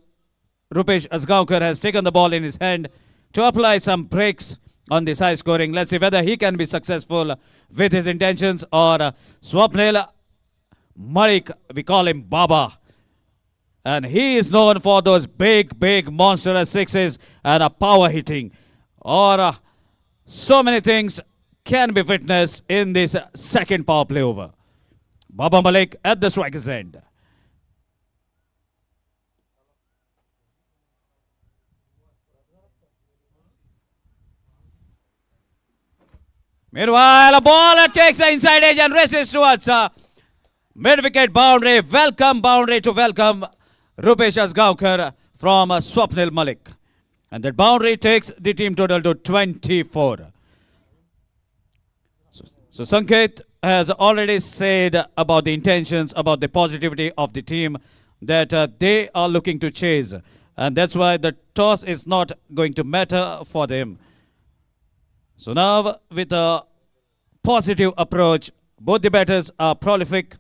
Asgaonkar has taken the ball in his hand to apply some breaks on this high scoring. Let's see whether he can be successful with his intentions, or Swapnil Malik, we call him Baba. And he is known for those big monstrous sixes and a power hitting. Or so many things can be witnessed in this second power play over. Baba Malik at the striker's end. Meanwhile, a ball takes the inside edge and races towards mid-wicket boundary. Welcome boundary to welcome Rupesh Asgaonkar from Swapnil Malik. And that boundary takes the team total to 24. So Sanket has already said about the intentions, about the positivity of the team, that they are looking to chase. And that's why the toss is not going to matter for them. So now with a positive approach, both the batters are prolific.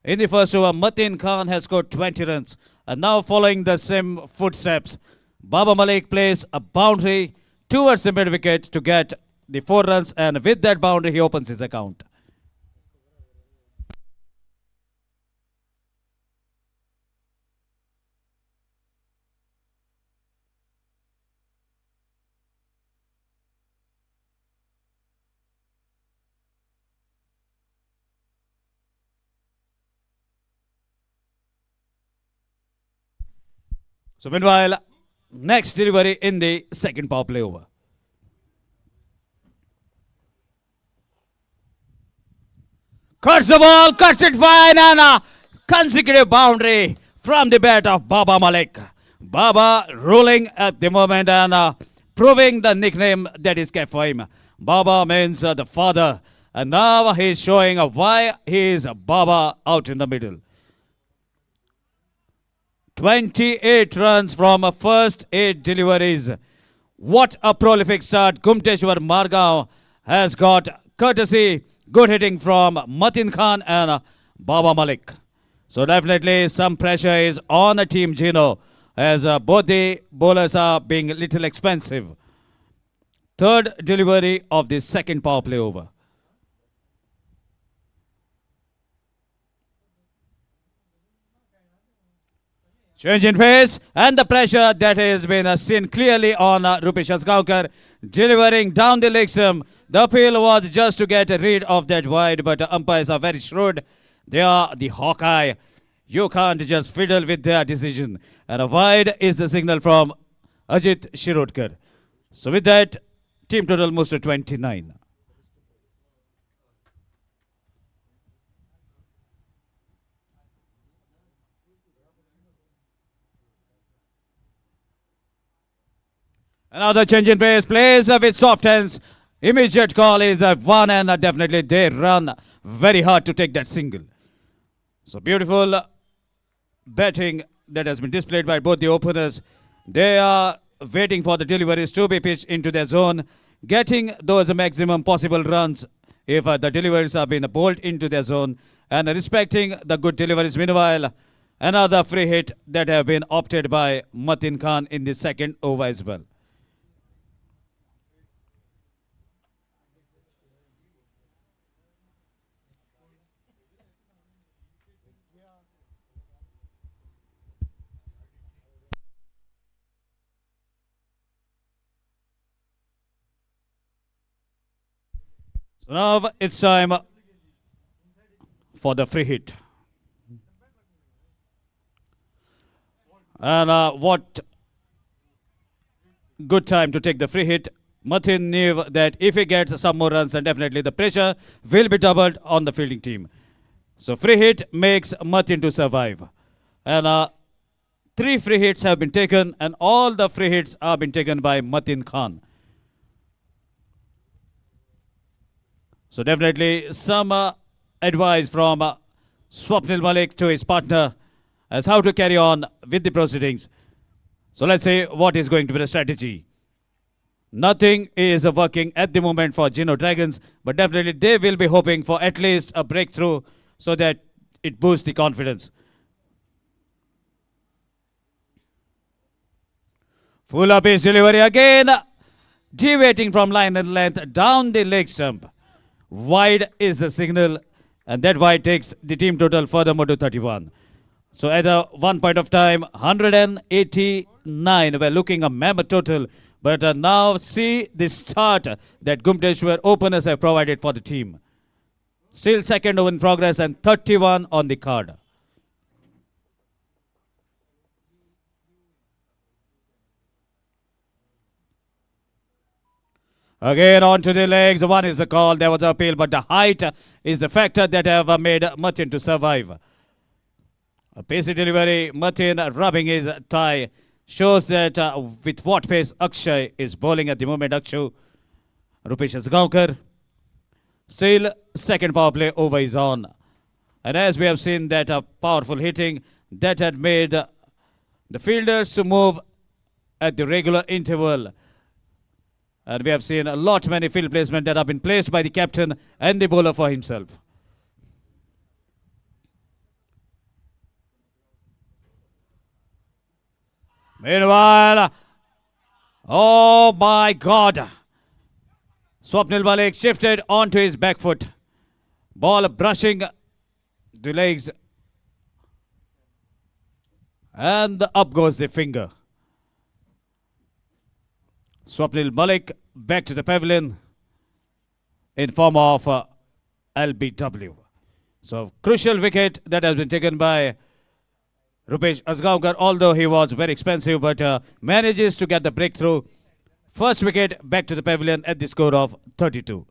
In the first over, Matin Khan has scored 20 runs. And now following the same footsteps, Baba Malik plays a boundary towards the mid-wicket to get the 4 runs. And with that boundary, he opens his account. So meanwhile, next delivery in the second power play over. Cuts the ball, cuts it fine, and a consecutive boundary from the bat of Baba Malik. Baba rolling at the moment and proving the nickname that is kept for him. Baba means the father, and now he is showing why he is Baba out in the middle. 28 runs from first 8 deliveries. What a prolific start Ghumeteshwar Margaon has got, courtesy good hitting from Matin Khan and Baba Malik. So definitely some pressure is on a team Geno, as both the bowlers are being a little expensive. Third delivery of the second power play over. Change in phase, and the pressure that has been seen clearly on Rupesh Asgaonkar, delivering down the leg stump. The appeal was just to get rid of that wide, but the umpires are very shrewd. They are the Hawkeye. You can't just fiddle with their decision. And a wide is the signal from Ajit Shirodkar. So with that, team total moves to 29. Another change in pace, plays with soft hands. Immediate call is one, and definitely they run very hard to take that single. So beautiful batting that has been displayed by both the openers. They are waiting for the deliveries to be pitched into their zone, getting those maximum possible runs if the deliveries have been bowled into their zone, and respecting the good deliveries. Meanwhile, Another free hit that have been opted by Matin Khan in the second over as well. So now it's time for the free hit. And what good time to take the free hit. Matin knew that if he gets some more runs, then definitely the pressure will be doubled on the fielding team. So free hit makes Matin to survive. And 3 free hits have been taken, and all the free hits have been taken by Matin Khan. So definitely some advice from Swapnil Malik to his partner as how to carry on with the proceedings. So let's see what is going to be the strategy. Nothing is working at the moment for Geno Dragons, but definitely they will be hoping for at least a breakthrough so that it boosts the confidence. Full up his delivery again, deviating from line and length down the leg stump. Wide is the signal, and that wide takes the team total furthermore to 31. So at one point of time, 189 were looking a mammoth total. But now see the start that Ghumeteshwar openers have provided for the team. Still second over in progress and 31 on the card. Again onto the legs. One is the call. There was an appeal, but the height is the factor that have made Matin to survive. A pacey delivery. Matin rubbing his thigh shows that with what pace Akshay is bowling at the moment. Akshu, Rupesh Asgaonkar. Still second power play over is on. And as we have seen that powerful hitting that had made the fielders to move at the regular interval. And we have seen a lot many field placements that have been placed by the captain and the bowler for himself. Meanwhile, oh my God. Swapnil Malik shifted onto his back foot. Ball brushing the legs. And up goes the finger. Swapnil Malik back to the pavilion in form of LBW. So crucial wicket that has been taken by Rupesh Asgaonkar, although he was very expensive, but manages to get the breakthrough. First wicket back to the pavilion at the score of 32.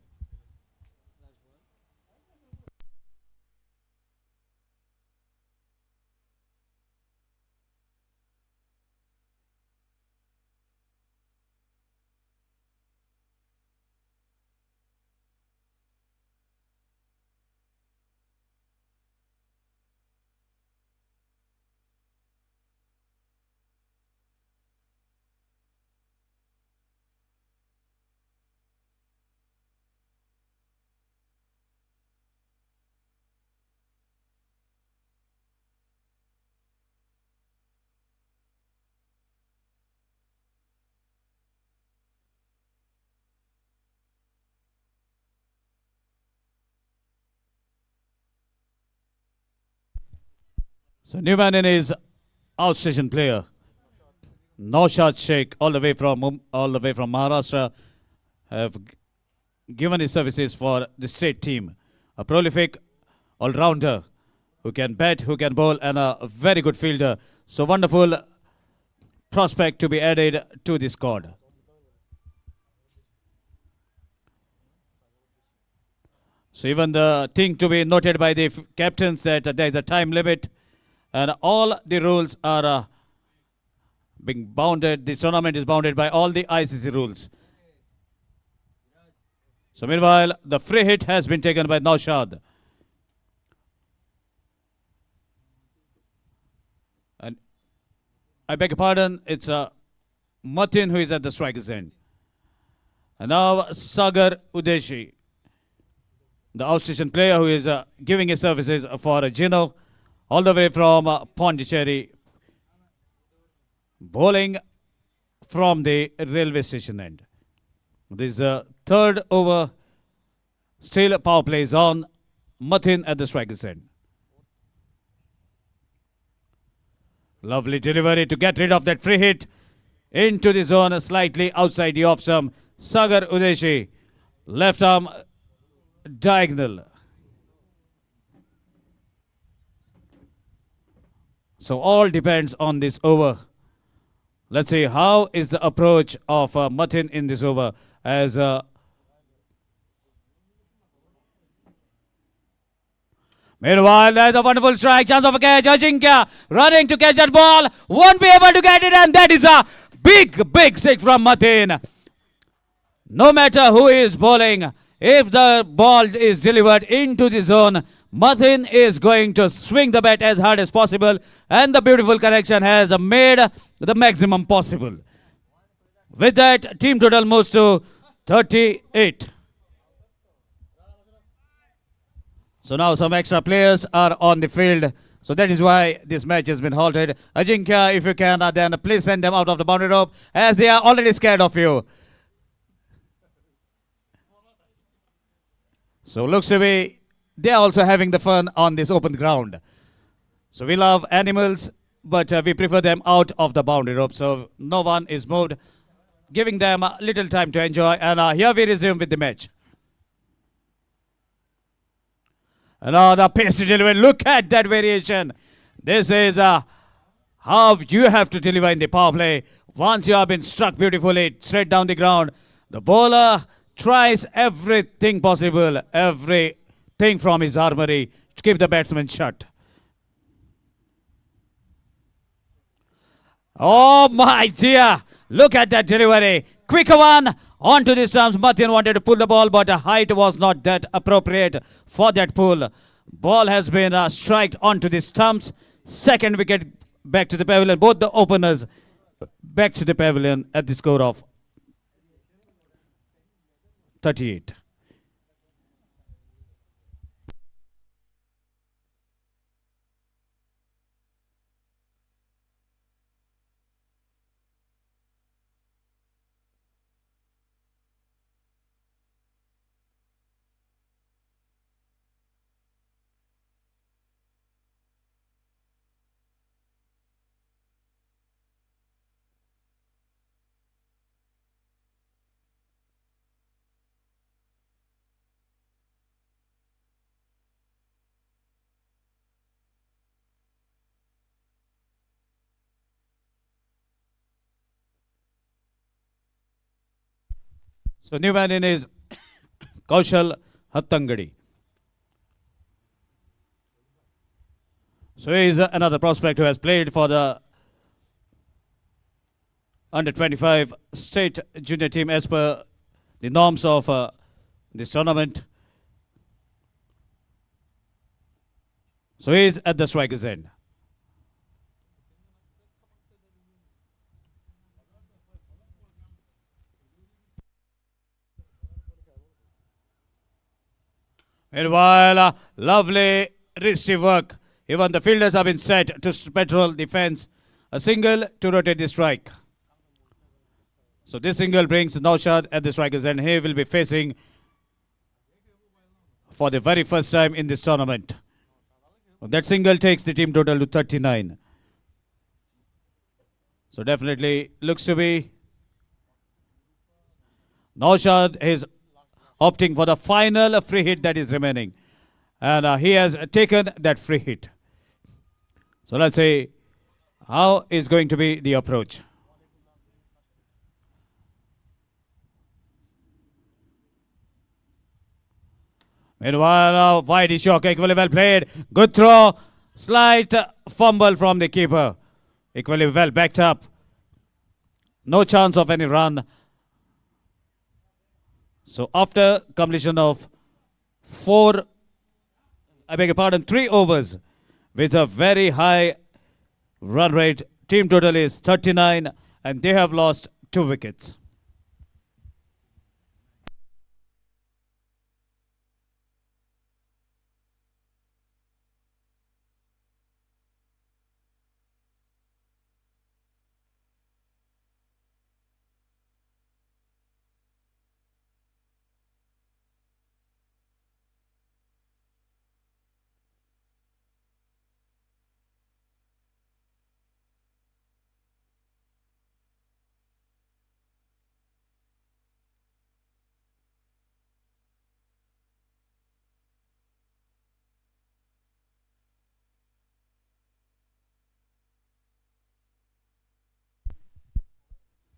So Newman in his outstation player, Naushad Sheikh, all the way from Maharashtra, have given his services for the state team. A prolific all-rounder who can bat, who can bowl, and a very good fielder. So wonderful prospect to be added to the squad. So even the thing to be noted by the captains that there is a time limit. And all the rules are being bounded. This tournament is bounded by all the ICC rules. So meanwhile, the free hit has been taken by Naushad. And I beg your pardon, it's Matin who is at the striker's end. And now Sagar Udeshi, the outstation player who is giving his services for Geno. all the way from Pondicherry, bowling from the railway station end. This is the third over. Still power play is on. Mathin at the striker's end. Lovely delivery to get rid of that free hit into the zone, slightly outside the off stump. Sagar Udeshi, left arm diagonal. So all depends on this over. Let's see how is the approach of Mathin in this over as meanwhile, there's a wonderful strike, chance of a catch. Ajinkya running to catch that ball, won't be able to get it, and that is a big six from Mathin. No matter who is bowling, if the ball is delivered into the zone, Mathin is going to swing the bat as hard as possible, and the beautiful connection has made the maximum possible. With that, team total moves to 38. So now some extra players are on the field. So that is why this match has been halted. Ajinkya, if you can, then please send them out of the boundary rope as they are already scared of you. So looks to be they are also having the fun on this open ground. So we love animals, but we prefer them out of the boundary rope. So no one is moved, giving them a little time to enjoy. And here we resume with the match. Another pasty delivery. Look at that variation. This is how you have to deliver in the power play. Once you have been struck beautifully straight down the ground, the bowler tries everything possible, everything from his armory to keep the batsman shut. Oh my dear, look at that delivery. Quicker one onto the stumps. Mathin wanted to pull the ball, but the height was not that appropriate for that pull. Ball has been striked onto the stumps. Second wicket back to the pavilion. Both the openers back to the pavilion at the score of 38. So new man in is Kaushal Hattangadi. So he is another prospect who has played for the under 25 state junior team as per the norms of this tournament. So he is at the striker's end. Meanwhile, lovely wristy work. Even the fielders have been set to patrol the fence. A single to rotate the strike. So this single brings Naushad at the striker's end. He will be facing for the very first time in this tournament. That single takes the team total to 39. So definitely looks to be Naushad is opting for the final free hit that is remaining. And he has taken that free hit. So let's see how is going to be the approach. Meanwhile, wide shock, equally well played. Good throw. Slight fumble from the keeper. Equally well backed up. No chance of any run. So after completion of 3 overs with a very high run rate, team total is 39 and they have lost 2 wickets.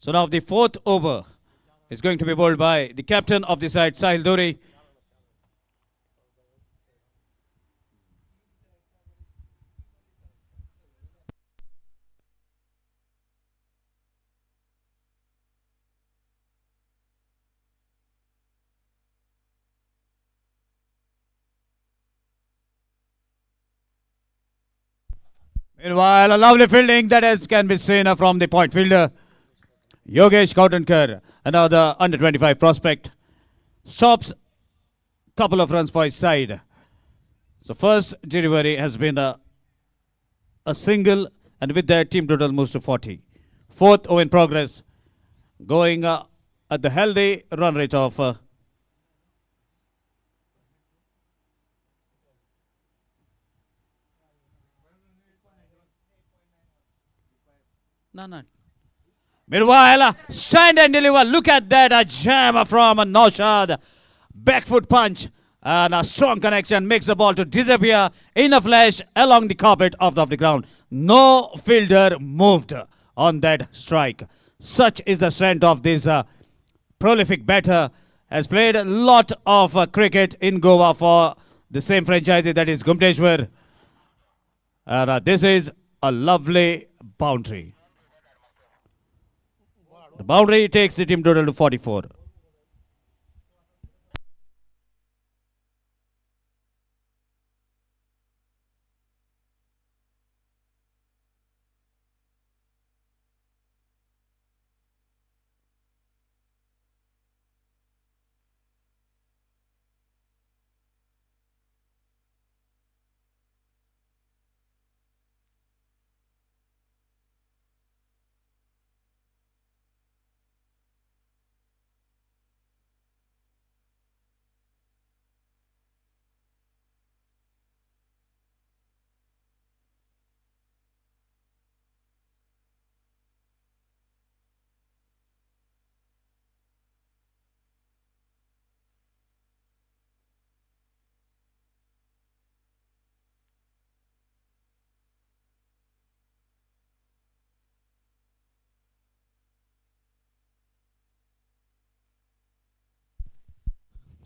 So now the fourth over is going to be bowled by the captain of the side, Sahil Duri. Meanwhile, a lovely fielding that can be seen from the point fielder, Yogesh Kautankar, another under 25 prospect, stops couple of runs for his side. So first delivery has been a single, and with that team total moves to 40. Fourth over in progress, going at the healthy run rate of No. Meanwhile, stand and deliver. Look at that, a jam from Naushad. Back foot punch and a strong connection makes the ball to disappear in a flash along the carpet of the ground. No fielder moved on that strike. Such is the strength of this prolific batter. Has played a lot of cricket in Goa for the same franchise, that is Ghumeteshwar. And this is a lovely boundary. The boundary takes the team total to 44.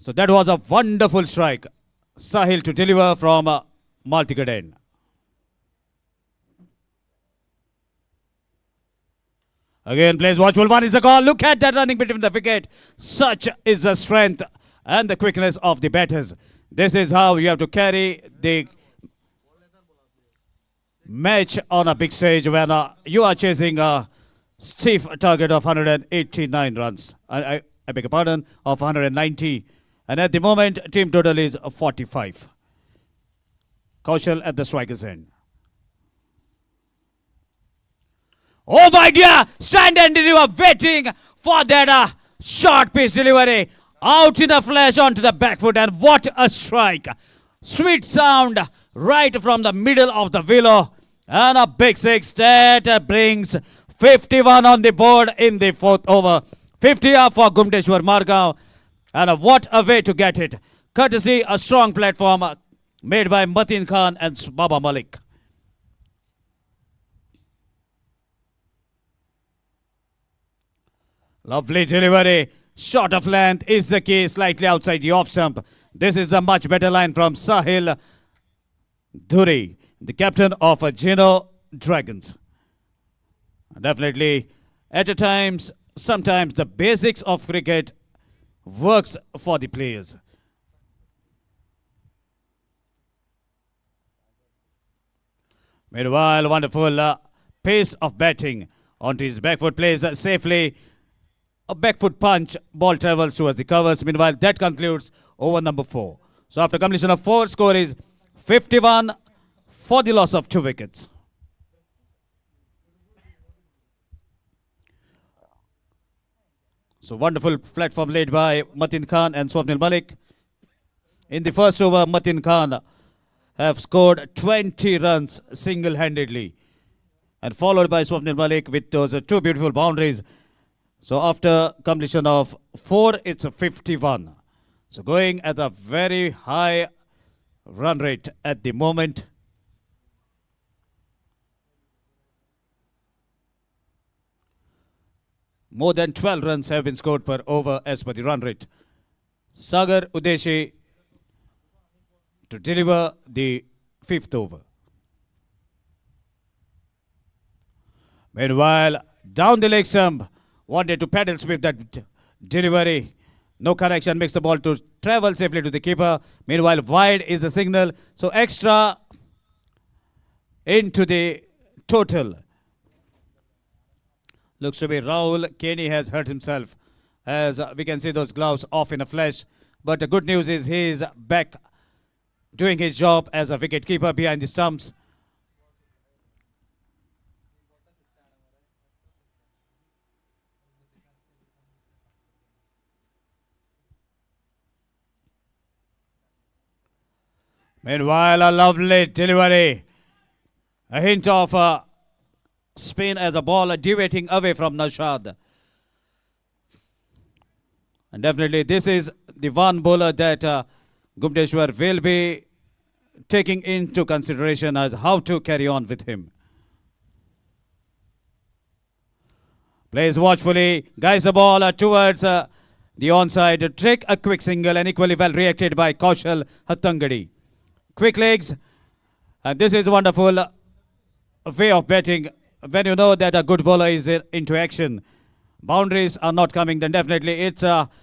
So that was a wonderful strike. Sahil to deliver from Maltikaden. Again, plays watchful. One is the call. Look at that running between the wicket. Such is the strength and the quickness of the batters. This is how you have to carry the match on a big stage when you are chasing a stiff target of 189 runs. I beg your pardon, of 190. And at the moment, team total is 45. Kaushal at the striker's end. Oh my dear! Stand and deliver, waiting for that short pitch delivery. Out in a flash onto the back foot, and what a strike. Sweet sound right from the middle of the willow. And a big six that brings 51 on the board in the fourth over. 50 up for Ghumeteshwar Margaon. And what a way to get it. Courtesy a strong platform made by Mateen Khan and Baba Malik. Lovely delivery. Short of length is the key, slightly outside the off stump. This is the much better line from Sahil Duri, the captain of Geno Dragons. Definitely, at times, sometimes the basics of cricket works for the players. Meanwhile, wonderful pace of batting onto his back foot, plays safely. A back foot punch, ball travels towards the covers. Meanwhile, that concludes over number 4. So after completion of 4, score is 51 for the loss of 2 wickets. So wonderful platform laid by Mateen Khan and Swapnil Malik. In the first over, Mateen Khan have scored 20 runs single-handedly, and followed by Swapnil Malik with those 2 beautiful boundaries. So after completion of 4, it's a 51. So going at a very high run rate at the moment. More than 12 runs have been scored per over as per the run rate. Sagar Udeshi to deliver the 5th over. Meanwhile, down the leg stump, wanted to paddle sweep that delivery. No connection, makes the ball to travel safely to the keeper. Meanwhile, wide is the signal. So extra into the total. Looks to be Rahul Kenny has hurt himself, as we can see those gloves off in a flash. But the good news is he is back doing his job as a wicket keeper behind the stumps. Meanwhile, a lovely delivery. A hint of spin as a ball deviating away from Naushad. And definitely this is the one bowler that Ghumeteshwar will be taking into consideration as how to carry on with him. Plays watchfully, guides the ball towards the onside to take a quick single, and equally well reacted by Kaushal Hattangadi. Quick legs, and this is wonderful way of batting when you know that a good bowler is into action. Boundaries are not coming, then definitely it's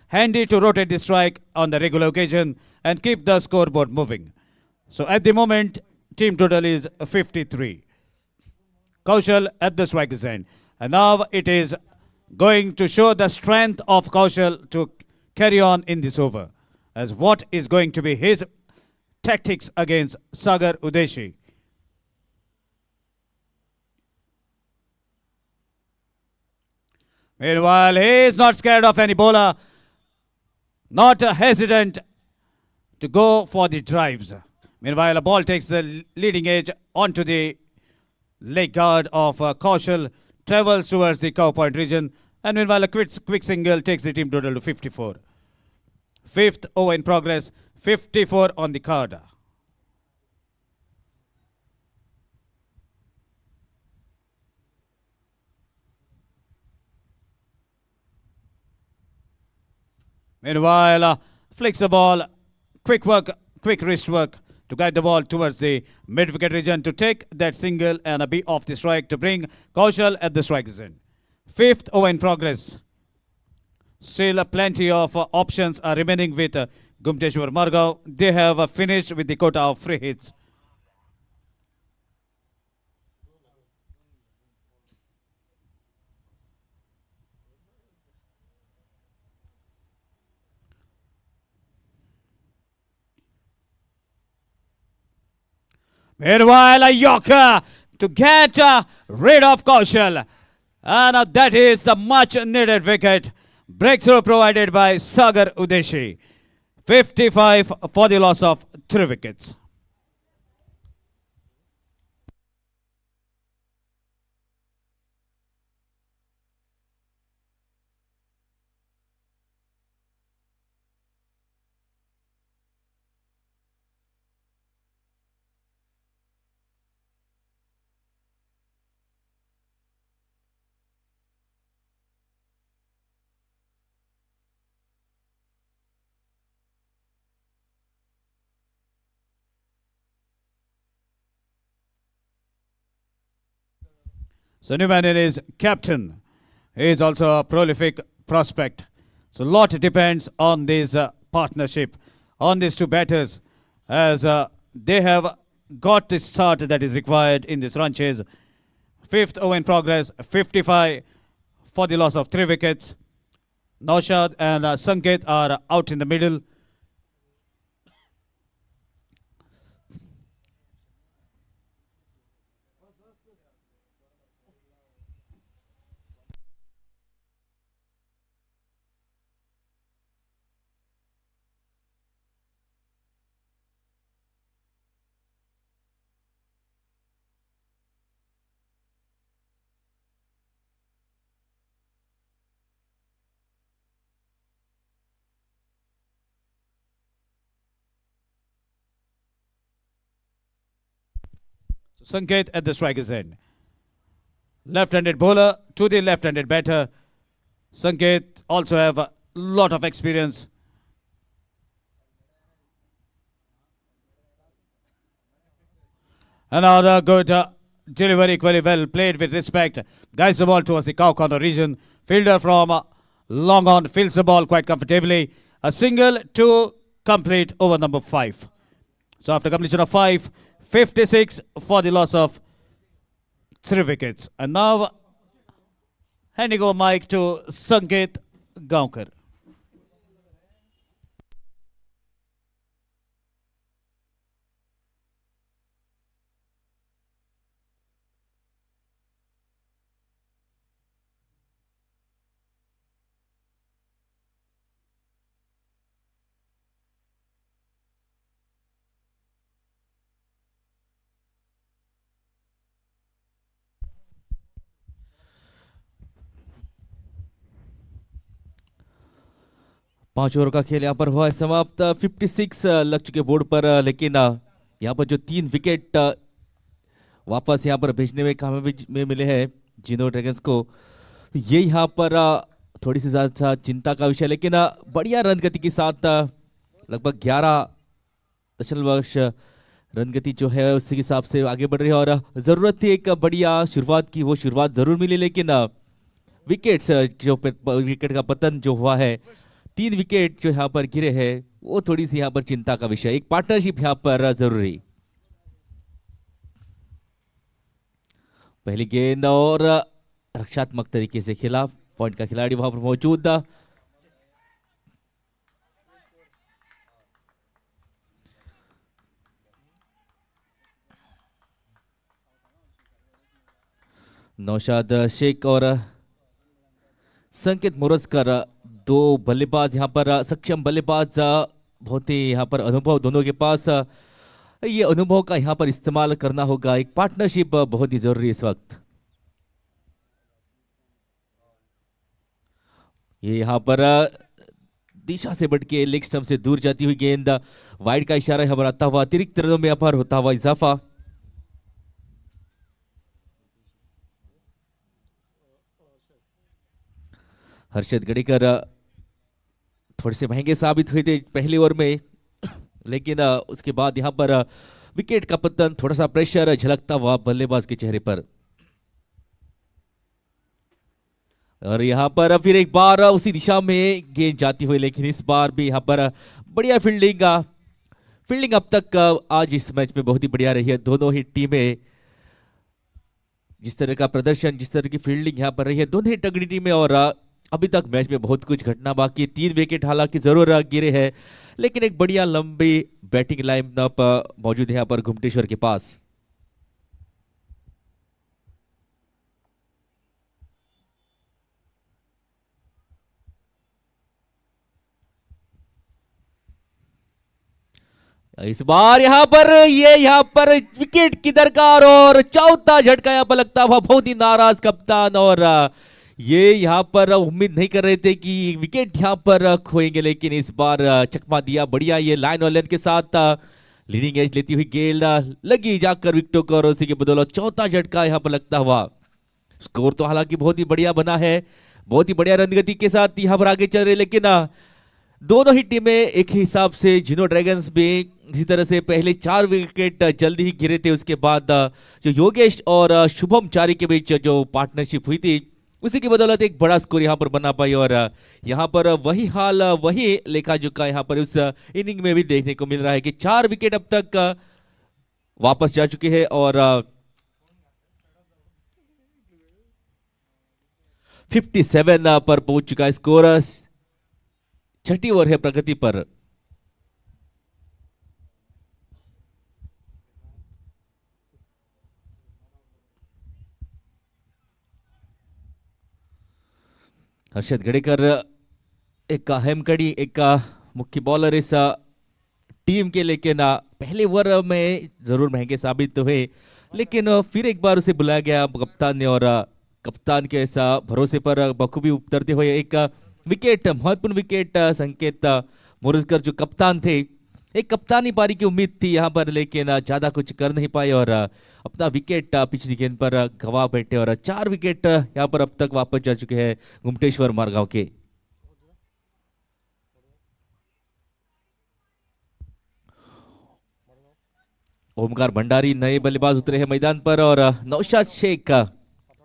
handy to rotate the strike on the regular occasion and keep the scoreboard moving. So at the moment, team total is 53. Kaushal at the striker's end. And now it is going to show the strength of Kaushal to carry on in this over, as what is going to be his tactics against Sagar Udeshi. Meanwhile, he is not scared of any bowler, not hesitant to go for the drives. Meanwhile, a ball takes the leading edge onto the leg guard of Kaushal, travels towards the cow point region, and meanwhile a quick single takes the team total to 54. 5th over in progress, 54 on the card. Meanwhile, flicks the ball, quick work, quick wrist work to guide the ball towards the mid-wicket region to take that single and a be off the strike to bring Kaushal at the strike zone. 5th over in progress. Still plenty of options are remaining with Ghumeteshwar Margao. They have finished with the quota of free hits. Meanwhile, a Yorker to get rid of Kaushal. And that is the much needed wicket. Breakthrough provided by Sagar Udeshi. 55 for the loss of 3 wickets. So Newman is captain. He is also a prolific prospect. So a lot depends on this partnership, on these two batters, as they have got the start that is required in this run chase. 5th over in progress, 55 for the loss of 3 wickets. Naushad and Sanket are out in the middle. So Sanket at the striker's end. Left-handed bowler to the left-handed batter. Sanket also have a lot of experience. Another good delivery, equally well played with respect. Guides the ball towards the cow corner region. Fielder from long on fields the ball quite comfortably. A single to complete over number 5. So after completion of 5, 56 for the loss of 3 wickets. And now handing over mic to Sanket Gaonkar. पांच over का खेल यहाँ पर हुआ है समाप्त। 56 लग चुके बोर्ड पर, लेकिन यहाँ पर जो 3 विकेट वापस यहाँ पर भेजने में कामयाबी में मिले हैं जिनो ड्रैगन्स को, ये यहाँ पर थोड़ी सी ज़्यादा चिंता का विषय, लेकिन बढ़िया रन गति के साथ लगभग 11 रन गति जो है उसी हिसाब से आगे बढ़ रही है। और ज़रूरत थी एक बढ़िया शुरुआत की, वो शुरुआत ज़रूर मिली, लेकिन विकेट्स जो विकेट का पतन जो हुआ है, 3 विकेट जो यहाँ पर गिरे हैं, वो थोड़ी सी यहाँ पर चिंता का विषय। एक पार्टनरशिप यहाँ पर जरूरी। पहली गेंद और रक्षात्मक तरीके से खेला, पॉइंट का खिलाड़ी वहां पर मौजूद। नौशाद शेख और संकेत मोरजकर, 2 बल्लेबाज यहाँ पर सक्षम बल्लेबाज, बहुत ही यहाँ पर अनुभव दोनों के पास। ये अनुभव का यहाँ पर इस्तेमाल करना होगा। एक पार्टनरशिप बहुत ही जरूरी है इस वक्त। ये यहाँ पर दिशा से बढ़ के लेग स्टंप से दूर जाती हुई गेंद, वाइड का इशारा यहाँ पर आता हुआ, अतिरिक्त रनों में अपार होता हुआ इजाफा। हर्षद गड़ेकर थोड़े से महंगे साबित हुए थे पहली ओवर में, लेकिन उसके बाद यहां पर विकेट का पतन, थोड़ा सा प्रेशर झलकता हुआ बल्लेबाज के चेहरे पर। और यहां पर फिर एक बार उसी दिशा में गेंद जाती हुई, लेकिन इस बार भी यहां पर बढ़िया फील्डिंग अब तक आज इस मैच में बहुत ही बढ़िया रही है। दोनों ही टीमें जिस तरह का प्रदर्शन, जिस तरह की फील्डिंग यहां पर रही है, दोनों ही तगड़ी टीमें। और अभी तक मैच में बहुत कुछ घटना बाकी। 3 विकेट हालांकि जरूर गिरे हैं, लेकिन एक बढ़िया लंबी बैटिंग लाइनअप मौजूद है यहाँ पर घुमटेश्वर के पास। इस बार यहाँ पर विकेट की दरकार और चौथा झटका यहाँ पर लगता हुआ बहुत ही नाराज कप्तान। और ये यहाँ पर उम्मीद नहीं कर रहे थे कि विकेट यहाँ पर खोएंगे, लेकिन इस बार चकमा दिया बढ़िया। ये लाइन और लेंथ के साथ लीडिंग एज लेती हुई गेंद लगी जाकर विकेटों को, और उसी के बदौलत चौथा झटका यहाँ पर लगता हुआ। स्कोर तो हालांकि बहुत ही बढ़िया बना है, बहुत ही बढ़िया रनगति के साथ यहाँ पर आगे चल रहे, लेकिन दोनों ही टीमें एक ही हिसाब से। जिनो ड्रैगन्स भी इसी तरह से पहले 4 विकेट जल्दी ही गिरे थे, उसके बाद जो योगेश और शुभम चारी के बीच जो पार्टनरशिप हुई थी, उसी की बदौलत एक बड़ा स्कोर यहाँ पर बना पाई। और यहाँ पर वही हाल, वही लेखा जोखा यहाँ पर उस इनिंग में भी देखने को मिल रहा है कि 4 विकेट अब तक वापस जा चुके हैं। और 57 पर पहुंच चुका है स्कोर। छठी ओवर है प्रगति पर। हर्षद गड़ेकर एक अहम कड़ी, एक मुख्य बॉलर इस टीम के, लेकिन पहले ओवर में जरूर महंगे साबित हुए, लेकिन फिर एक बार उसे बुलाया गया कप्तान ने, और कप्तान के ऐसा भरोसे पर बखूबी उतरते हुए एक विकेट, महत्वपूर्ण विकेट, संकेत मोरजकर जो कप्तान थे, एक कप्तानी पारी की उम्मीद थी यहाँ पर, लेकिन ज्यादा कुछ कर नहीं पाए और अपना विकेट पिछली गेंद पर गवा बैठे और 4 विकेट यहाँ पर अब तक वापस जा चुके हैं गुमटेश्वर मारगांव के। ओमकार भंडारी नए बल्लेबाज उतरे हैं मैदान पर और नौशाद शेख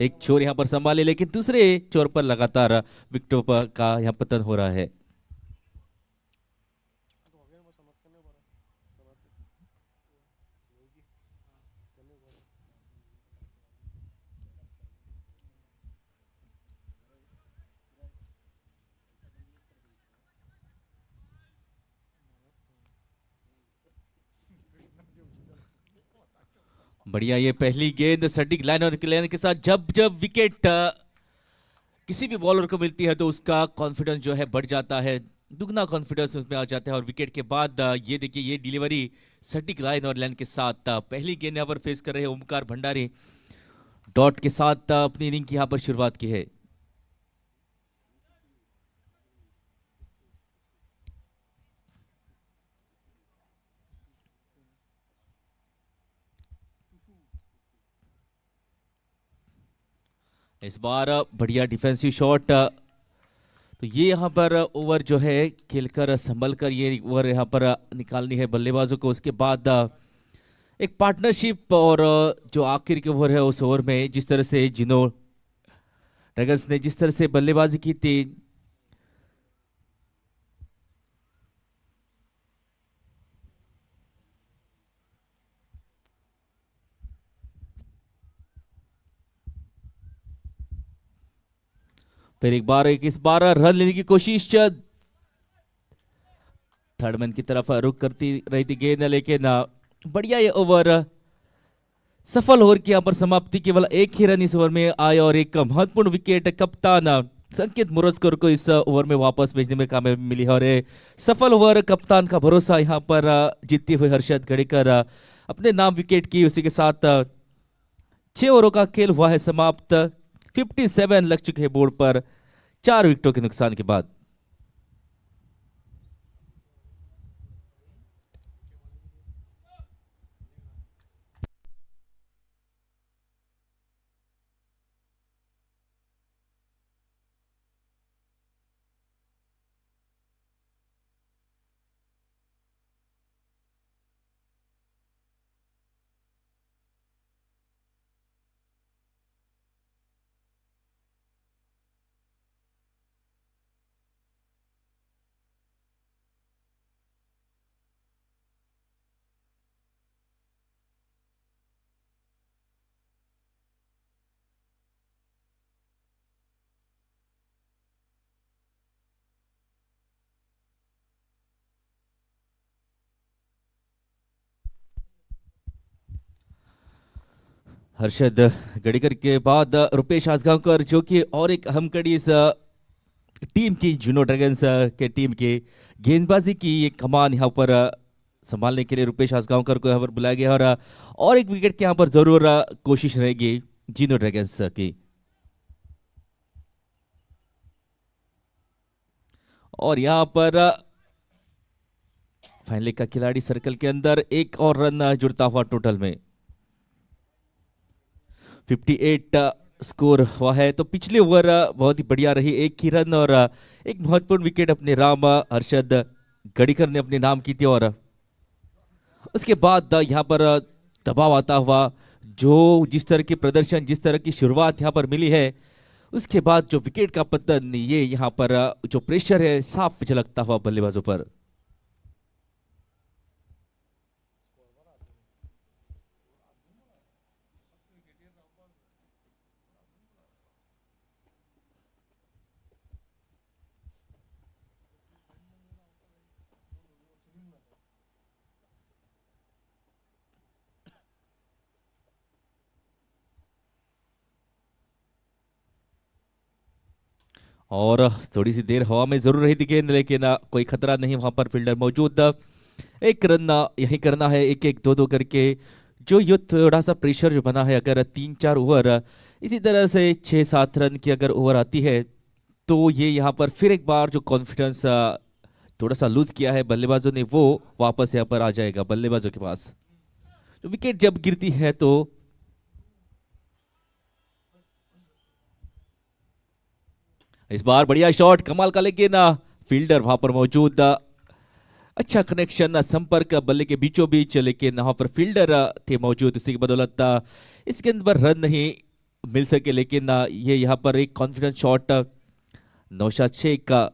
एक छोर यहाँ पर संभाले, लेकिन दूसरे छोर पर लगातार विकेटों का यहाँ पतन हो रहा है। बढ़िया, ये पहली गेंद सटीक लाइन और क्लियर के साथ जब जब विकेट किसी भी बॉलर को मिलती है तो उसका कॉन्फिडेंस जो है बढ़ जाता है, दुगना कॉन्फिडेंस उसमें आ जाता है। और विकेट के बाद ये देखिए ये डिलीवरी सटीक लाइन और लाइन के साथ पहली गेंद यहाँ पर फेस कर रहे हैं ओमकार भंडारी, डॉट के साथ अपनी इनिंग की यहाँ पर शुरुआत की है। इस बार बढ़िया डिफेंसिव शॉट, तो ये यहाँ पर ओवर जो है खेलकर संभल कर ये ओवर यहाँ पर निकालनी है बल्लेबाजों को। उसके बाद एक पार्टनरशिप और जो आखिर के ओवर है उस ओवर में जिस तरह से जिनो ड्रैगन्स ने जिस तरह से बल्लेबाजी की थी, फिर एक बार इस बार रन लेने की कोशिश थर्ड मैन की तरफ रुक करती रही थी गेंद, लेकिन बढ़िया ये ओवर सफल ओवर की यहाँ पर समाप्ति, केवल एक ही रन इस ओवर में आए और एक महत्वपूर्ण विकेट कप्तान संकेत मुरस्कर को इस ओवर में वापस भेजने में कामयाबी मिली है। और सफल ओवर कप्तान का भरोसा यहाँ पर जीतते हुए हर्षद गढ़ीकर अपने नाम विकेट की। उसी के साथ 6 ओवरों का खेल हुआ है समाप्त, 57 लग चुके हैं बोर्ड पर 4 विकेटों के नुकसान के बाद। हर्षद गढ़ीकर के बाद रुपेश आसगांवकर जो कि और एक अहम कड़ी इस टीम की जूनो ड्रैगन्स के टीम के गेंदबाजी की ये कमान यहाँ पर संभालने के लिए रुपेश आसगांवकर को यहाँ पर बुलाया गया और एक विकेट के यहाँ पर जरूर कोशिश रहेगी जीनो ड्रैगन्स की। और यहाँ पर फाइनली का खिलाड़ी सर्कल के अंदर एक और रन जुड़ता हुआ टोटल में 58 स्कोर हुआ है। तो पिछले ओवर बहुत ही बढ़िया रही, एक ही रन और एक महत्वपूर्ण विकेट अपने राम हर्षद गढ़ीकर ने अपने नाम की थी। और उसके बाद यहाँ पर दबाव आता हुआ जो जिस तरह की प्रदर्शन जिस तरह की शुरुआत यहाँ पर मिली है, उसके बाद जो विकेट का पतन, ये यहाँ पर जो प्रेशर है साफ झलकता हुआ बल्लेबाजों पर। और थोड़ी सी देर हवा में जरूर रही थी गेंद, लेकिन कोई खतरा नहीं, वहां पर फील्डर मौजूद। एक रन यही करना है, 1-1 2-2 करके जो ये थोड़ा सा प्रेशर जो बना है, अगर 3-4 ओवर इसी तरह से 6-7 रन की अगर ओवर आती है तो ये यहाँ पर फिर एक बार जो कॉन्फिडेंस थोड़ा सा लूज किया है बल्लेबाजों ने, वो वापस यहाँ पर आ जाएगा बल्लेबाजों के पास। तो विकेट जब गिरती है तो इस बार बढ़िया शॉट, कमाल का, लेकिन फील्डर वहां पर मौजूद, अच्छा कनेक्शन, संपर्क बल्ले के बीचों बीच, लेकिन वहां पर फील्डर थे मौजूद, इसी की बदौलत इसके अंदर रन नहीं मिल सके। लेकिन ये यहाँ पर एक कॉन्फिडेंस शॉट नौशाद शेख का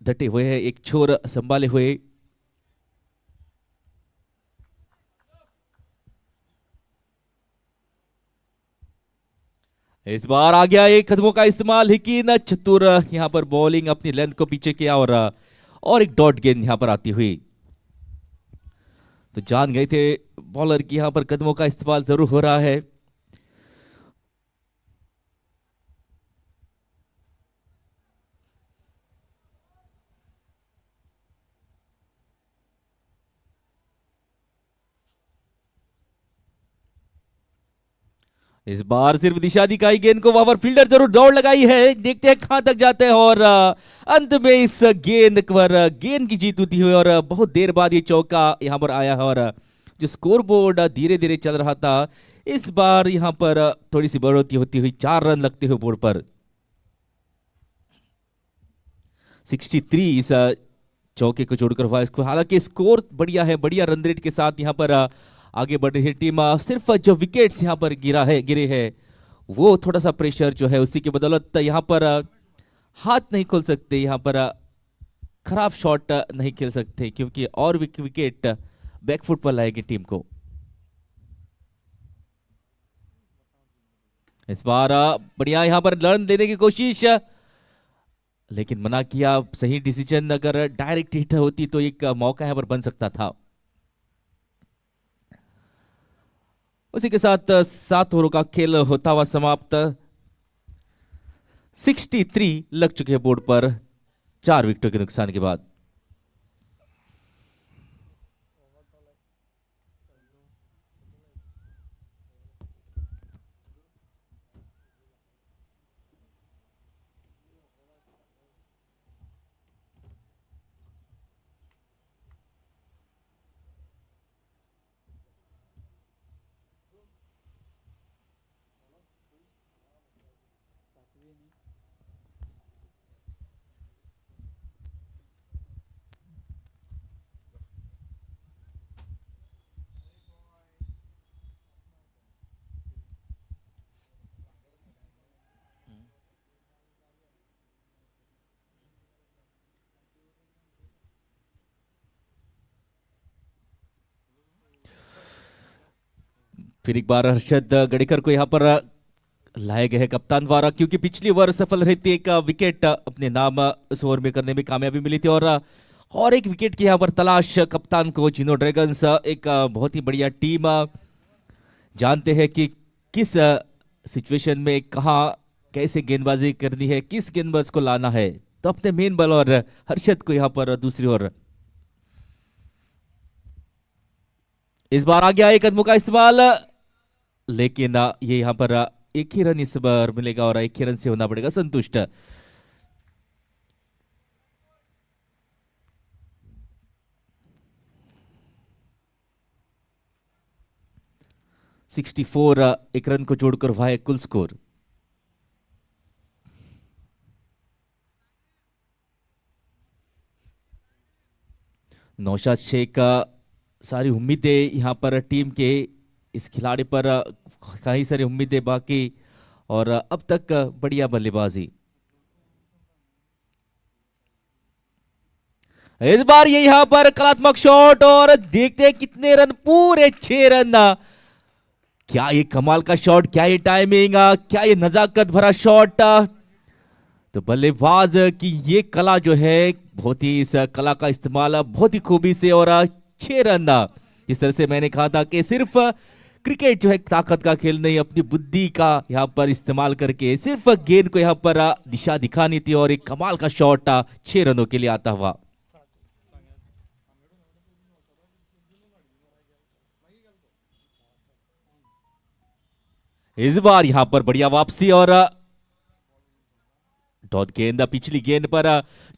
डटे हुए हैं, एक छोर संभाले हुए। इस बार आ गया एक कदमों का इस्तेमाल, लेकिन चतुर यहां पर बॉलिंग अपनी लेंथ को पीछे किया और एक डॉट गेंद यहां पर आती हुई। तो जान गए थे बॉलर की यहां पर कदमों का इस्तेमाल जरूर हो रहा है। इस बार सिर्फ दिशा दिखाई गेंद को, वहां पर फील्डर जरूर दौड़ लगाई है, देखते हैं कहां तक जाते हैं। और अंत में इस गेंद पर गेंद की जीत होती हुई और बहुत देर बाद ये चौका यहां पर आया है। और जो स्कोर बोर्ड धीरे धीरे चल रहा था, इस बार यहां पर थोड़ी सी बढ़ोतरी होती हुई, 4 रन लगते हुए बोर्ड पर। 63 इस चौके को जोड़कर हुआ इसको। हालांकि स्कोर बढ़िया है, बढ़िया रन रेट के साथ यहां पर आगे बढ़ रही है टीम। सिर्फ जो विकेट्स यहां पर गिरे हैं, वो थोड़ा सा प्रेशर जो है उसी की बदौलत यहां पर हाथ नहीं खोल सकते, यहां पर खराब शॉट नहीं खेल सकते, क्योंकि और विकेट बैकफुट पर लाएगी टीम को। इस बार बढ़िया यहां पर रन देने की कोशिश, लेकिन मना किया। सही डिसीजन, अगर डायरेक्ट हिट होती तो एक मौका यहां पर बन सकता था। उसी के साथ 7 ओवरों का खेल होता हुआ समाप्त। 63 लग चुके हैं बोर्ड पर 4 विकेटों के नुकसान के बाद। फिर एक बार हर्षद गड़ेकर को यहां पर लाए गए हैं कप्तान द्वारा, क्योंकि पिछली ओवर सफल रहती एक विकेट अपने नाम इस ओवर में करने में कामयाबी मिली थी। और एक विकेट की यहां पर तलाश कप्तान को। जीनो ड्रैगन्स एक बहुत ही बढ़िया टीम, जानते हैं कि किस सिचुएशन में कहां कैसे गेंदबाजी करनी है, किस गेंदबाज को लाना है। तो अपने मेन बॉलर हर्षद को यहां पर दूसरी ओर इस बार आ गया एक कदमों का इस्तेमाल, लेकिन ये यहां पर एक ही रन इस बार मिलेगा और एक ही रन से होना पड़ेगा संतुष्ट। सिक्सटी 64 एक रन को जोड़कर हुआ है कुल स्कोर। नौशाद शेख का सारी उम्मीदें यहां पर टीम के इस खिलाड़ी पर, कई सारी उम्मीदें बाकी, और अब तक बढ़िया बल्लेबाजी। इस बार ये यहां पर कलात्मक शॉट, और देखते हैं कितने रन, पूरे 6 रन। क्या ये कमाल का शॉट, क्या ये टाइमिंग, क्या ये नजाकत भरा शॉट। तो बल्लेबाज की ये कला जो है, बहुत ही इस कला का इस्तेमाल बहुत ही खूबी से, और 6 रन। जिस तरह से मैंने कहा था कि सिर्फ क्रिकेट जो है ताकत का खेल नहीं, अपनी बुद्धि का यहाँ पर इस्तेमाल करके सिर्फ गेंद को यहाँ पर दिशा दिखानी थी, और एक कमाल का शॉट 6 रनों के लिए आता हुआ। इस बार यहां पर बढ़िया वापसी, और डॉट गेंद पिछली गेंद पर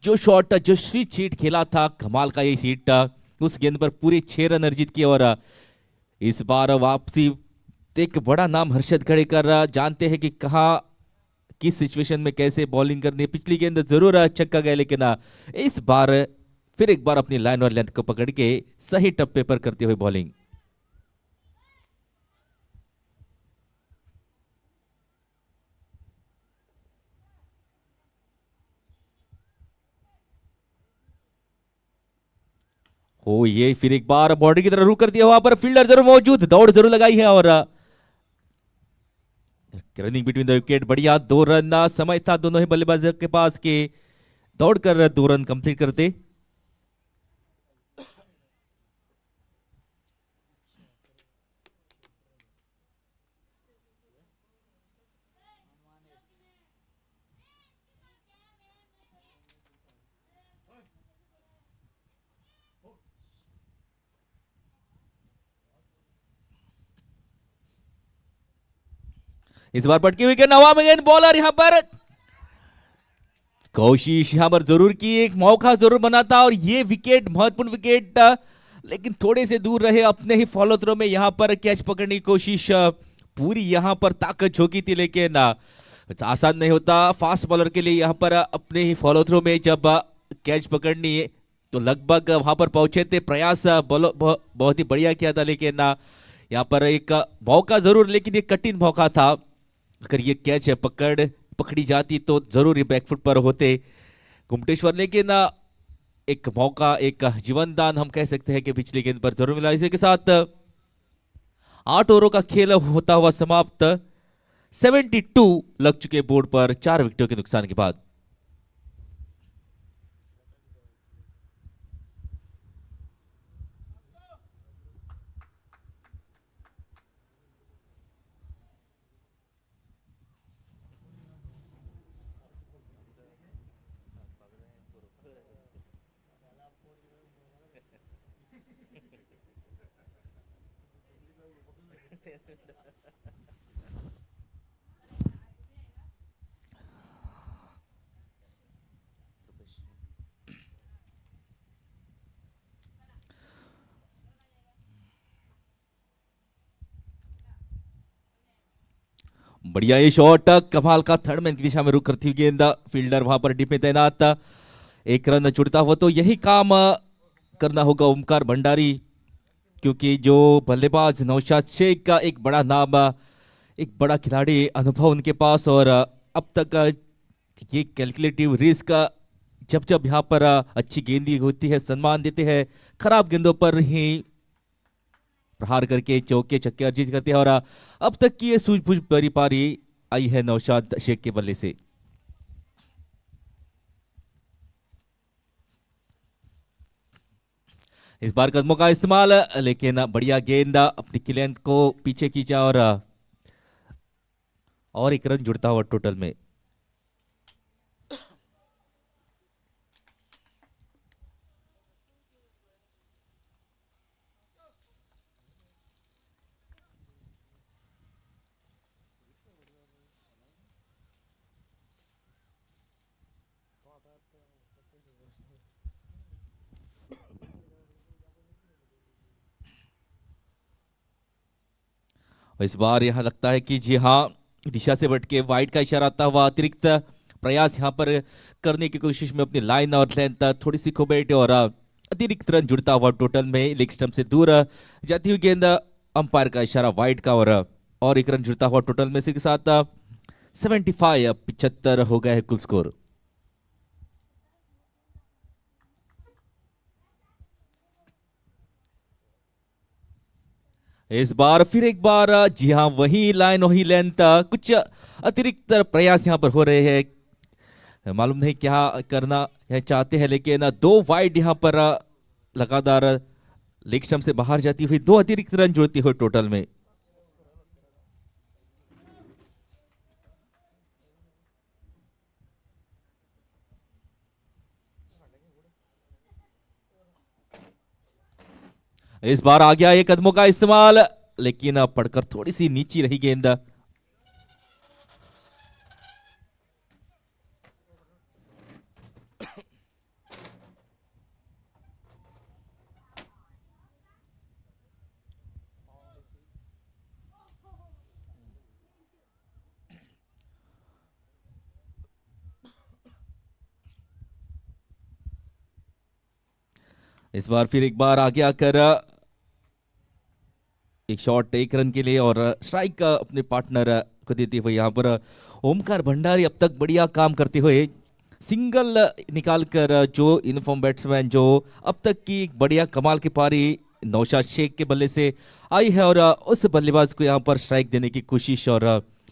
जो शॉट जस्वी चीट खेला था, कमाल का ये हिट, उस गेंद पर पूरे 6 रन अर्जित किए और इस बार वापसी एक बड़ा नाम हर्षद खड़ेकर जानते हैं कि कहाँ किस सिचुएशन में कैसे बॉलिंग करनी है। पिछली गेंद जरूर छक्का गया, लेकिन इस बार फिर एक बार अपनी लाइन और लेंथ को पकड़ के सही टप्पे पर करते हुए बॉलिंग। हो ये फिर एक बार बॉडी की तरफ रुक कर दिया, वहां पर फील्डर जरूर मौजूद, दौड़ जरूर लगाई है और रनिंग बिटवीन द विकेट, बढ़िया 2 रन समय था दोनों ही बल्लेबाजों के पास के दौड़कर 2 रन कंप्लीट करते। इस बार पटकी हुई गेंद हवा में, गेंद बॉलर यहां पर कोशिश यहां पर जरूर की, एक मौका जरूर बना था और ये विकेट महत्वपूर्ण विकेट, लेकिन थोड़े से दूर रहे अपने ही फॉलो थ्रो में। यहां पर कैच पकड़ने की कोशिश पूरी यहां पर ताकत झोंकी थी, लेकिन आसान नहीं होता फास्ट बॉलर के लिए यहां पर अपने ही फॉलो थ्रो में जब कैच पकड़नी है तो लगभग वहां पर पहुंचे थे। प्रयास बहुत ही बढ़िया किया था, लेकिन यहां पर एक मौका जरूर, लेकिन ये कठिन मौका था। अगर ये कैच पकड़ी जाती तो जरूर ये बैकफुट पर होते घुमटेश्वर, लेकिन एक मौका, एक जीवन दान हम कह सकते हैं कि पिछली गेंद पर जरूर मिला। इसी के साथ 8 ओवरों का खेल होता हुआ समाप्त, 72 लग चुके बोर्ड पर 4 विकेटों के नुकसान के बाद। बढ़िया ये शॉट, कमाल का, थर्ड मैन की दिशा में रुक करती हुई गेंद, फील्डर वहां पर डिप में तैनात, 1 रन जुड़ता हुआ। तो यही काम करना होगा ओमकार भंडारी, क्योंकि जो बल्लेबाज नौशाद शेख का एक बड़ा नाम, एक बड़ा खिलाड़ी अनुभव उनके पास, और अब तक ये कैलकुलेटिव रिस्क जब जब यहाँ पर अच्छी गेंदी होती है सम्मान देते हैं, खराब गेंदों पर ही प्रहार करके चौके छक्के अर्जित करते हैं, और अब तक की ये सूझबूझ भरी पारी आई है नौशाद शेख के बल्ले से। इस बार कदमों का इस्तेमाल, लेकिन बढ़िया गेंद अपनी क्लियंट को पीछे खींचा और 1 रन जुड़ता हुआ टोटल में। इस बार यहां लगता है कि जी हाँ, दिशा से भटके वाइड का इशारा आता हुआ अतिरिक्त प्रयास यहां पर करने की कोशिश में अपनी लाइन और लेंथ थोड़ी सी खो बैठे, और अतिरिक्त रन जुड़ता हुआ टोटल में। लेग स्टंप से दूर जाती हुई गेंद, अंपायर का इशारा वाइड का, और 1 रन जुड़ता हुआ टोटल में। इसी के साथ 75 हो गया है कुल स्कोर। इस बार फिर एक बार जी हाँ, वही लाइन वही लेंथ, कुछ अतिरिक्त प्रयास यहां पर हो रहे हैं, मालूम नहीं क्या करना है चाहते हैं, लेकिन 2 वाइड यहां पर लगातार लेग स्टंप से बाहर जाती हुई 2 अतिरिक्त रन जुड़ती हुई टोटल में। इस बार आ गया 1 कदमों का इस्तेमाल, लेकिन पड़कर थोड़ी सी नीची रही गेंद। इस बार फिर एक बार आगे आकर एक शॉट 1 रन के लिए और स्ट्राइक अपने पार्टनर को देते हुए यहाँ पर ओमकार भंडारी अब तक बढ़िया काम करते हुए सिंगल निकालकर जो यूनिफॉर्म बैट्समैन जो अब तक की एक बढ़िया कमाल की पारी नौशाद शेख के बल्ले से आई है और उस बल्लेबाज को यहाँ पर स्ट्राइक देने की कोशिश और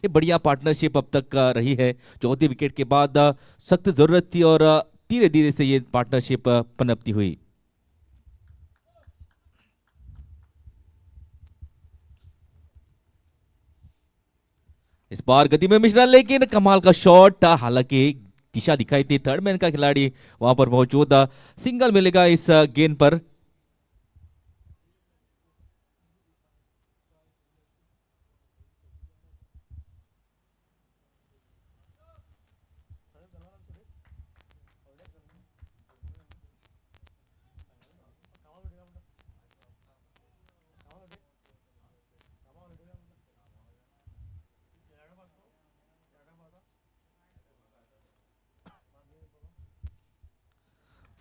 ये बढ़िया पार्टनरशिप अब तक रही है। चौथी विकेट के बाद सख्त जरूरत थी और धीरे धीरे से ये पार्टनरशिप पनपती हुई। इस बार गति में मिश्रा लेकिन कमाल का शॉट, हालांकि दिशा दिखाई थी थर्ड मैन का खिलाड़ी वहां पर मौजूद, सिंगल मिलेगा इस गेंद पर।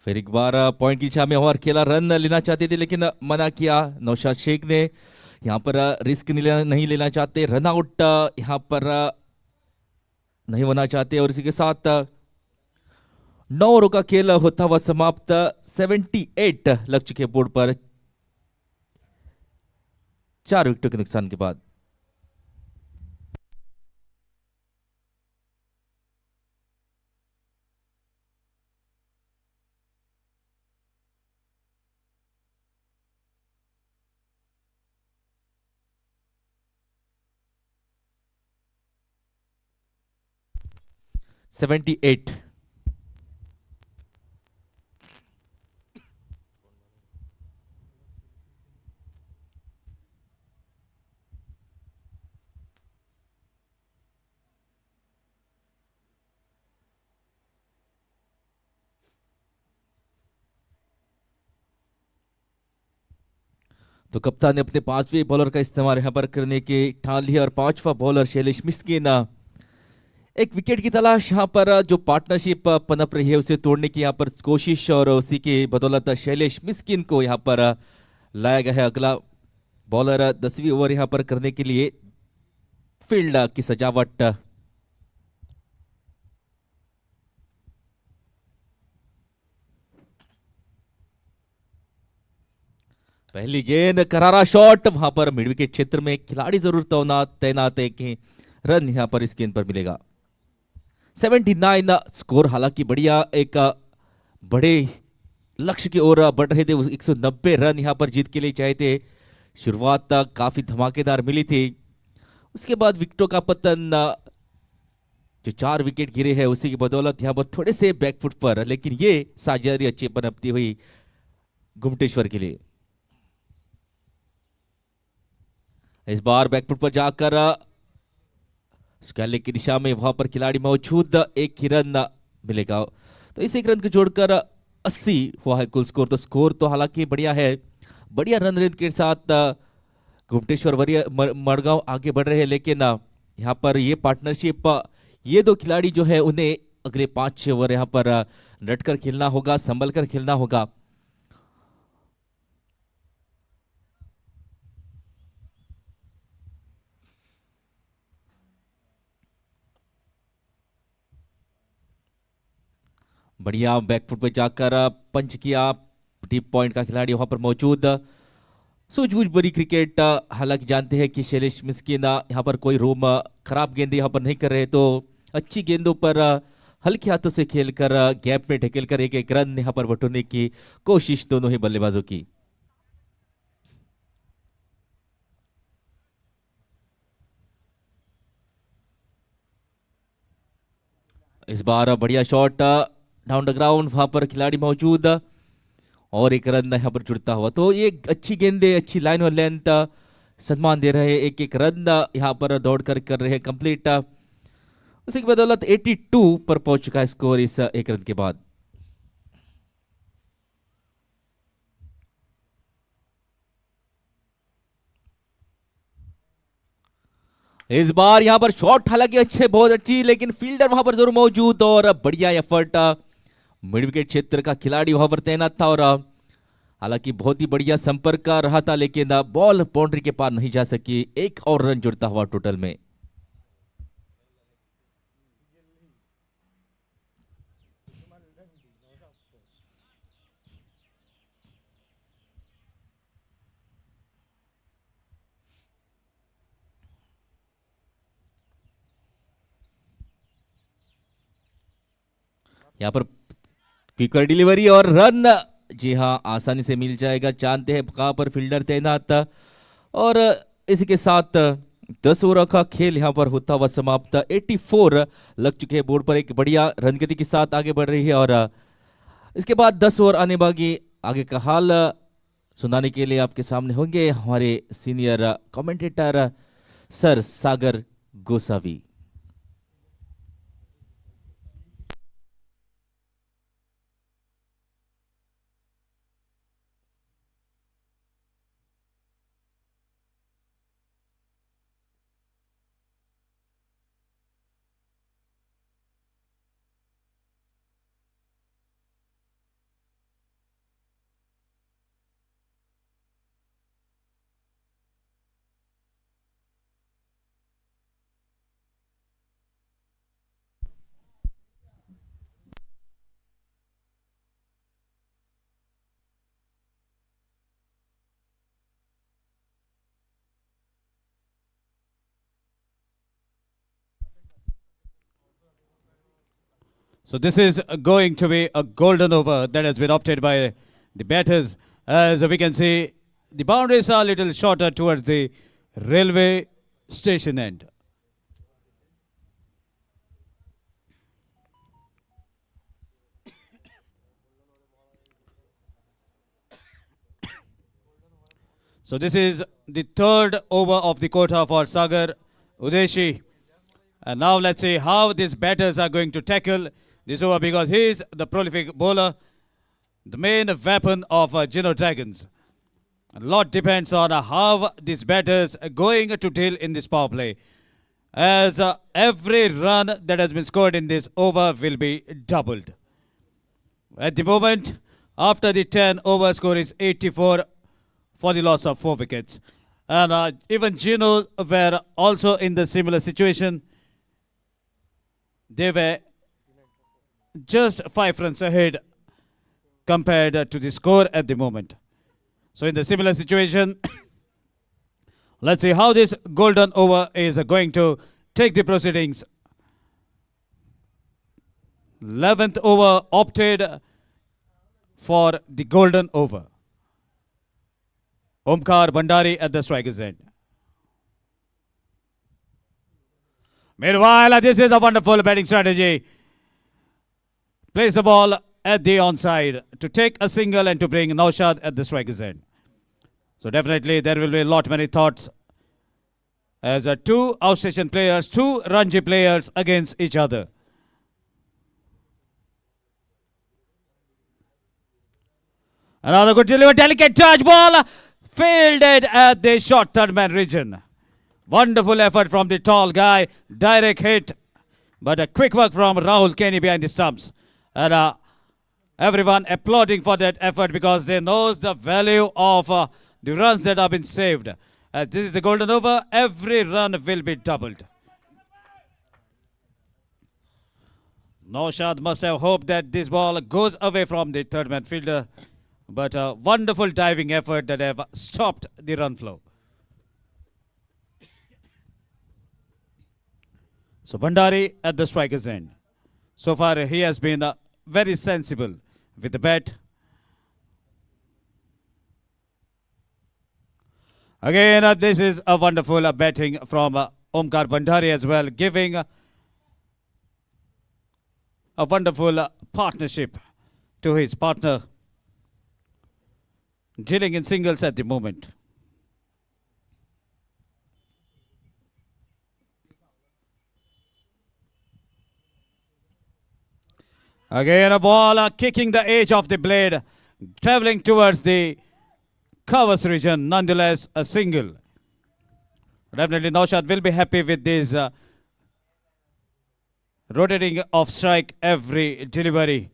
फिर एक बार पॉइंट की इच्छा में और खेला, रन लेना चाहते थे लेकिन मना किया नौशाद शेख ने। यहाँ पर रिस्क नहीं लेना चाहते, रन आउट यहाँ पर नहीं होना चाहते और इसी के साथ 9 ओवरों का खेल होता हुआ समाप्त। 78 लग चुके बोर्ड पर 4 विकेटों के नुकसान के बाद। Seventy eight. तो कप्तान ने अपने 5वें बॉलर का इस्तेमाल यहां पर करने की ठान लिया और 5वां बॉलर शैलेश मिस्किन एक विकेट की तलाश यहाँ पर जो पार्टनरशिप पनप रही है उसे तोड़ने की यहाँ पर कोशिश और उसी की बदौलत शैलेश मिस्किन को यहाँ पर लाया गया है। अगला बॉलर 10वीं ओवर यहाँ पर करने के लिए फील्ड की सजावट। पहली गेंद, करारा शॉट, वहां पर मिड विकेट क्षेत्र में खिलाड़ी जरूर तैनात है कि रन यहां पर इस गेंद पर मिलेगा। 79 स्कोर, हालांकि बढ़िया एक बड़े लक्ष्य की ओर बढ़ रहे थे। 190 रन यहां पर जीत के लिए चाहे थे। शुरुआत काफी धमाकेदार मिली थी, उसके बाद विकेटों का पतन, जो 4 विकेट गिरे हैं उसी की बदौलत यहां पर थोड़े से बैकफुट पर, लेकिन ये साझेदारी अच्छी पनपती हुई घुमटेश्वर के लिए। इस बार बैकफुट पर जाकर स्कैलिंग की दिशा में वहां पर खिलाड़ी मौजूद, एक ही रन मिलेगा। तो इस एक रन को जोड़कर 80 हुआ है कुल स्कोर। तो स्कोर तो हालांकि बढ़िया है, बढ़िया रन रेट के साथ घुमटेश्वर मड़गांव आगे बढ़ रहे हैं, लेकिन यहाँ पर ये पार्टनरशिप, ये दो खिलाड़ी जो है उन्हें अगले 5-6 ओवर यहाँ पर डटकर खेलना होगा, संभल कर खेलना होगा। बढ़िया बैकफुट पे जाकर पंच किया, डीप पॉइंट का खिलाड़ी वहां पर मौजूद। सूझबूझ बड़ी क्रिकेट, हालांकि जानते हैं कि शैलेश मिस्किन यहाँ पर कोई रोम खराब गेंद यहाँ पर नहीं कर रहे, तो अच्छी गेंदों पर हल्के हाथों से खेलकर गैप में ढकेल कर एक रन यहाँ पर बटोरने की कोशिश दोनों ही बल्लेबाजों की। इस बार बढ़िया शॉट डाउन द ग्राउंड, वहां पर खिलाड़ी मौजूद और एक रन यहाँ पर जुड़ता हुआ। तो ये अच्छी गेंदे, अच्छी लाइन और लेंथ सम्मान दे रहे हैं, एक एक रन यहाँ पर दौड़ कर रहे हैं कंप्लीट। उसी की बदौलत 82 पर पहुंच चुका है स्कोर इस एक रन के बाद। इस बार यहां पर शॉट हालांकि अच्छे, बहुत अच्छी, लेकिन फील्डर वहां पर जरूर मौजूद और बढ़िया एफर्ट, मिड विकेट क्षेत्र का खिलाड़ी वहां पर तैनात था और हालांकि बहुत ही बढ़िया संपर्क का रहा था, लेकिन बॉल बाउंड्री के पार नहीं जा सकी। एक और रन जुड़ता हुआ टोटल में। यहाँ पर क्विकर डिलीवरी और रन, जी हाँ, आसानी से मिल जाएगा। जानते हैं कहां पर फील्डर तैनात। और इसी के साथ 10 ओवर का खेल यहाँ पर होता हुआ समाप्त। 84 लग चुके हैं बोर्ड पर। एक बढ़िया रन गति के साथ आगे बढ़ रही है। और इसके बाद 10 ओवर आने बाकी। आगे का हाल सुनाने के लिए आपके सामने होंगे हमारे senior commentator sir Sagar Gosavi. So this is going to be a golden over that has been opted by the batters. As we can see, the boundaries are a little shorter towards the railway station end. So this is the third over of the quota for Sagar Udeshi. And now let's see how these batters are going to tackle this over, because he is the prolific bowler, the main weapon of Geno Dragons. A lot depends on how these batters are going to deal in this power play, as every run that has been scored in this over will be doubled. At the moment, after the 10 over score is 84 for the loss of 4 wickets. And even Geno were also in the similar situation. They were just 5 runs ahead compared to the score at the moment. So in the similar situation, let's see how this golden over is going to take the proceedings. 11th over opted for the golden over. Omkar Bhandari at the striker's end. Meanwhile, this is a wonderful batting strategy. Place the ball at the onside to take a single and to bring Naushad at the striker's end. So definitely there will be a lot many thoughts as two outstation players, two Ranji players against each other. Another good delivery, delicate touch ball, fielded at the short third man region. Wonderful effort from the tall guy, direct hit, but a quick work from Rahul Kenny behind the stumps. And everyone applauding for that effort because they knows the value of the runs that have been saved. This is the golden over, every run will be doubled. Naushad must have hoped that this ball goes away from the third man fielder. But a wonderful diving effort that have stopped the run flow. So Bhandari at the striker's end. So far he has been very sensible with the bat. Again, this is a wonderful batting from Omkar Bhandari as well, giving a wonderful partnership to his partner, dealing in singles at the moment. Again a ball kicking the edge of the blade, traveling towards the covers region, nonetheless a single. Definitely Naushad will be happy with this rotating off strike every delivery.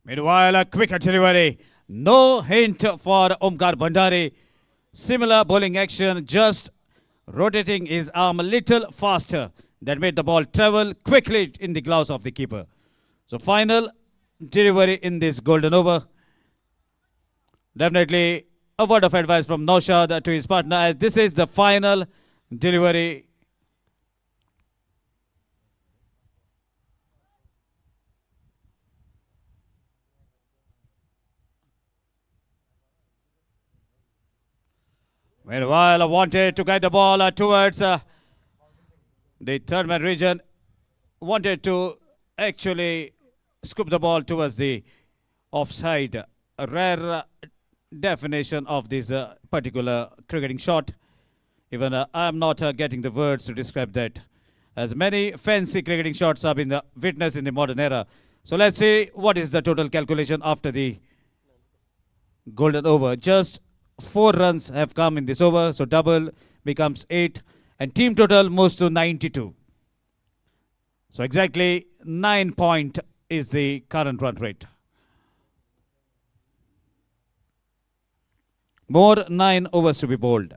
Meanwhile, a quicker delivery. No hint for Omkar Bhandari. Similar bowling action, just rotating his arm a little faster. That made the ball travel quickly in the gloves of the keeper. So final delivery in this golden over. Definitely a word of advice from Naushad to his partner, as this is the final delivery. Meanwhile, I wanted to guide the ball towards the third man region. Wanted to actually scoop the ball towards the offside. A rare definition of this particular cricketing shot. Even I am not getting the words to describe that, as many fancy cricketing shots have been witnessed in the modern era. So let's see what is the total calculation after the golden over. Just 4 runs have come in this over, so double becomes 8, and team total moves to 92. So exactly 9 point is the current run rate. More 9 overs to be bowled.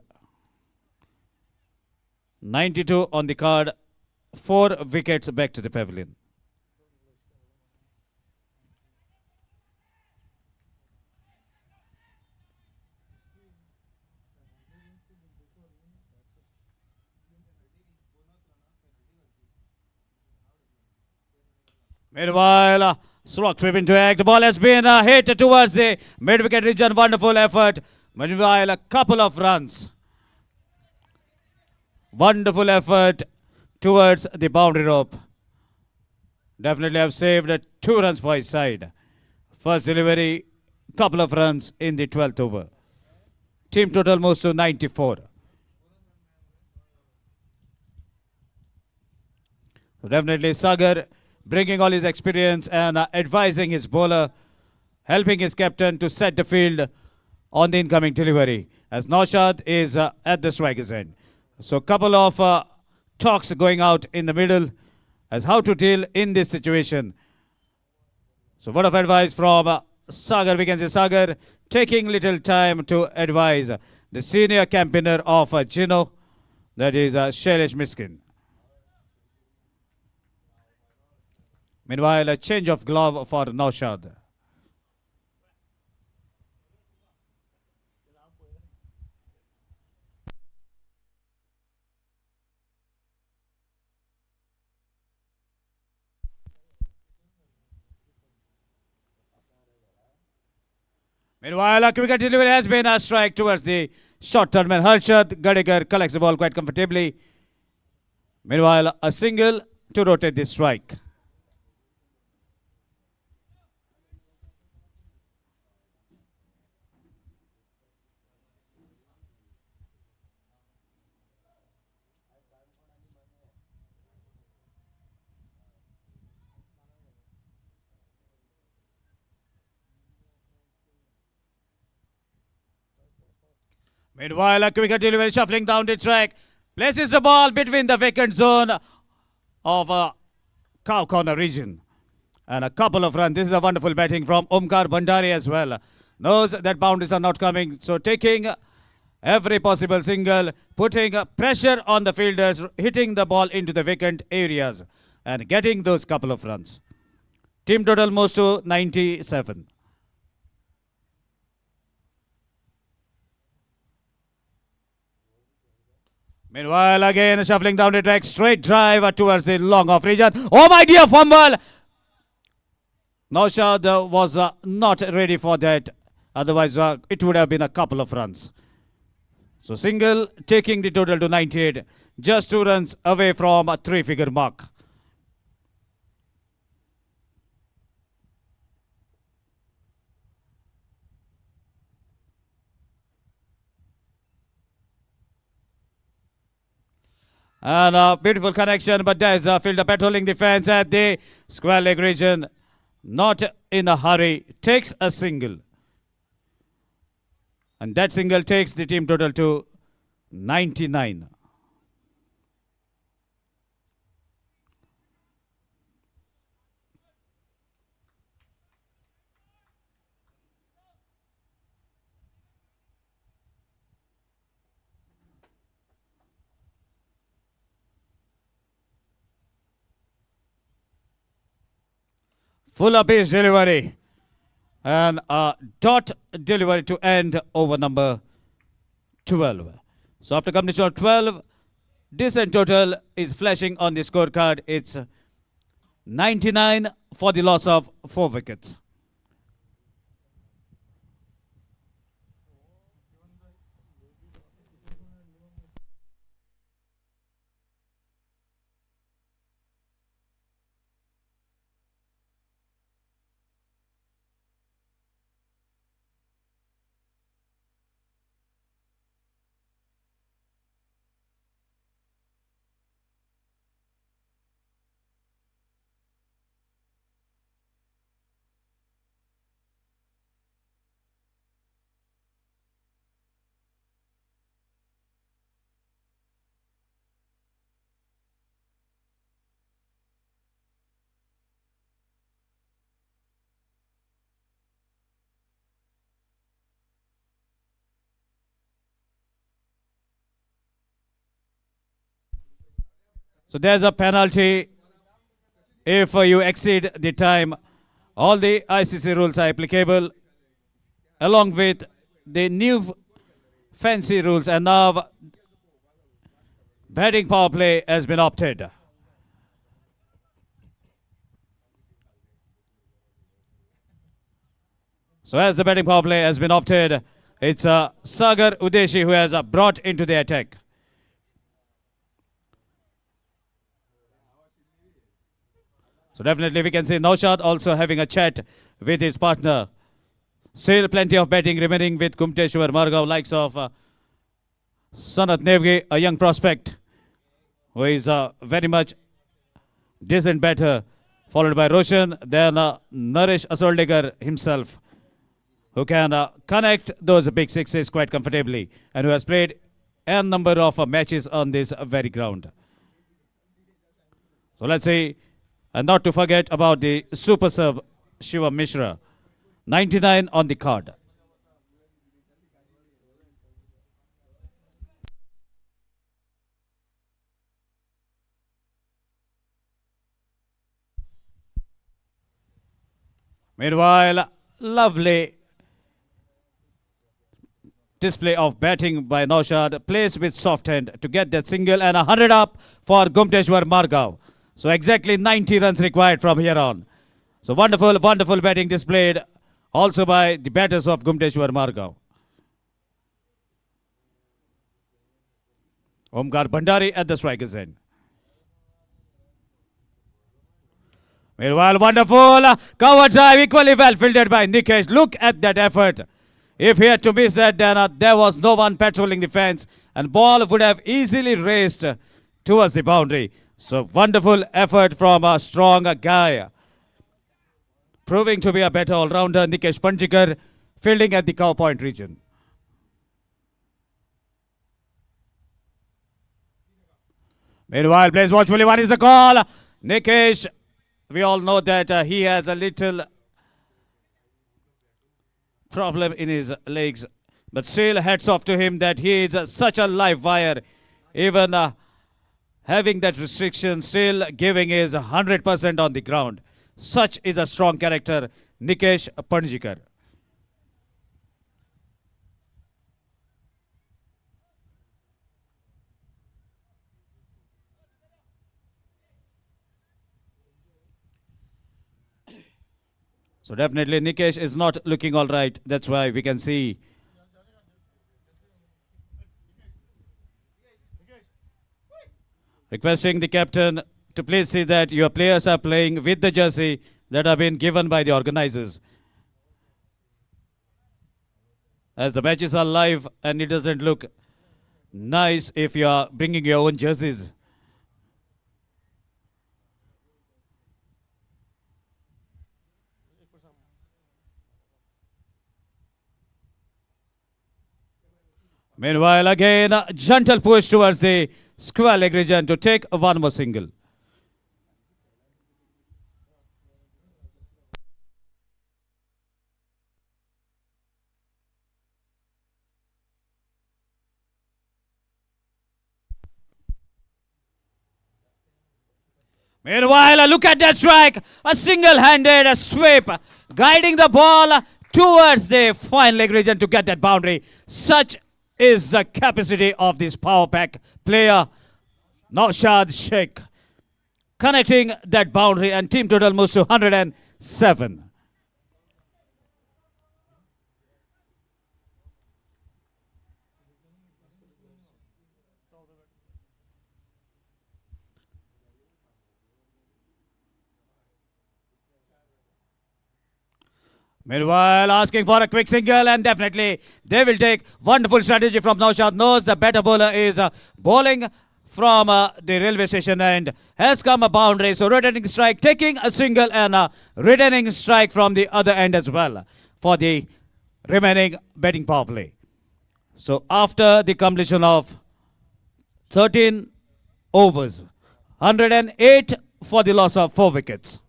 92 on the card, 4 wickets back to the pavilion. Meanwhile, Srock sweep into act. The ball has been hit towards the mid-wicket region. Wonderful effort. Meanwhile, a couple of runs. Wonderful effort towards the boundary rope. Definitely have saved 2 runs for his side. First delivery, couple of runs in the 12th over. Team total moves to 94. Definitely Sagar bringing all his experience and advising his bowler, helping his captain to set the field on the incoming delivery, as Naushad is at the striker's end. So couple of talks going out in the middle as how to deal in this situation. So word of advice from Sagar. We can say Sagar taking little time to advise the senior campaigner of Geno, that is Shailesh Miskin. Meanwhile, a change of glove for Naushad. Meanwhile, a quicker delivery has been a strike towards the short term, and Harshad Gadekar collects the ball quite comfortably. Meanwhile, a single to rotate the strike. Meanwhile, a quicker delivery shuffling down the track places the ball between the vacant zone of Cow Corner region. And a couple of runs. This is a wonderful batting from Omkar Bhandari as well. Knows that boundaries are not coming. So taking every possible single, putting pressure on the fielders, hitting the ball into the vacant areas and getting those couple of runs. Team total moves to 97. Meanwhile, again shuffling down the track, straight drive towards the long off region. Oh my dear, fumble! Naushad was not ready for that. Otherwise, it would have been a couple of runs. So single taking the total to 98. Just 2 runs away from a 3-figure mark. And a beautiful connection, but there's a fielder patrolling the fence at the square leg region. Not in a hurry, takes a single. And that single takes the team total to 99. Full pace delivery. And a dot delivery to end over number 12. So after completion of 12, decent total is flashing on the scorecard. It's 99 for the loss of 4 wickets. So there's a penalty if you exceed the time. All the ICC rules are applicable along with the new fancy rules, and now batting power play has been opted. So as the batting power play has been opted, it's Sagar Udeshi who has brought into the attack. So definitely we can see Naushad also having a chat with his partner. Still plenty of batting remaining with Ghumeteshwar, Margaon, likes of Sanat Nevgi, a young prospect who is very much decent batter, followed by Roshan, then Naresh Asoldegar himself, who can connect those big sixes quite comfortably and who has played a number of matches on this very ground. So let's see, and not to forget about the super sub Shiva Mishra, 99 on the card. Meanwhile, lovely display of batting by Naushad, plays with soft hand to get that single and 100 up for Ghumeteshwar Margaon. So exactly 90 runs required from here on. So wonderful, wonderful batting displayed also by the batters of Ghumeteshwar Margaon. Omkar Bhandari at the striker's end. Meanwhile, wonderful cover drive, equally well fielded by Nikesh. Look at that effort. If he had to miss that, then there was no one patrolling the fence, and ball would have easily raced towards the boundary. So wonderful effort from a strong guy, proving to be a better all-rounder, Nikesh Panjikar, fielding at the cow point region. Meanwhile, plays watchfully. What is the call? Nikesh, we all know that he has a little problem in his legs, but still hats off to him that he is such a live wire, even having that restriction, still giving his 100% on the ground. Such is a strong character, Nikesh Panjikar. So definitely Nikesh is not looking all right. That's why we can see requesting the captain to please see that your players are playing with the jersey that have been given by the organizers. As the matches are live and it doesn't look nice if you are bringing your own jerseys. Meanwhile, again, a gentle push towards the square leg region to take one more single. Meanwhile, look at that strike. A single-handed sweep, guiding the ball towards the fine leg region to get that boundary. Such is the capacity of this power pack player, Naushad Sheikh, connecting that boundary, and team total moves to 107. Meanwhile, asking for a quick single, and definitely they will take. Wonderful strategy from Naushad. Knows the better bowler is bowling from the railway station and has come a boundary. So returning strike, taking a single, and returning strike from the other end as well for the remaining batting power play. So after the completion of 13 overs, 108 for the loss of 4 wickets.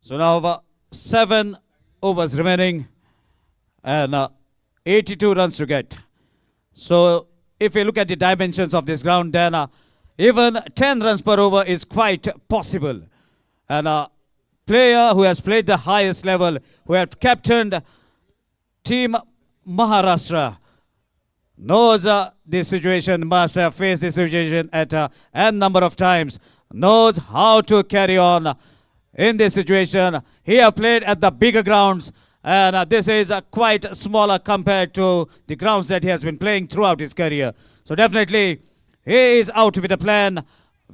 So now 7 overs remaining and 82 runs to get. So if you look at the dimensions of this ground, then even 10 runs per over is quite possible. And a player who has played the highest level, who have captained Team Maharashtra, knows the situation, must have faced this situation at n number of times, knows how to carry on in this situation. He has played at the bigger grounds, and this is quite smaller compared to the grounds that he has been playing throughout his career. So definitely he is out with a plan,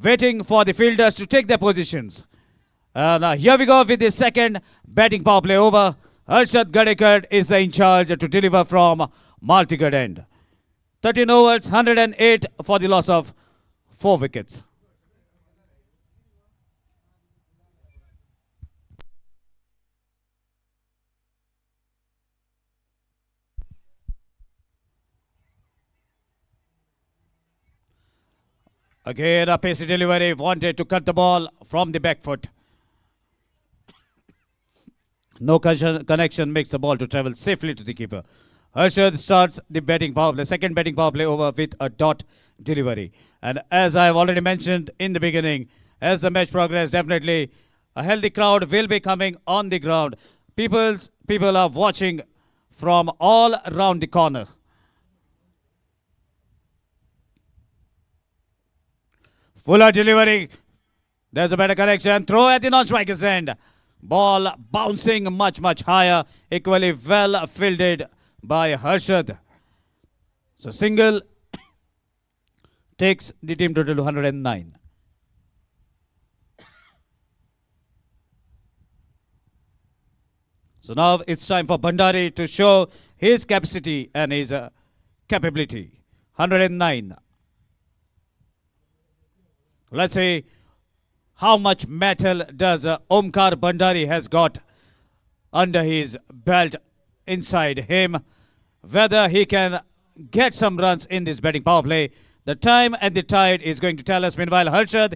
waiting for the fielders to take their positions. And here we go with the second batting power play over. Harshad Gadekar is in charge to deliver from Maltigad end. 13 overs, 108 for the loss of 4 wickets. Again, a pacey delivery, wanted to cut the ball from the back foot. No connection makes the ball to travel safely to the keeper. Harshad starts the batting power play, second batting power play over with a dot delivery. And as I have already mentioned in the beginning, as the match progresses, definitely a healthy crowd will be coming on the ground. People are watching from all around the corner. Fuller delivery. There's a better connection. Throw at the non-striker's end. Ball bouncing much higher. Equally well fielded by Harshad. So single takes the team total to 109. So now it's time for Bhandari to show his capacity and his capability. 109. Let's see how much metal does Omkar Bhandari has got under his belt inside him. Whether he can get some runs in this batting power play. The time and the tide is going to tell us. Meanwhile, Harshad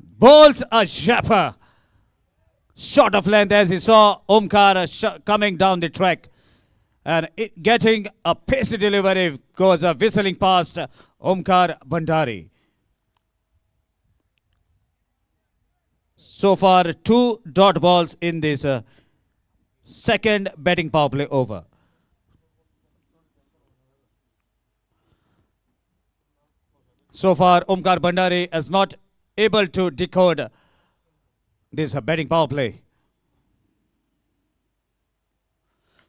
bowls a japper. Short of length as he saw Omkar coming down the track. And getting a pacey delivery, goes whistling past Omkar Bhandari. So far, 2 dot balls in this second batting power play over. So far, Omkar Bhandari is not able to decode this batting power play.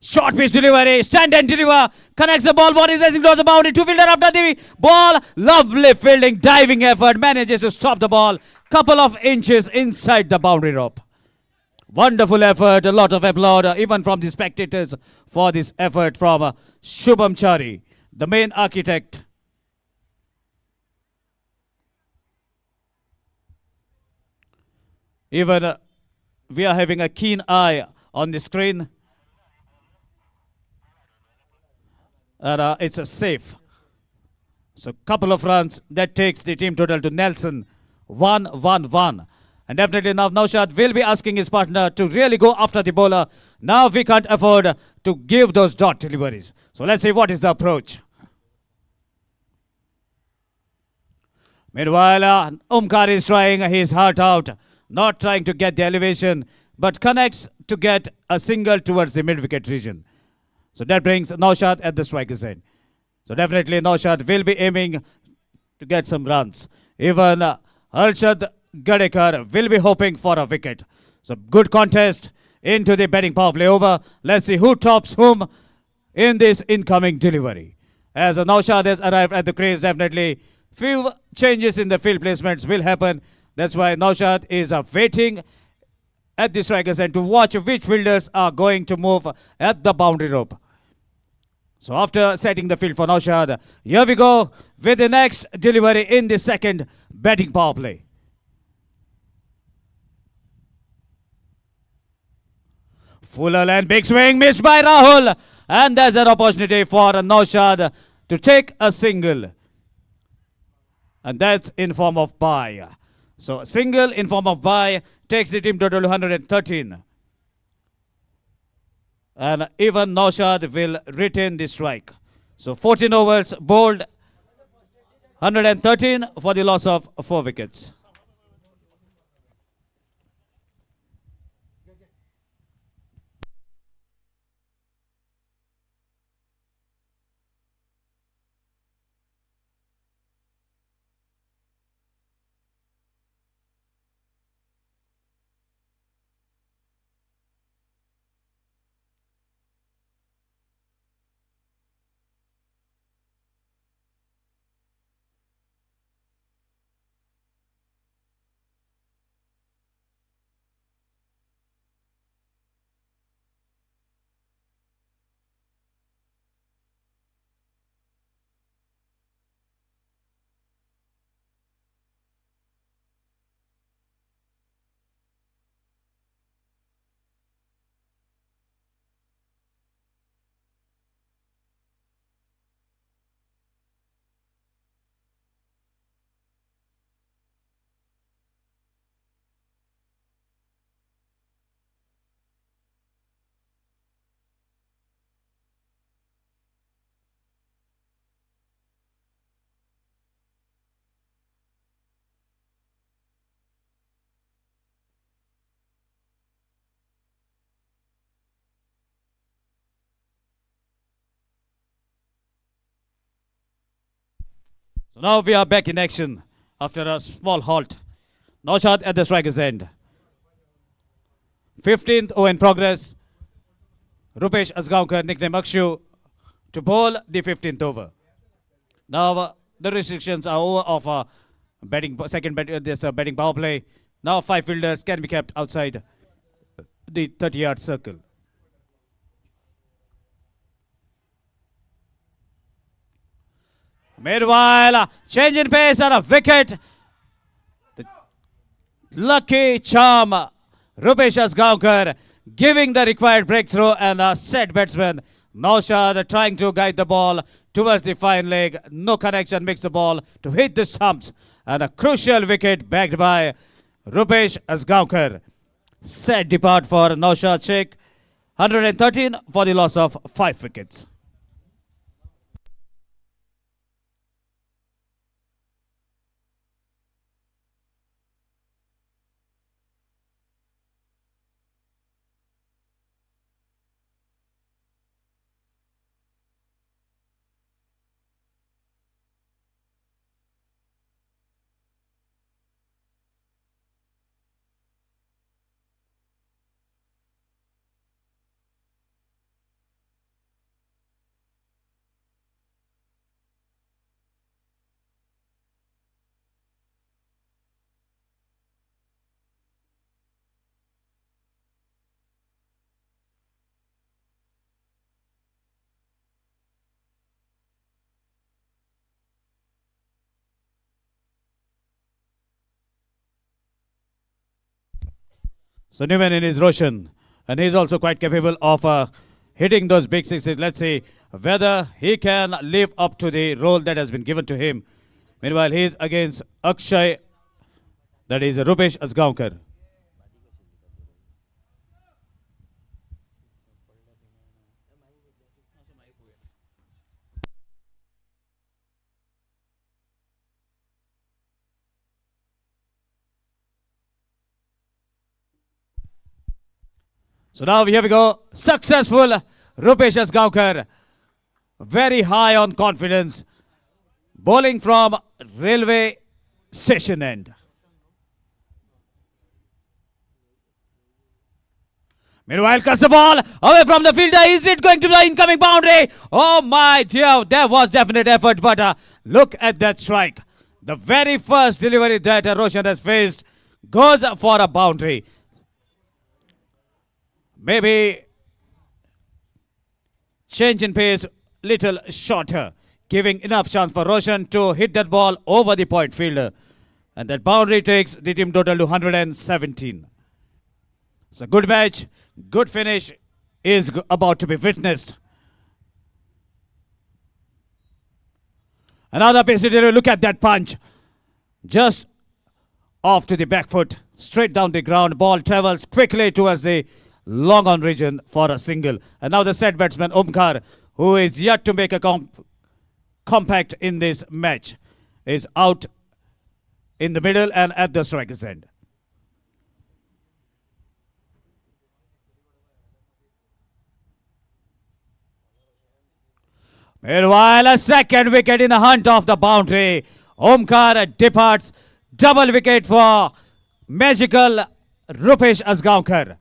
Short pitch delivery, stand and deliver, connects the ball, body racing towards the boundary, 2 fielder after the ball, lovely fielding, diving effort, manages to stop the ball, couple of inches inside the boundary rope. Wonderful effort, a lot of applaud, even from the spectators for this effort from Shubham Chari, the main architect. Even we are having a keen eye on the screen. And it's a safe. So couple of runs that takes the team total to Nelson 1-1-1. And definitely now Naushad will be asking his partner to really go after the bowler. Now we can't afford to give those dot deliveries. So let's see what is the approach. Meanwhile, Omkar is trying his heart out, not trying to get the elevation, but connects to get a single towards the mid-wicket region. So that brings Naushad at the striker's end. So definitely Naushad will be aiming to get some runs. Even Harshad Gadekar will be hoping for a wicket. So good contest into the batting power play over. Let's see who tops whom in this incoming delivery. As Naushad has arrived at the crease, definitely few changes in the field placements will happen. That's why Naushad is waiting at the strikers end to watch which fielders are going to move at the boundary rope. So after setting the field for Naushad, here we go with the next delivery in the second batting power play. Fuller and big swing missed by Rahul. And there's an opportunity for Naushad to take a single. And that's in form of bye. So single in form of bye takes the team total to 113. And even Naushad will retain the strike. So 14 overs bowled, 113 for the loss of 4 wickets. So now we are back in action after a small halt. Naushad at the striker's end. 15th over in progress. Rupesh Asgaonkar, nicknamed Akshu, to bowl the 15th over. Now the restrictions are over of batting power play. Now 5 fielders can be kept outside the 30-yard circle. Meanwhile, change in pace and a wicket. The lucky charm, Rupesh Asgaonkar giving the required breakthrough, and a set batsman Naushad trying to guide the ball towards the fine leg. No connection, makes the ball to hit the stumps, and a crucial wicket backed by Rupesh Asgaonkar. Set depart for Naushad Sheikh. 113 for the loss of 5 wickets. So Newman in his Roshan, and he's also quite capable of hitting those big sixes. Let's see whether he can live up to the role that has been given to him. Meanwhile, he's against Akshay That is Rupesh Asgaonkar. So now here we go. Successful Rupesh Asgaonkar. Very high on confidence. Bowling from railway station end. Meanwhile, cuts the ball away from the fielder. Is it going to the incoming boundary? Oh my dear, there was definite effort, but look at that strike. The very first delivery that Roshan has faced goes for a boundary. Maybe change in pace, little shorter, giving enough chance for Roshan to hit that ball over the point fielder. And that boundary takes the team total to 117. It's a good match, good finish is about to be witnessed. Another pace delivery, look at that punch. Just off to the back foot, straight down the ground, ball travels quickly towards the long on region for a single. And now the set batsman Omkar, who is yet to make a compact in this match, is out in the middle and at the striker's end. Meanwhile, a second wicket in the hunt of the boundary. Omkar departs. Double wicket for magical Rupesh Asgaonkar.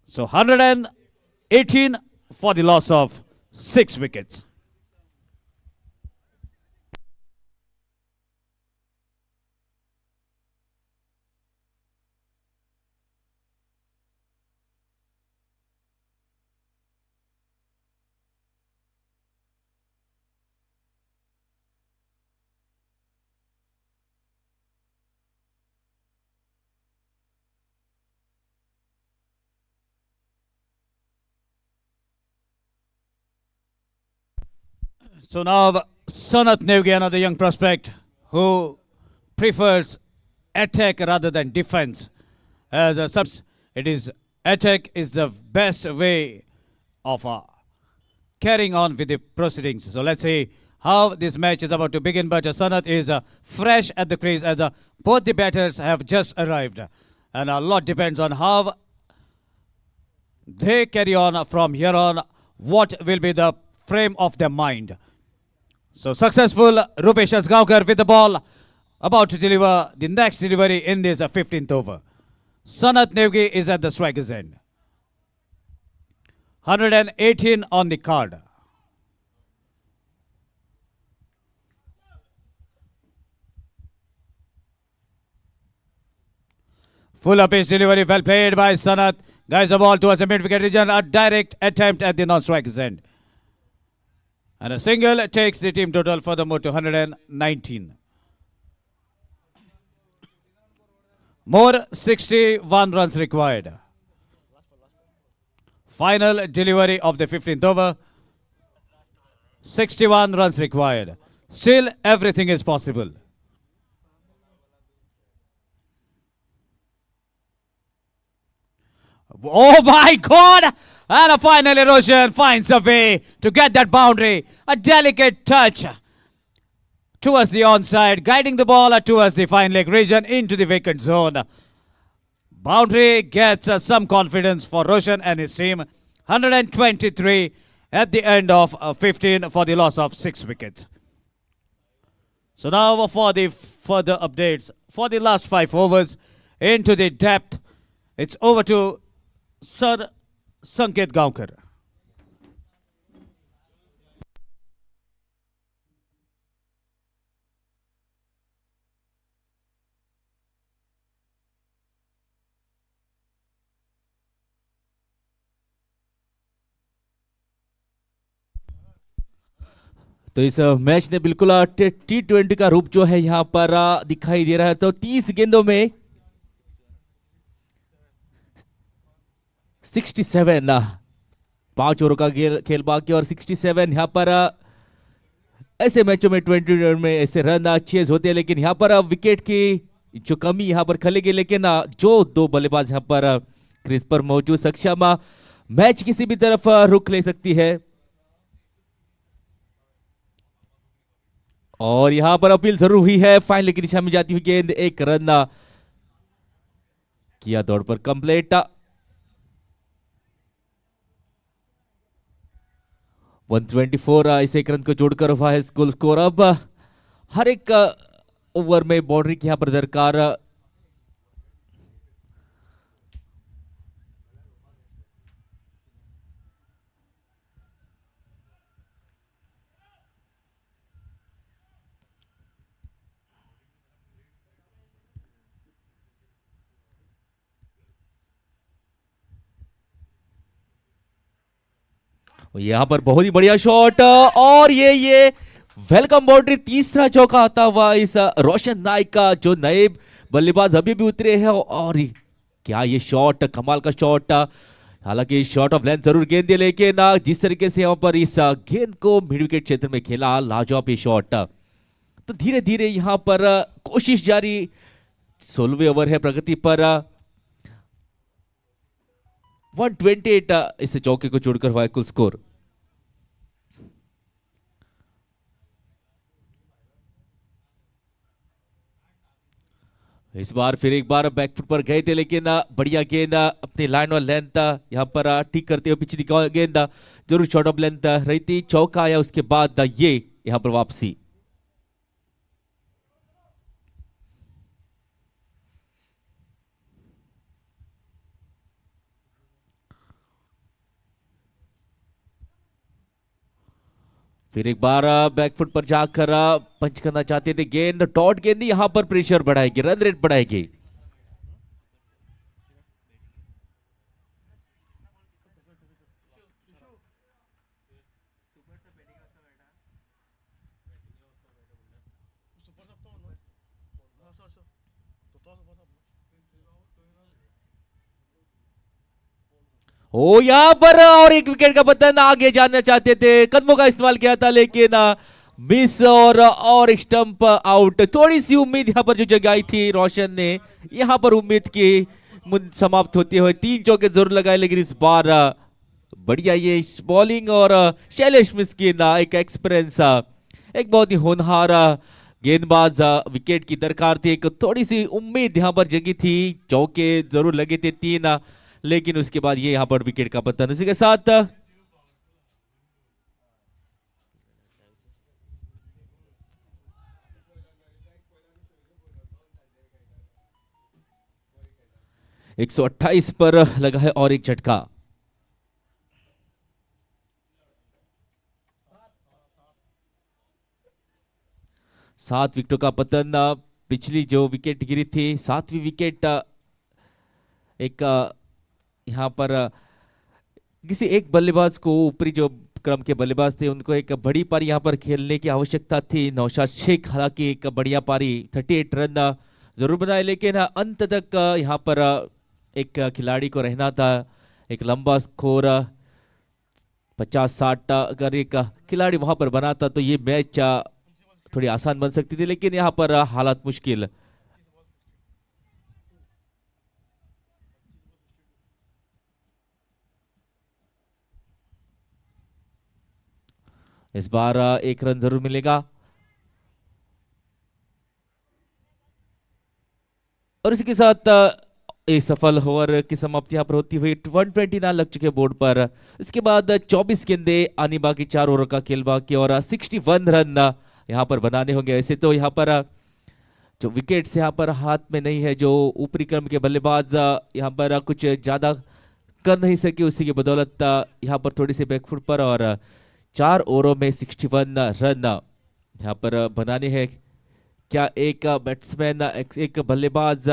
So 118 for the loss of 6 wickets. So now Sanat Nevgi, another young prospect who prefers attack rather than defense. As a it is attack is the best way of carrying on with the proceedings. So let's see how this match is about to begin. But Sanat is fresh at the crease as both the batters have just arrived. And a lot depends on how they carry on from here on, what will be the frame of their mind. So successful Rupesh Asgaonkar with the ball, about to deliver the next delivery in this 15th over. Sanat Nevgi is at the striker's end. 118 on the card. Full up his delivery, well played by Sanat. Guides the ball towards the mid-wicket region, a direct attempt at the non-striker's end. And a single takes the team total furthermore to 119. More 61 runs required. Final delivery of the 15th over. 61 runs required. Still everything is possible. Oh my God! And finally Roshan finds a way to get that boundary. A delicate touch towards the onside, guiding the ball towards the fine leg region into the vacant zone. Boundary gets some confidence for Roshan and his team. 123 at the end of 15 for the loss of 6 wickets. So now for the further updates for the last 5 overs into the depth. It's over to Sir Sanket Gaonkar. तो इस match ने बिल्कुल T20 का रूप जो है यहाँ पर दिखाई दे रहा है। तो 30 गेंदों में 67 5 ओवर का खेल बाकी और 67 यहाँ पर ऐसे मैचों में 20 रन में ऐसे रन चेज होते हैं, लेकिन यहाँ पर विकेट की जो कमी यहाँ पर खलेगी, लेकिन जो दो बल्लेबाज यहाँ पर क्रीज पर मौजूद सक्षम मैच किसी भी तरफ रुख ले सकती है। और यहां पर अपील जरूर हुई है, फाइनल की दिशा में जाती हुई गेंद, एक रन किया दौड़ पर कंप्लीट। 124 इस एक रन को जोड़कर हुआ है स्कूल स्कोर। अब हर एक ओवर में बाउंड्री की यहां पर दरकार। यहां पर बहुत ही बढ़िया शॉट, और ये वेलकम बाउंड्री, तीसरा चौका आता हुआ इस रोशन नाइक का, जो नए बल्लेबाज अभी भी उतरे हैं। और क्या ये शॉट, कमाल का शॉट। हालांकि शॉट ऑफ लेंथ जरूर गेंद दिया, लेकिन जिस तरीके से यहां पर इस गेंद को मिड विकेट क्षेत्र में खेला, लाजवाब ये शॉट। तो धीरे धीरे यहां पर कोशिश जारी, 16वें ओवर है प्रगति पर। 128 इस चौके को जोड़कर हुआ है कुल स्कोर। इस बार फिर एक बार बैकफुट पर गए थे, लेकिन बढ़िया गेंद अपनी लाइन और लेंथ यहां पर ठीक करते हुए पिछली गेंद जरूर शॉर्ट ऑफ लेंथ रही थी, चौका आया, उसके बाद ये यहां पर वापसी। फिर एक बार बैकफुट पर जाकर पंच करना चाहते थे, गेंद डॉट गेंद यहां पर प्रेशर बढ़ाएगी, रन रेट बढ़ाएगी। ओ यहां पर और एक विकेट का पतन, आगे जाना चाहते थे, कदमों का इस्तेमाल किया था, लेकिन मिस और एक स्टंप आउट। थोड़ी सी उम्मीद यहां पर जो जगाई थी रोशन ने, यहां पर उम्मीद की समाप्त होते हुए 3 चौके जरूर लगाए, लेकिन इस बार बढ़िया ये बॉलिंग और शैलेश मिस्किन एक एक्सपीरियंस, एक बहुत ही होनहार गेंदबाज, विकेट की दरकार थी, एक थोड़ी सी उम्मीद यहां पर जगी थी, चौके जरूर लगे थे 3, लेकिन उसके बाद ये यहां पर विकेट का पतन। उसी के साथ एक 128 पर लगा है और एक झटका। सात विकेटों का पतन, पिछली जो विकेट गिरी थी 7वीं विकेट, एक यहां पर किसी एक बल्लेबाज को, ऊपरी जो क्रम के बल्लेबाज थे, उनको एक बड़ी पारी यहां पर खेलने की आवश्यकता थी। नौशाद शेख हालांकि एक बढ़िया पारी 38 रन जरूर बनाए, लेकिन अंत तक यहां पर एक खिलाड़ी को रहना था, एक लंबा स्कोर 50-60 अगर एक खिलाड़ी वहां पर बनाता तो ये मैच थोड़ी आसान बन सकती थी, लेकिन यहां पर हालात मुश्किल। इस बार एक रन जरूर मिलेगा, और इसी के साथ एक सफल ओवर की समाप्ति यहां पर होती हुई 129 लग चुके बोर्ड पर। इसके बाद 24 गेंदे आनी बाकी, 4 ओवर का खेल बाकी, और 61 रन यहां पर बनाने होंगे। ऐसे तो यहां पर जो विकेट्स यहां पर हाथ में नहीं है, जो ऊपरी क्रम के बल्लेबाज यहां पर कुछ ज्यादा कर नहीं सके, उसी की बदौलत यहां पर थोड़ी सी बैकफुट पर, और 4 ओवरों में 61 रन यहां पर बनाने हैं। क्या एक बैट्समैन, एक बल्लेबाज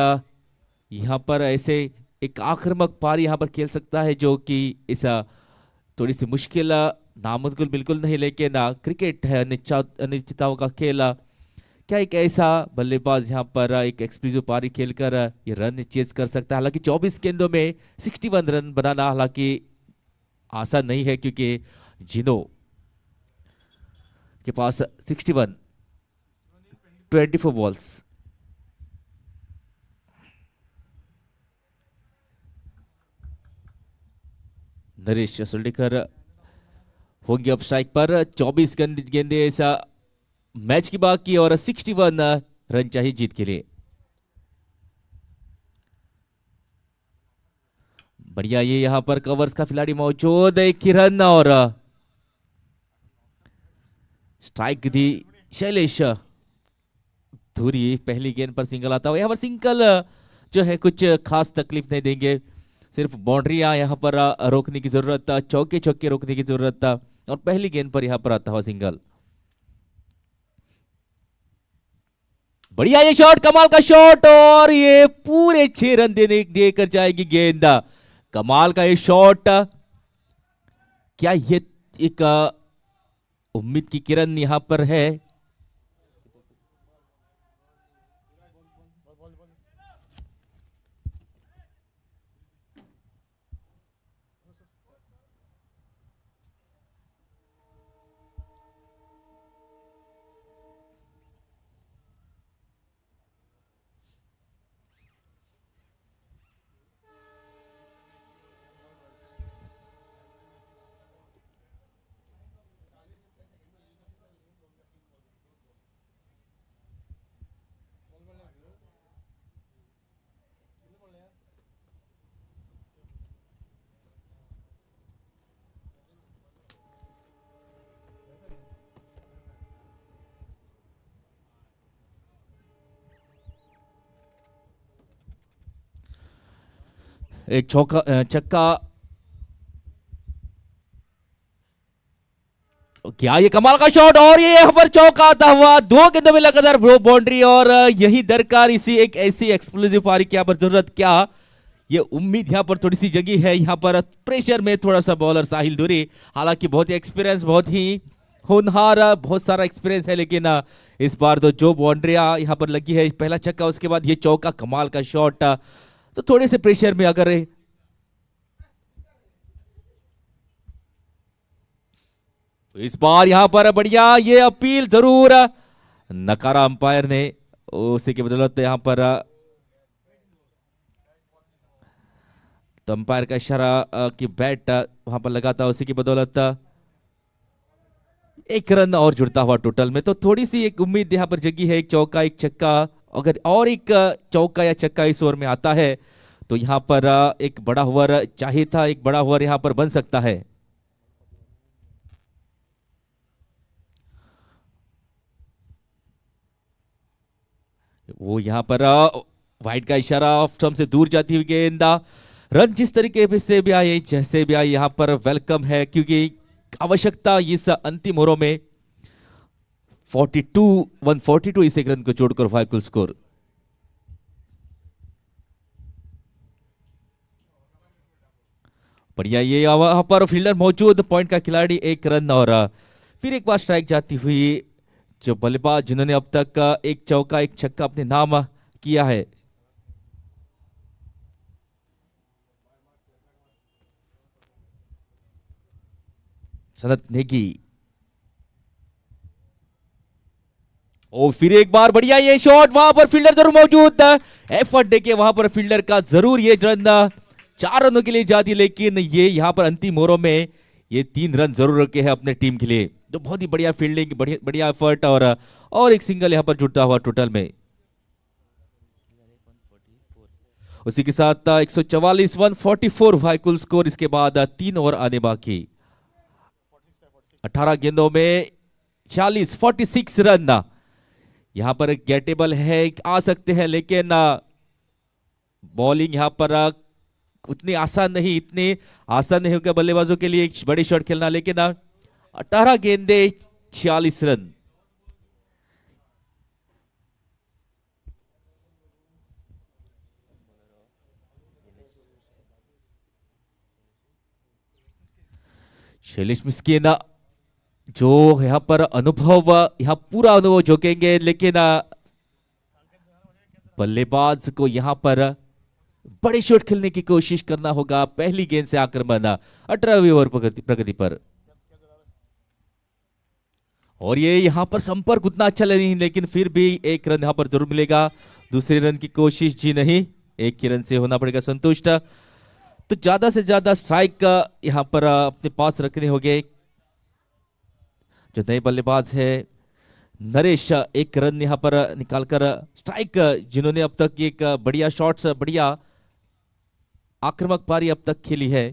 यहां पर ऐसे एक आक्रामक पारी यहां पर खेल सकता है, जो कि इस थोड़ी सी मुश्किल, नामुमकिन बिल्कुल नहीं, लेकिन क्रिकेट है, अनिश्चितताओं का खेल। क्या एक ऐसा बल्लेबाज यहां पर एक एक्सक्लूसिव पारी खेलकर ये रन चेज कर सकता है? हालांकि 24 गेंदों में 61 रन बनाना हालांकि आसान नहीं है, क्योंकि जिनो के पास 61, 24 बॉल्स। नरेश सुल्डिकर होंगे अब स्ट्राइक पर। 24 गेंदे ऐसा मैच की बाकी और 61 रन चाहिए जीत के लिए। बढ़िया, ये यहां पर कवर्स का खिलाड़ी मौजूद है। किरण और स्ट्राइक थी शैलेश धूरी। पहली गेंद पर सिंगल आता हुआ। यहां पर सिंगल जो है कुछ खास तकलीफ नहीं देंगे, सिर्फ बाउंड्रियां यहां पर रोकने की जरूरत था, चौके चौके रोकने की जरूरत था और पहली गेंद पर यहां पर आता हुआ सिंगल। बढ़िया ये शॉट, कमाल का शॉट और ये पूरे 6 रन देकर जाएगी गेंद। कमाल का ये शॉट। क्या ये एक उम्मीद की किरण यहां पर है। एक छक्का। क्या ये कमाल का शॉट और ये यहां पर चौका आता हुआ। 2 गेंदों में लगातार बाउंड्री और यही दरकार इसी एक ऐसी एक्सप्लोसिव पारी की यहां पर जरूरत। क्या ये उम्मीद यहां पर थोड़ी सी जगी है। यहां पर प्रेशर में थोड़ा सा बॉलर साहिल दुरी, हालांकि बहुत ही एक्सपीरियंस, बहुत ही होनहार, बहुत सारा एक्सपीरियंस है, लेकिन इस बार तो जो बाउंड्रियां यहां पर लगी है, पहला छक्का उसके बाद ये चौका, कमाल का शॉट, तो थोड़े से प्रेशर में अगर तो इस बार यहां पर बढ़िया ये अपील जरूर नकारा अंपायर ने, उसी के बदौलत यहां पर तो अंपायर का इशारा कि बैट वहां पर लगा था, उसी की बदौलत 1 रन और जुड़ता हुआ टोटल में। तो थोड़ी सी एक उम्मीद यहां पर जगी है। एक चौका, एक छक्का, अगर और एक चौका या छक्का इस ओवर में आता है तो यहां पर एक बड़ा ओवर चाहिए था, एक बड़ा ओवर यहां पर बन सकता है। वो यहां पर वाइड का इशारा, ऑफ स्टंप से दूर जाती हुई गेंद। रन जिस तरीके से भी आए, जैसे भी आए, यहां पर वेलकम है, क्योंकि आवश्यकता इस अंतिम ओवरों में 142 इस एक रन को जोड़कर फाइनल स्कोर। बढ़िया ये वहां पर फील्डर मौजूद, पॉइंट का खिलाड़ी, 1 रन और फिर एक बार स्ट्राइक जाती हुई। जो बल्लेबाज जिन्होंने अब तक एक चौका, एक छक्का अपने नाम किया है। सनत नेगी। और फिर एक बार बढ़िया ये शॉट, वहां पर फील्डर जरूर मौजूद, एफर्ट देके वहां पर फील्डर का जरूर ये रन 4 रनों के लिए जाती, लेकिन ये यहां पर अंतिम ओवरों में ये 3 रन जरूर रखे हैं अपने टीम के लिए। तो बहुत ही बढ़िया फील्डिंग, बढ़िया एफर्ट और एक सिंगल यहां पर जुड़ता हुआ टोटल में। उसी के साथ 144 144 फाइनल स्कोर। इसके बाद 3 ओवर आने बाकी। 18 गेंदों में 46 रन यहां पर गेटेबल है, आ सकते हैं, लेकिन बॉलिंग यहां पर उतनी आसान नहीं, इतने आसान नहीं होगा बल्लेबाजों के लिए एक बड़ी शॉट खेलना, लेकिन 18 गेंदे 46 रन। शैलेश मिस्किन जो यहां पर अनुभव, यहां पूरा अनुभव झोंकेंगे, लेकिन बल्लेबाज को यहां पर बड़े शॉट खेलने की कोशिश करना होगा। पहली गेंद से आक्रमण 18वें ओवर प्रगति पर। और ये यहाँ पर संपर्क उतना अच्छा नहीं, लेकिन फिर भी एक रन यहाँ पर जरूर मिलेगा। दूसरे रन की कोशिश जी नहीं, एक ही रन से होना पड़ेगा संतुष्ट। तो ज्यादा से ज्यादा स्ट्राइक यहाँ पर अपने पास रखने होंगे। जो नए बल्लेबाज है नरेश, एक रन यहाँ पर निकालकर स्ट्राइक, जिन्होंने अब तक एक बढ़िया शॉट्स, बढ़िया आक्रामक पारी अब तक खेली है।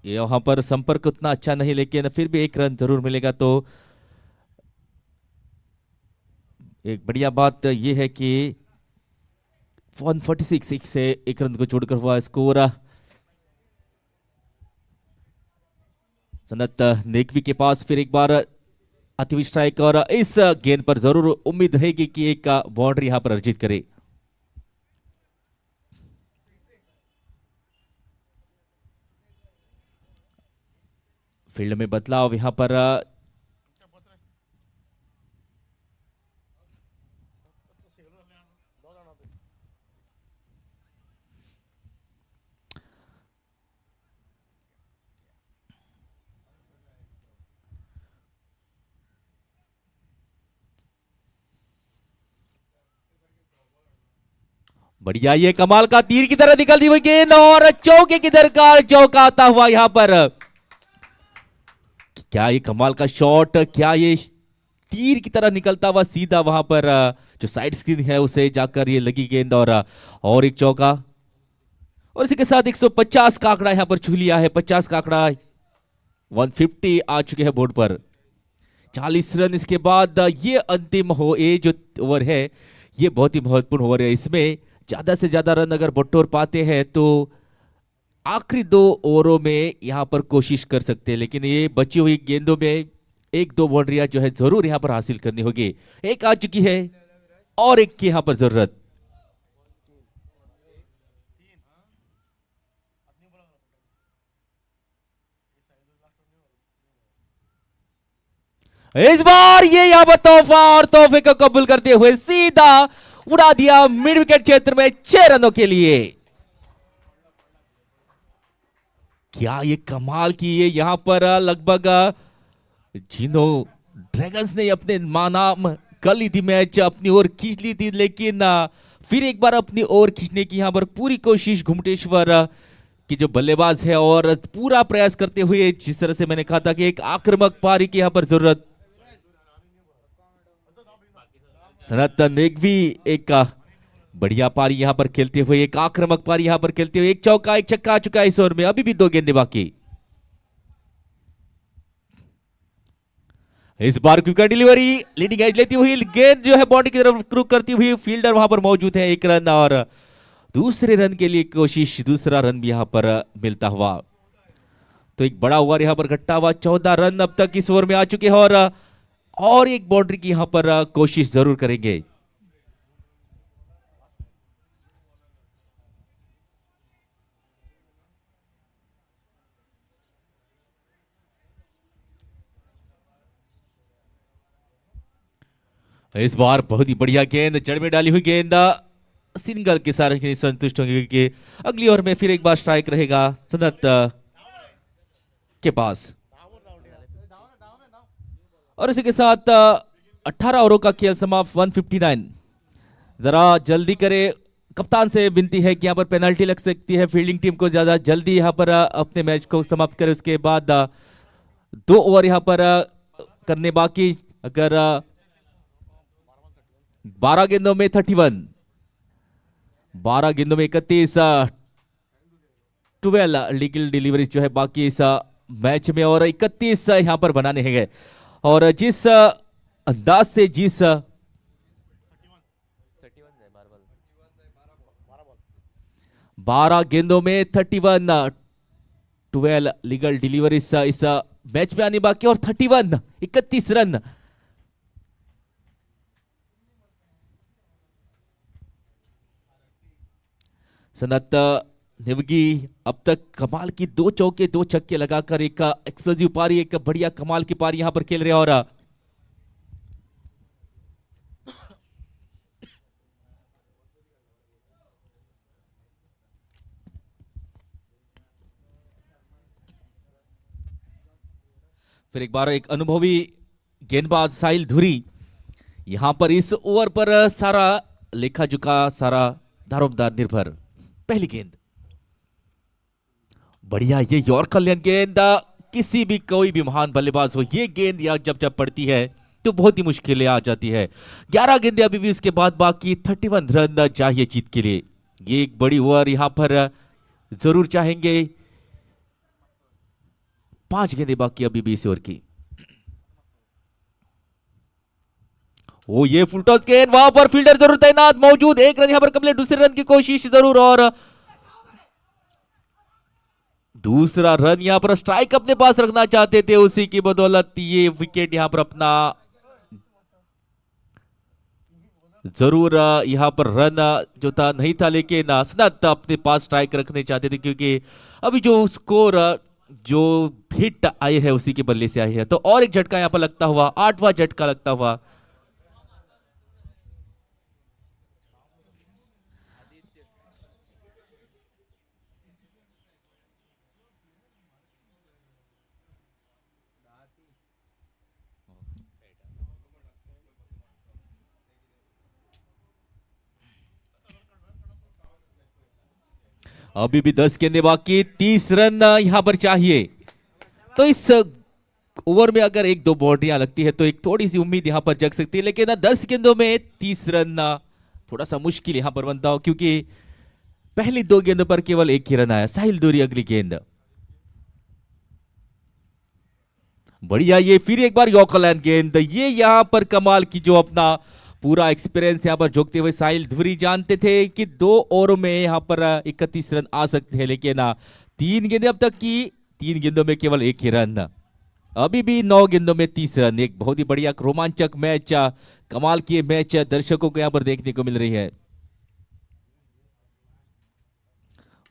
यहाँ पर संपर्क उतना अच्छा नहीं, लेकिन फिर भी एक रन जरूर मिलेगा। तो एक बढ़िया बात यह है कि 146 से एक रन को जोड़कर हुआ स्कोर। सनत नेकवी के पास फिर एक बार आती हुई स्ट्राइक, और इस गेंद पर जरूर उम्मीद रहेगी कि एक बाउंड्री यहां पर अर्जित करे। फील्ड में बदलाव यहां पर बढ़िया, ये कमाल का तीर की तरह निकलती हुई गेंद, और चौके की दरकार चौका आता हुआ यहां पर। क्या ये कमाल का शॉट, क्या ये तीर की तरह निकलता हुआ सीधा वहां पर जो साइड स्क्रीन है उसे जाकर ये लगी गेंद, और एक चौका। और इसी के साथ 150 का आंकड़ा यहां पर छू लिया है। 50 का आंकड़ा, 150 आ चुके हैं बोर्ड पर। 40 रन इसके बाद ये अंतिम हो, ये जो ओवर है ये बहुत ही महत्वपूर्ण ओवर है। इसमें ज्यादा से ज्यादा रन अगर बटोर पाते हैं तो आखिरी 2 ओवरों में यहां पर कोशिश कर सकते हैं, लेकिन ये बची हुई गेंदों में 1-2 बाउंड्रियां जो है जरूर यहां पर हासिल करनी होगी। एक आ चुकी है और एक की यहां पर जरूरत। इस बार ये यहां पर तोहफा, और तोहफे को कबूल करते हुए सीधा उड़ा दिया मिड विकेट क्षेत्र में 6 रनों के लिए। क्या ये कमाल की, ये यहां पर लगभग जिनो ड्रैगन्स ने अपने नाम कर ली थी, मैच अपनी ओर खींच ली थी, लेकिन फिर एक बार अपनी ओर खींचने की यहां पर पूरी कोशिश घुमटेश्वर की जो बल्लेबाज है, और पूरा प्रयास करते हुए, जिस तरह से मैंने कहा था कि एक आक्रामक पारी की यहां पर जरूरत। सनत नेगवी एक बढ़िया पारी यहां पर खेलते हुए, एक आक्रामक पारी यहां पर खेलते हुए, एक चौका एक छक्का आ चुका है इस ओवर में। अभी भी 2 गेंदें बाकी। इस बार क्विक डिलीवरी, लीडिंग एज लेती हुई गेंद जो है बॉडी की तरफ क्रुक करती हुई, फील्डर वहां पर मौजूद है। 1 रन, और दूसरे रन के लिए कोशिश, दूसरा रन भी यहां पर मिलता हुआ। तो एक बड़ा ओवर यहां पर घट्टा हुआ। 14 रन अब तक इस ओवर में आ चुके हैं, और एक बाउंड्री की यहां पर कोशिश जरूर करेंगे। इस बार बहुत ही बढ़िया गेंद, जड़ में डाली हुई गेंद, सिंगल के साथ संतुष्ट होंगे, क्योंकि अगली ओवर में फिर एक बार स्ट्राइक रहेगा सनत के पास। और इसी के साथ 18 ओवरों का खेल समाप्त, 159। जरा जल्दी करे, कप्तान से विनती है कि यहाँ पर पेनल्टी लग सकती है। फील्डिंग टीम को ज्यादा जल्दी यहाँ पर अपने मैच को समाप्त करे। उसके बाद 2 ओवर यहाँ पर करने बाकी। अगर 12 गेंदों में 31, 12 गेंदों में 31, 12 लीगल डिलीवरी जो है बाकी इस मैच में, और 31 यहां पर बनाने हैं। और जिस अंदाज से, जिस 12 गेंदों में 31, 12 लीगल डिलीवरी इस मैच में आने बाकी, और 31, 31 रन। सनत नेवगी अब तक कमाल की 2 चौके 2 छक्के लगाकर एक एक्सप्लोजिव पारी, एक बढ़िया कमाल की पारी यहां पर खेल रहे हैं। और फिर एक बार एक अनुभवी गेंदबाज साहिल धुरी, यहां पर इस ओवर पर सारा लेखा जुका, सारा दारोमदार निर्भर। पहली गेंद बढ़िया, ये यॉर्कर लेन गेंद, किसी भी कोई भी महान बल्लेबाज हो, ये गेंद या जब जब पड़ती है तो बहुत ही मुश्किलें आ जाती है। 11 गेंदें अभी भी इसके बाद बाकी, 31 रन चाहिए जीत के लिए। ये एक बड़ी ओवर यहां पर जरूर चाहेंगे। 5 गेंदें बाकी अभी भी इस ओवर की। वो ये फुल टॉस गेंद, वहां पर फील्डर जरूर तैनात मौजूद। 1 रन यहां पर कंप्लीट, दूसरे रन की कोशिश जरूर, और दूसरा रन यहां पर स्ट्राइक अपने पास रखना चाहते थे, उसी की बदौलत ये विकेट यहां पर अपना जरूर यहां पर रन जो था नहीं था, लेकिन असनत अपने पास स्ट्राइक रखने चाहते थे, क्योंकि अभी जो स्कोर जो हिट आई है उसी के बल्ले से आई है। तो और एक झटका यहां पर लगता हुआ, 8वां झटका लगता हुआ। अभी भी 10 गेंदें बाकी, 30 रन यहां पर चाहिए। तो इस ओवर में अगर 1-2 बाउंड्रियां लगती है तो एक थोड़ी सी उम्मीद यहां पर जग सकती है, लेकिन 10 गेंदों में 30 रन थोड़ा सा मुश्किल यहां पर बनता हो, क्योंकि पहली 2 गेंदों पर केवल 1 ही रन आया। साहिल दूरी अगली गेंद, बढ़िया, ये फिर एक बार यॉर्कर लाइन गेंद। ये यहां पर कमाल की जो अपना पूरा एक्सपीरियंस यहां पर झोंकते हुए साहिल धुरी जानते थे कि 2 ओवरों में यहां पर 31 रन आ सकते हैं, लेकिन 3 गेंदें अब तक की, 3 गेंदों में केवल 1 ही रन। अभी भी 9 गेंदों में 30 रन। एक बहुत ही बढ़िया रोमांचक मैच, कमाल की मैच दर्शकों को यहां पर देखने को मिल रही है।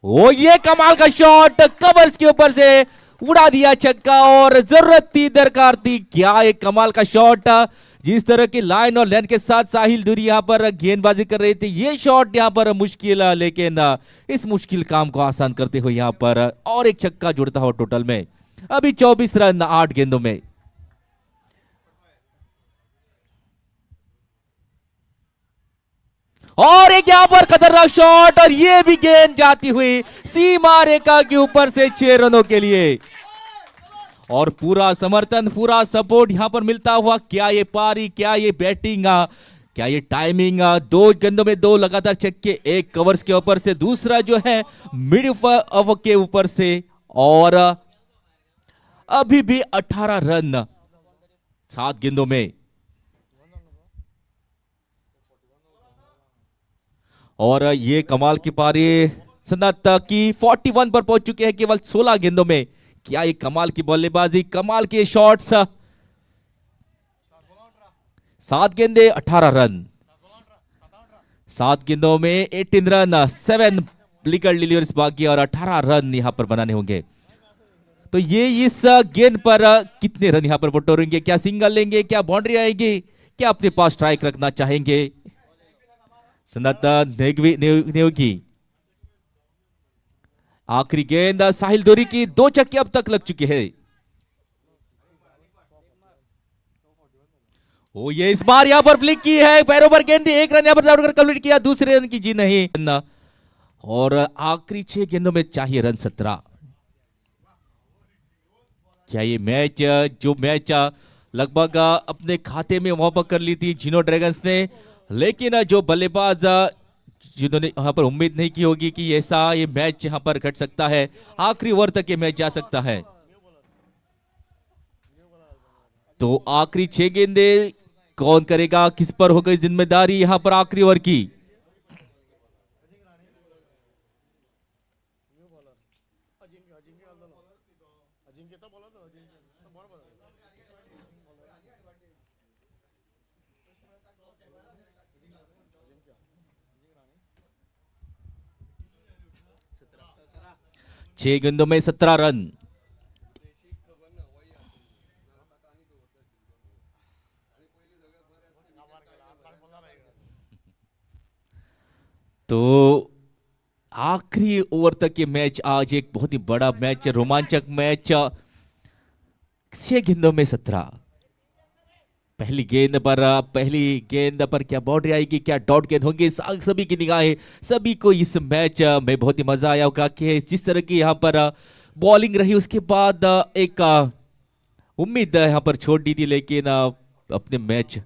ओ ये कमाल का शॉट, कवर्स के ऊपर से उड़ा दिया छक्का, और जरूरत थी, दरकार थी। क्या एक कमाल का शॉट, जिस तरह की लाइन और लेंथ के साथ साहिल धुरी यहां पर गेंदबाजी कर रहे थे, ये शॉट यहां पर मुश्किल, लेकिन इस मुश्किल काम को आसान करते हुए यहां पर और एक छक्का जुड़ता हो। टोटल में अभी 24 रन 8 गेंदों में। और एक यहां पर खतरनाक शॉट, और ये भी गेंद जाती हुई सीमा रेखा के ऊपर से 6 रनों के लिए, और पूरा समर्थन, पूरा सपोर्ट यहां पर मिलता हुआ। क्या ये पारी, क्या ये बैटिंग, क्या ये टाइमिंग। 2 गेंदों में 2 लगातार छक्के, एक कवर्स के ऊपर से, दूसरा जो है मिड ऑफ के ऊपर से, और अभी भी 18 रन 7 गेंदों में। और ये कमाल की पारी सनत की 41 पर पहुंच चुके हैं केवल 16 गेंदों में। क्या ये कमाल की बल्लेबाजी, कमाल के शॉट्स। 7 गेंदे 18 रन, 7 गेंदों में 18 रन, 7 विकेट डिलीवरीज बाकी, और 18 रन यहां पर बनाने होंगे। तो ये इस गेंद पर कितने रन यहां पर बटोरेंगे, क्या सिंगल लेंगे, क्या बाउंड्री आएगी, क्या अपने पास स्ट्राइक रखना चाहेंगे सनत नेगी। आखिरी गेंद साहिल धुरी की, 2 छक्के अब तक लग चुके हैं। ओ ये इस बार यहां पर फ्लिक की है, पैरों पर गेंद, 1 रन यहां पर दौड़कर कंप्लीट किया, दूसरे रन की जी नहीं, और आखिरी 6 गेंदों में चाहिए रन 17। क्या ये मैच, जो मैच लगभग अपने खाते में वहां कर ली थी जीनो ड्रैगन्स ने, लेकिन जो बल्लेबाज जिन्होंने यहां पर उम्मीद नहीं की होगी कि ऐसा ये मैच यहां पर घट सकता है, आखिरी ओवर तक ये मैच जा सकता है। तो आखिरी 6 गेंदे कौन करेगा, किस पर हो गई जिम्मेदारी यहां पर आखिरी ओवर की। छह गेंदों में 17 रन। तो आखिरी ओवर तक ये मैच आज एक बहुत ही बड़ा मैच, रोमांचक मैच, 6 गेंदों में 17। पहली गेंद पर क्या बाउंड्री आएगी, क्या डॉट गेंद होंगे, सभी की निगाहें, सभी को इस मैच में बहुत ही मजा आया होगा कि जिस तरह की यहाँ पर बॉलिंग रही, उसके बाद एक उम्मीद यहाँ पर छोड़ दी थी, लेकिन अपने मैच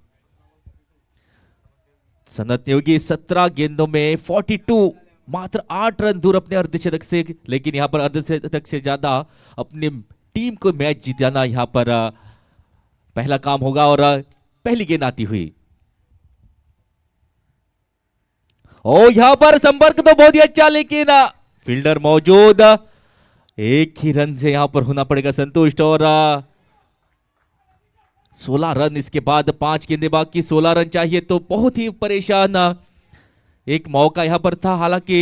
सनत नहीं होगी। 17 गेंदों में 42, मात्र 8 रन दूर अपने अर्धशतक से, लेकिन यहाँ पर अर्धशतक से ज्यादा अपनी टीम को मैच जिताना यहाँ पर पहला काम होगा। और पहली गेंद आती हुई, ओ यहां पर संपर्क तो बहुत ही अच्छा, लेकिन फील्डर मौजूद, एक ही रन से यहां पर होना पड़ेगा संतुष्ट। और 16 रन, इसके बाद 5 गेंदें बाकी, 16 रन चाहिए, तो बहुत ही परेशान। एक मौका यहां पर था, हालांकि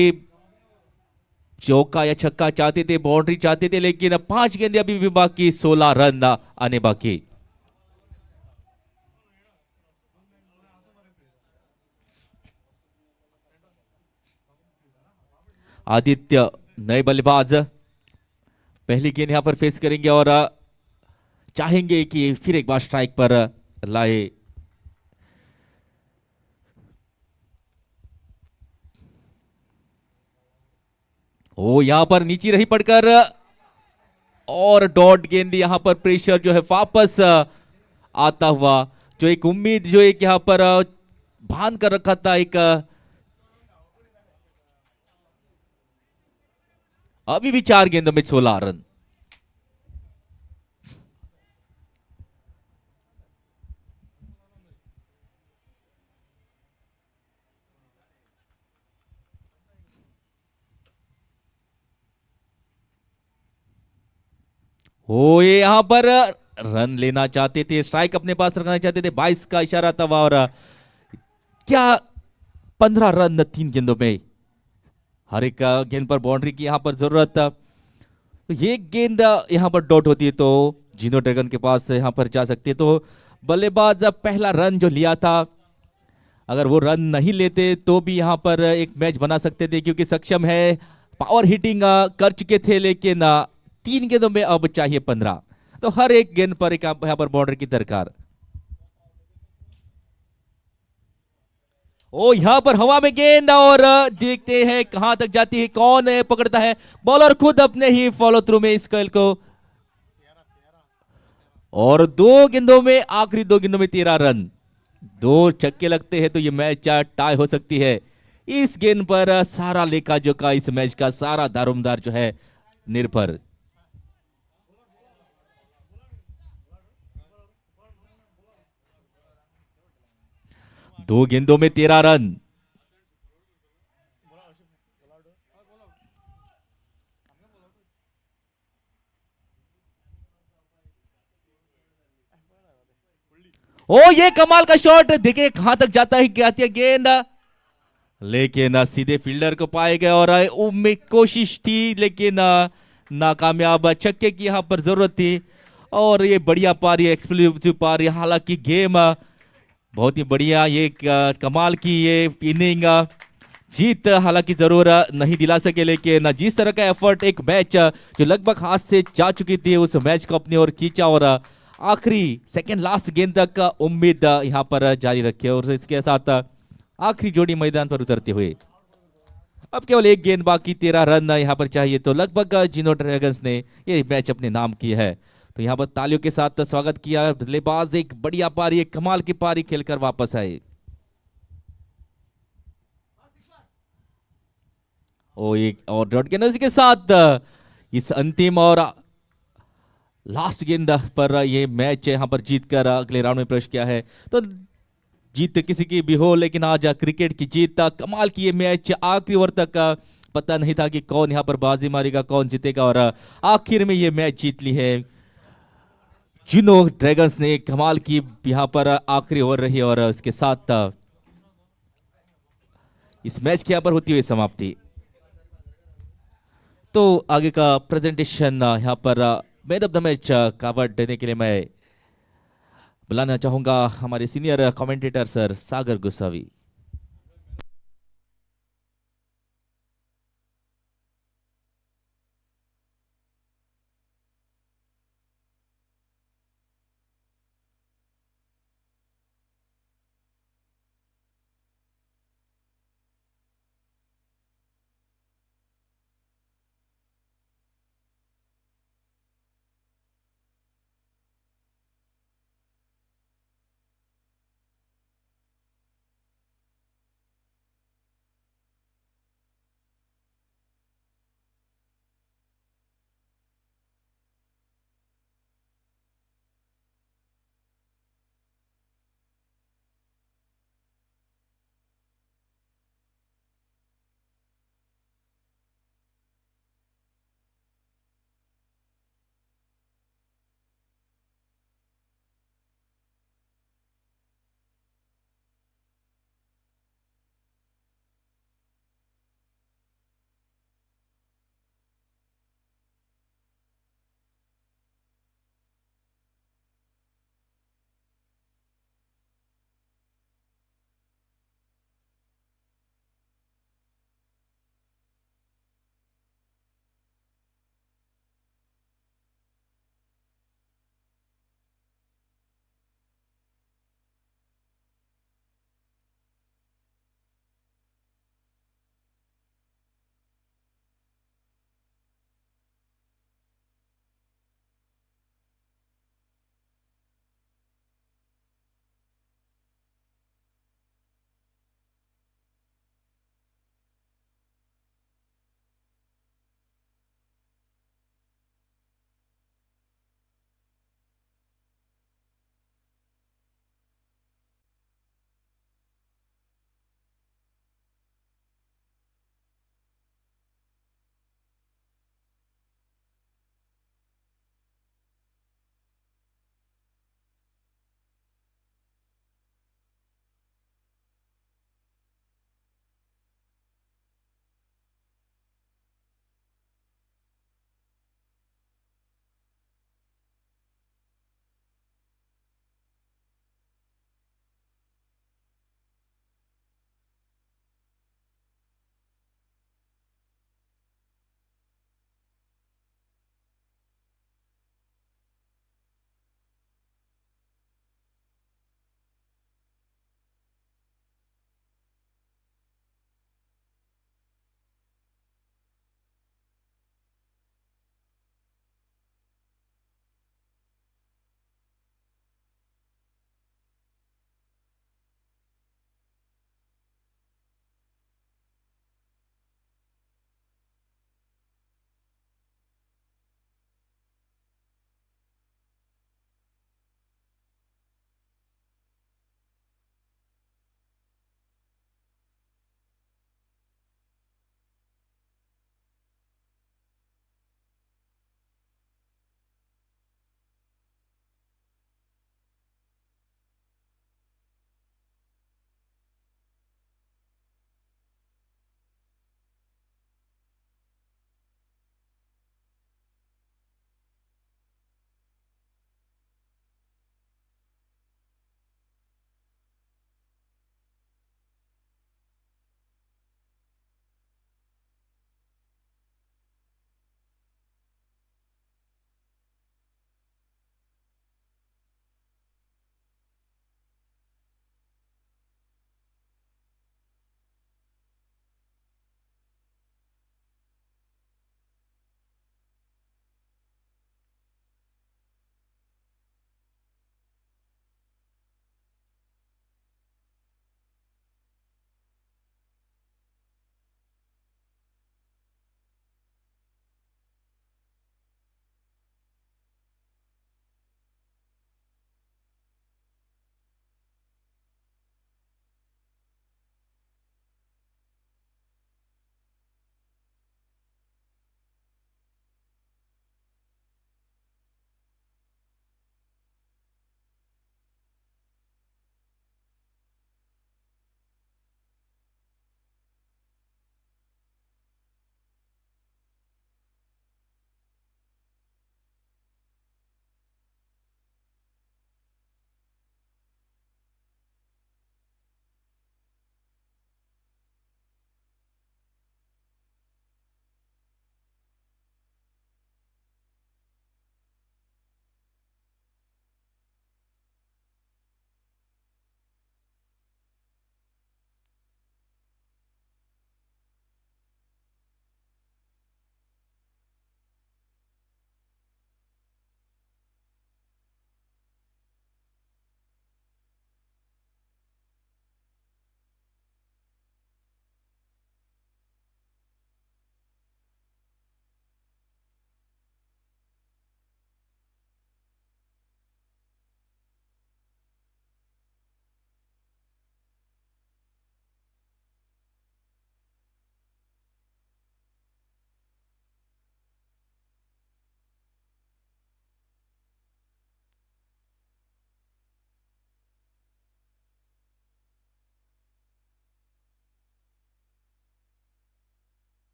चौका या छक्का चाहते थे, बाउंड्री चाहते थे, लेकिन 5 गेंदें अभी भी बाकी, 16 रन आने बाकी। आदित्य नए बल्लेबाज पहली गेंद यहां पर फेस करेंगे और चाहेंगे कि फिर एक बार स्ट्राइक पर लाए। ओ यहां पर नीचे रही पड़कर, और डॉट गेंद यहां पर प्रेशर जो है वापस आता हुआ, जो एक उम्मीद, जो एक यहां पर भान कर रखा था, एक अभी भी 4 गेंदों में 16 रन। ओ ये यहां पर रन लेना चाहते थे, स्ट्राइक अपने पास रखना चाहते थे, 22 का इशारा था, और क्या 15 रन 3 गेंदों में, हर एक गेंद पर बाउंड्री की यहां पर जरूरत। तो ये गेंद यहां पर डॉट होती है तो जीनो ड्रैगन के पास यहां पर जा सकती है। तो बल्लेबाज पहला रन जो लिया था, अगर वो रन नहीं लेते तो भी यहां पर एक मैच बना सकते थे, क्योंकि सक्षम है, पावर हिटिंग कर चुके थे, लेकिन 3 गेंदों में अब चाहिए 15। तो हर एक गेंद पर एक यहां पर बाउंड्री की दरकार। ओ यहां पर हवा में गेंद, और देखते हैं कहां तक जाती है, कौन है पकड़ता है, बॉलर खुद अपने ही फॉलो थ्रू में इस कल को, और 2 गेंदों में, आखिरी 2 गेंदों में 13 रन, 2 छक्के लगते हैं तो ये मैच टाई हो सकती है। इस गेंद पर सारा लेखा जोखा, इस मैच का सारा दारोमदार जो है निर्भर। 2 गेंदों में 13 रन। ओ ये कमाल का शॉट, देखिए कहां तक जाता है, क्या आती है गेंद, लेकिन सीधे फील्डर को पाए गए, और उम्मीद कोशिश थी, लेकिन नाकामयाब। छक्के की यहां पर जरूरत थी, और ये बढ़िया पारी, एक्सप्लोसिव पारी, हालांकि गेम बहुत ही बढ़िया, ये कमाल की ये इनिंग, जीत हालांकि जरूर नहीं दिला सके, लेकिन जिस तरह का एफर्ट, एक मैच जो लगभग हाथ से जा चुकी थी, उस मैच को अपनी ओर खींचा, और आखिरी सेकंड लास्ट गेंद तक उम्मीद यहां पर जारी रखी, और इसके साथ आखिरी जोड़ी मैदान पर उतरते हुए अब केवल 1 गेंद बाकी, 13 रन यहां पर चाहिए, तो लगभग जीनो ड्रैगन्स ने ये मैच अपने नाम किया है। तो यहां पर तालियों के साथ स्वागत किया, बल्लेबाज एक बढ़िया पारी, एक कमाल की पारी खेलकर वापस आए। ओ एक और डॉट गेंद के साथ इस अंतिम और लास्ट गेंद पर ये मैच यहां पर जीतकर अगले राउंड में प्रवेश किया है। तो जीत किसी की भी हो, लेकिन आज क्रिकेट की जीत, कमाल की ये मैच, आखिरी ओवर तक पता नहीं था कि कौन यहां पर बाजी मारेगा, कौन जीतेगा, और आखिर में ये मैच जीत ली है जीनो ड्रैगन्स ने। कमाल की यहां पर आखिरी ओवर रही, और इसके साथ इस मैच की यहां पर होती हुई समाप्ति। तो आगे का प्रेजेंटेशन यहां पर मैन ऑफ द मैच का अवार्ड देने के लिए मैं बुलाना चाहूंगा हमारे सीनियर कमेंटेटर सर सागर गोसावी।